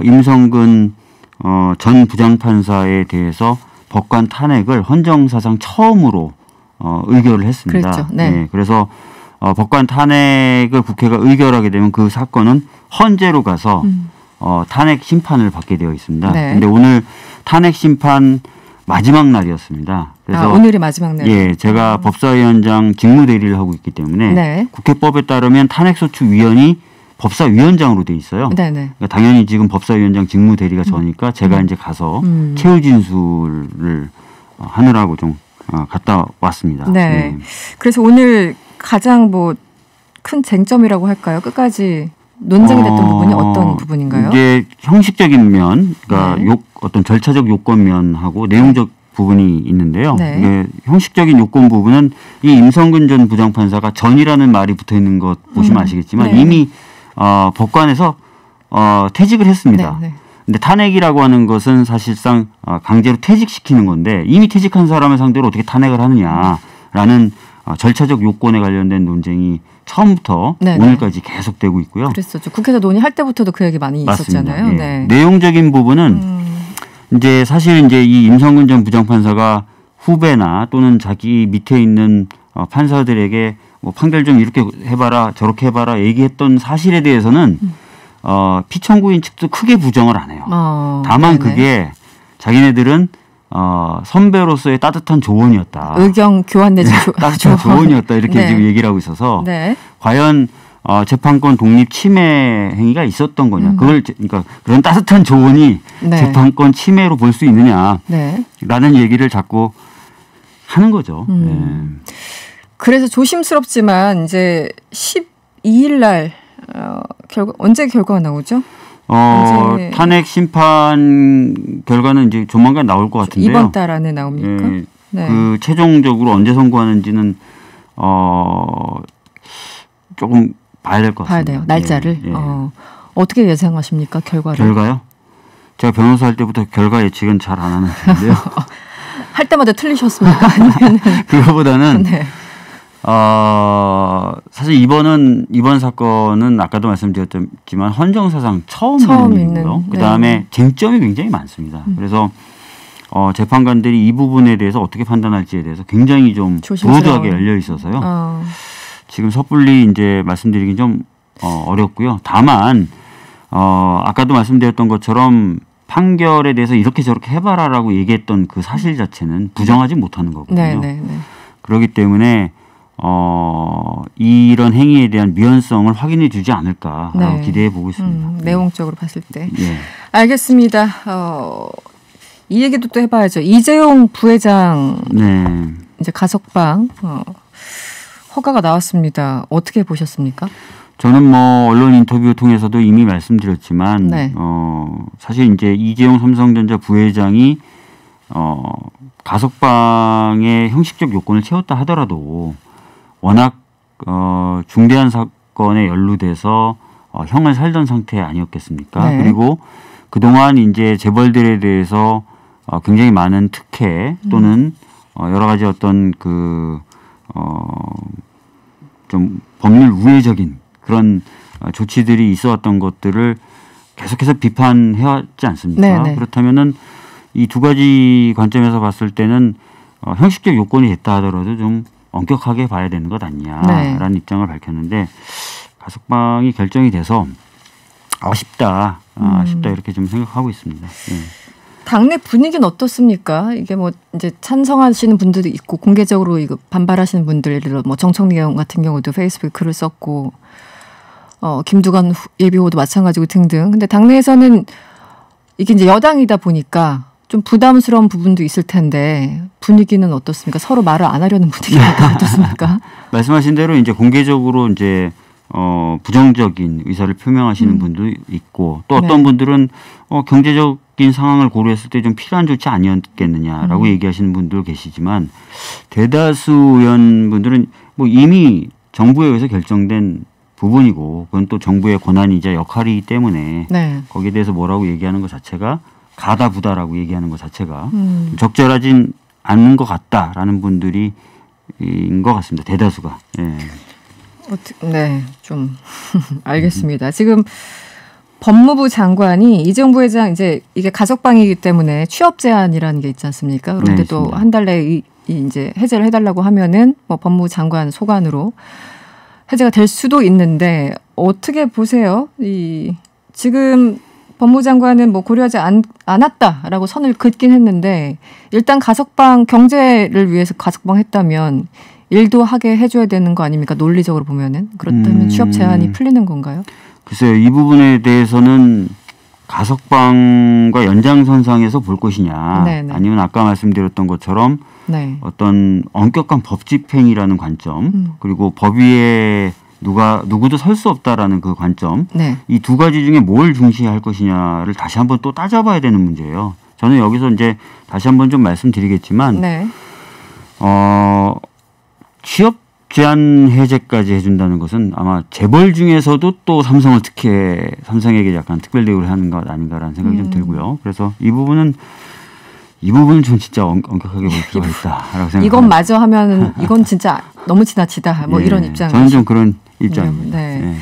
임성근 전 부장판사에 대해서 법관 탄핵을 헌정사상 처음으로 의결을 했습니다. 그렇죠. 네. 네. 그래서 법관 탄핵을 국회가 의결하게 되면 그 사건은 헌재로 가서 탄핵 심판을 받게 되어 있습니다. 그런데 네. 오늘 탄핵 심판 마지막 날이었습니다. 그래서 오늘이 마지막 날. 예, 제가 법사위원장 직무 대리를 하고 있기 때문에 네. 국회법에 따르면 탄핵소추위원이 법사위원장으로 돼 있어요. 네네. 그러니까 당연히 지금 법사위원장 직무 대리가 저니까 제가 이제 가서 최후 진술을 하느라고 좀 갔다 왔습니다. 네. 네. 그래서 오늘 가장 큰 쟁점이라고 할까요? 끝까지 논쟁이 됐던 부분이 어떤 부분인가요? 이제 형식적인 면, 그러니까 네. 어떤 절차적 요건 면하고 내용적 부분이 있는데요. 네. 이게 형식적인 요건 부분은 이 임성근 전 부장판사가 전이라는 말이 붙어 있는 것 보시면 아시겠지만 네. 이미 법관에서 퇴직을 했습니다. 네. 근데 탄핵이라고 하는 것은 사실상 강제로 퇴직시키는 건데 이미 퇴직한 사람을 상대로 어떻게 탄핵을 하느냐라는 절차적 요건에 관련된 논쟁이 처음부터 네네. 오늘까지 계속되고 있고요. 그랬었죠. 국회에서 논의할 때부터도 그 얘기 많이 맞습니다. 있었잖아요. 예. 네. 내용적인 부분은 이제 사실 이제 이 임성근 전 부장판사가 후배나 또는 자기 밑에 있는 판사들에게 판결 좀 이렇게 해봐라 저렇게 해봐라 얘기했던 사실에 대해서는 피청구인 측도 크게 부정을 안 해요. 다만 네네. 그게 자기네들은 선배로서의 따뜻한 조언이었다. 의견 교환 내지 따뜻한 조언이었다 이렇게 네. 지금 얘기를 하고 있어서 네. 과연 재판권 독립 침해 행위가 있었던 거냐. 그러니까 그런 따뜻한 조언이 네. 재판권 침해로 볼 수 있느냐라는 네. 얘기를 자꾸 하는 거죠. 네. 그래서 조심스럽지만 이제 12일 날 언제 결과가 나오죠? 언제... 탄핵 심판 결과는 이제 조만간 나올 것 같은데요. 이번 달 안에 나옵니까? 네. 네. 그 최종적으로 언제 선고하는지는 조금 봐야 될 것 같습니다. 봐야 돼요. 날짜를. 예. 어떻게 예상하십니까? 결과를. 결과요? 제가 변호사 할 때부터 결과 예측은 잘 안 하는 편인데요. 할 때마다 틀리셨습니까? 아니면 그거보다는 네. 사실 이번 사건은 아까도 말씀드렸지만 헌정사상 처음 일이고요. 그다음에 네. 쟁점이 굉장히 많습니다. 그래서 재판관들이 이 부분에 대해서 어떻게 판단할지에 대해서 굉장히 좀 브로드하게 열려 있어서요. 지금 섣불리 이제 말씀드리긴 좀 어렵고요. 다만 아까도 말씀드렸던 것처럼 판결에 대해서 이렇게 저렇게 해봐라라고 얘기했던 그 사실 자체는 부정하지 못하는 거거든요. 네. 그렇기 때문에 이런 행위에 대한 미연성을 확인해 주지 않을까라고 기대해 보고 있습니다. 내용적으로 봤을 때. 예. 알겠습니다. 이 얘기도 또 해봐야죠. 이재용 부회장 이제 가석방 허가가 나왔습니다. 어떻게 보셨습니까? 저는 언론 인터뷰 통해서도 이미 말씀드렸지만 사실 이제 이재용 삼성전자 부회장이 가석방의 형식적 요건을 채웠다 하더라도 워낙 중대한 사건에 연루돼서 형을 살던 상태 아니었겠습니까? 네. 그리고 그동안 이제 재벌들에 대해서 굉장히 많은 특혜 또는 여러 가지 어떤 좀 법률 우회적인 그런 조치들이 있어왔던 것들을 계속해서 비판해왔지 않습니까? 네네. 그렇다면은 이 두 가지 관점에서 봤을 때는 형식적 요건이 됐다 하더라도 좀 엄격하게 봐야 되는 것 아니냐라는 입장을 밝혔는데 가석방이 결정이 돼서 아쉽다 이렇게 좀 생각하고 있습니다. 네. 당내 분위기는 어떻습니까? 이게 이제 찬성하시는 분들도 있고 공개적으로 이거 반발하시는 분들 예를 들어 정청래 의원 같은 경우도 페이스북에 글을 썼고 김두관 예비후보도 마찬가지고 등등. 근데 당내에서는 이게 이제 여당이다 보니까 좀 부담스러운 부분도 있을 텐데 분위기는 어떻습니까? 서로 말을 안 하려는 분위기가 어떻습니까? 말씀하신 대로 이제 공개적으로 이제 부정적인 의사를 표명하시는 분도 있고 또 어떤 분들은 경제적인 상황을 고려했을 때 좀 필요한 조치 아니었겠느냐라고 얘기하시는 분도 계시지만 대다수 의원분들은 이미 정부에 의해서 결정된 부분이고 그건 또 정부의 권한이자 역할이기 때문에 네. 거기에 대해서 뭐라고 얘기하는 것 자체가 가다부다라고 얘기하는 것 자체가 적절하진 않는 것 같다라는 분들이 인 것 같습니다. 대다수가. 예. 네, 좀 알겠습니다. 지금 법무부 장관이 이재용 부회장 이제 이게 가석방이기 때문에 취업 제한이라는 게 있지 않습니까? 그런데 네, 또 한 달 내에 이제 해제를 해달라고 하면은 뭐 법무부 장관 소관으로 해제가 될 수도 있는데 어떻게 보세요? 지금 법무부 장관은 뭐 고려하지 않았다라고 선을 긋긴 했는데 일단 가석방 경제를 위해서 가석방했다면 일도 하게 해줘야 되는 거 아닙니까? 논리적으로 보면은 그렇다면 취업 제한이 풀리는 건가요? 글쎄요, 이 부분에 대해서는 가석방과 연장선상에서 볼 것이냐, 네네. 아니면 아까 말씀드렸던 것처럼 네. 어떤 엄격한 법 집행이라는 관점, 그리고 법 위에 누구도 설 수 없다라는 그 관점, 네. 이 두 가지 중에 뭘 중시할 것이냐를 다시 한번 또 따져봐야 되는 문제예요. 저는 여기서 이제 다시 한번 좀 말씀드리겠지만, 네. 취업 제한 해제까지 해준다는 것은 아마 재벌 중에서도 또 삼성에게 약간 특별 대우를 하는 것 아닌가라는 생각이 좀 들고요. 그래서 이 부분은 좀 진짜 엄격하게 볼 필요가 있다라고 생각합니다. 이건 마저 하면 이건 진짜 너무 지나치다. 뭐 이런 입장. 저는 좀 그런 입장입니다. 네. 네.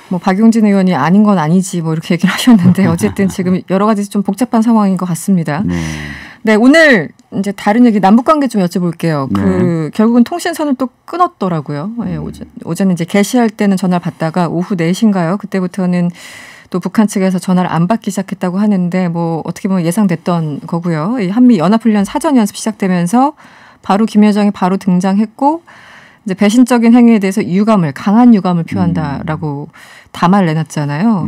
뭐 박용진 의원이 아닌 건 아니지 뭐 이렇게 얘기를 하셨는데 어쨌든 지금 여러 가지 좀 복잡한 상황인 것 같습니다. 네, 오늘 이제 다른 얘기 남북 관계 좀 여쭤볼게요. 네. 결국은 통신선을 또 끊었더라고요. 네, 오전에 이제 개시할 때는 전화를 받다가 오후 4시인가요? 그때부터는 또 북한 측에서 전화를 안 받기 시작했다고 하는데 뭐 어떻게 보면 예상됐던 거고요. 이 한미 연합훈련 사전 연습 시작되면서 바로 김여정이 바로 등장했고 이제 배신적인 행위에 대해서 강한 유감을 표한다라고 담화를 내놨잖아요.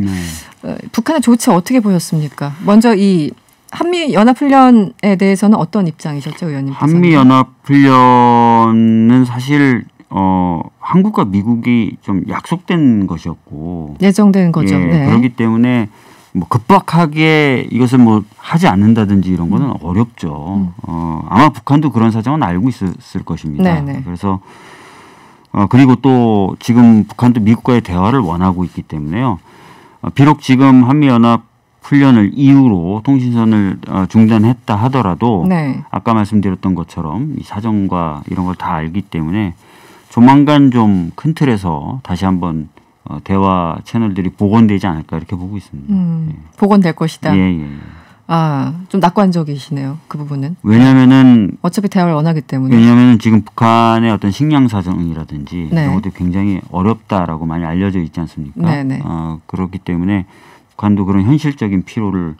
북한의 조치 어떻게 보셨습니까? 먼저 이 한미 연합훈련에 대해서는 어떤 입장이셨죠, 의원님? 한미 연합훈련은 사실 한국과 미국이 좀 약속된 것이었고 예정된 거죠. 네. 그렇기 때문에 뭐 급박하게 이것을 뭐 하지 않는다든지 이런 거는 어렵죠. 아마 북한도 그런 사정은 알고 있었을 것입니다. 네네. 그래서 그리고 또 지금 북한도 미국과의 대화를 원하고 있기 때문에요. 비록 지금 한미연합 훈련을 이유로 통신선을 중단했다 하더라도 네. 아까 말씀드렸던 것처럼 이 사정과 이런 걸 다 알기 때문에 조만간 좀 큰 틀에서 다시 한번 대화 채널들이 복원되지 않을까 이렇게 보고 있습니다. 복원될 것이다. 예. 좀 낙관적이시네요. 그 부분은. 왜냐하면은 어차피 대화를 원하기 때문에. 왜냐하면은 지금 북한의 어떤 식량 사정이라든지 네. 이런 것도 굉장히 어렵다라고 많이 알려져 있지 않습니까? 네네. 그렇기 때문에 북한도 그런 현실적인 필요를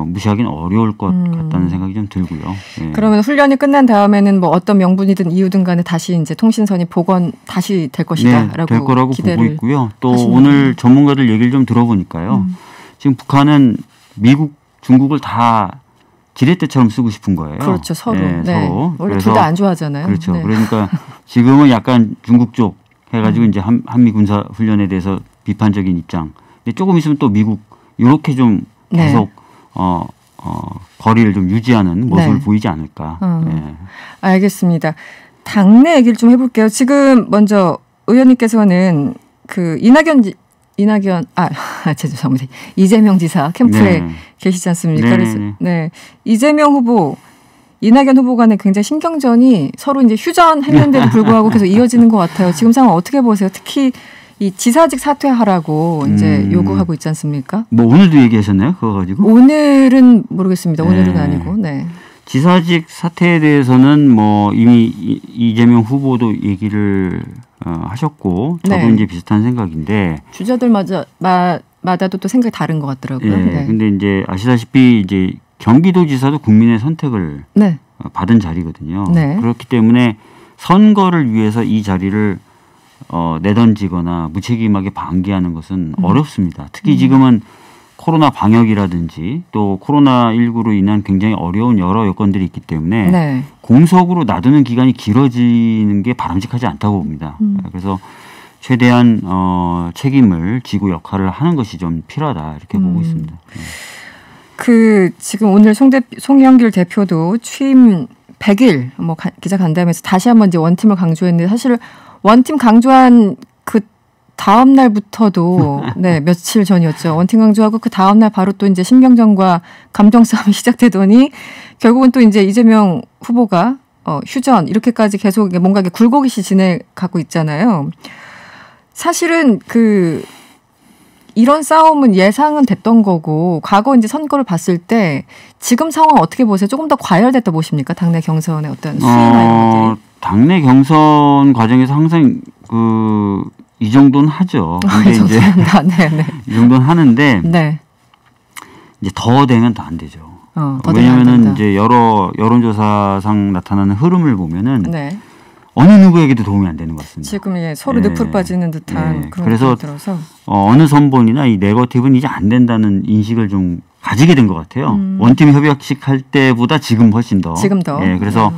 무시하기는 어려울 것 같다는 생각이 좀 들고요. 예. 그러면 훈련이 끝난 다음에는 뭐 어떤 명분이든 이유든 간에 다시 이제 통신선이 복원 다시 될 것이다라고 네, 될 거라고 보고 있고요. 또 하십니다. 오늘 전문가들 얘기를 좀 들어보니까요. 지금 북한은 미국, 중국을 다 지렛대처럼 쓰고 싶은 거예요. 그렇죠, 서로. 네, 서로. 원래 둘 다 안 좋아하잖아요. 그렇죠. 네. 그러니까 지금은 약간 중국 쪽 해가지고 이제 한미 군사 훈련에 대해서 비판적인 입장. 근데 조금 있으면 또 미국 이렇게 좀 계속 거리를 좀 유지하는 모습을 보이지 않을까. 네. 알겠습니다. 당내 얘기를 좀 해볼게요. 지금 먼저 의원님께서는 그 죄송합니다. 이재명 지사 캠프에 계시지 않습니까? 그래서 이재명 후보, 이낙연 후보 간에 굉장히 신경전이 서로 이제 휴전했는데도 불구하고 계속 이어지는 것 같아요. 지금 상황 어떻게 보세요? 특히 이 지사직 사퇴하라고 이제 요구하고 있지 않습니까? 뭐 오늘도 얘기하셨나요? 그거 가지고? 오늘은 모르겠습니다. 오늘은 아니고. 네. 지사직 사퇴에 대해서는 뭐 이미 이재명 후보도 얘기를 하셨고 저도 이제 비슷한 생각인데 주자들마다도 또 생각이 다른 것 같더라고요. 네. 근데 이제 아시다시피 이제 경기도지사도 국민의 선택을 받은 자리거든요. 네. 그렇기 때문에 선거를 위해서 이 자리를 내던지거나 무책임하게 방기하는 것은 어렵습니다. 특히 지금은 코로나 방역이라든지 또 코로나19로 인한 굉장히 어려운 여러 여건들이 있기 때문에 공석으로 놔두는 기간이 길어지는 게 바람직하지 않다고 봅니다. 그래서 최대한 책임을 지고 역할을 하는 것이 좀 필요하다 이렇게 보고 있습니다. 지금 오늘 송영길 대표도 취임 100일 기자 간담회에서 다시 한번 이제 원팀을 강조했는데 사실 원팀 강조한 그 다음 날부터도 네, 며칠 전이었죠. 원팀 강조하고 그 다음 날 바로 또 이제 신경전과 감정 싸움이 시작되더니 결국은 또 이제 이재명 후보가 휴전 이렇게까지 계속 뭔가 굴곡이시 지내가고 있잖아요. 사실은 이런 싸움은 예상은 됐던 거고 과거 이제 선거를 봤을 때 지금 상황 어떻게 보세요? 조금 더 과열됐다 보십니까? 당내 경선의 어떤 수위나 이런 것들이? 당내 경선 과정에서 항상 이 정도는 하죠. 근데 이제 이 정도는 하는데 네. 이제 더 되면 더 안 되죠. 왜냐면은 이제 여러 여론조사상 나타나는 흐름을 보면은 네. 어느 누구에게도 도움이 안 되는 것 같습니다. 지금 서로 늪으로 빠지는 듯한 그런 그래서 들어서 어느 선본이나 이 네거티브는 이제 안 된다는 인식을 좀 가지게 된 것 같아요. 원팀 협약식 할 때보다 지금 훨씬 더. 지금 더. 그래서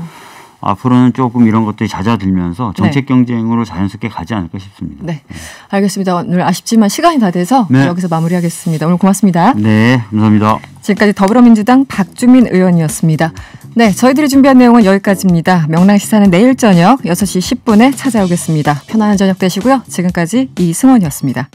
앞으로는 조금 이런 것들이 잦아들면서 정책 경쟁으로 자연스럽게 가지 않을까 싶습니다. 네, 알겠습니다. 오늘 아쉽지만 시간이 다 돼서 여기서 마무리하겠습니다. 오늘 고맙습니다. 네, 감사합니다. 지금까지 더불어민주당 박주민 의원이었습니다. 네, 저희들이 준비한 내용은 여기까지입니다. 명랑시사는 내일 저녁 6시 10분에 찾아오겠습니다. 편안한 저녁 되시고요. 지금까지 이승원이었습니다.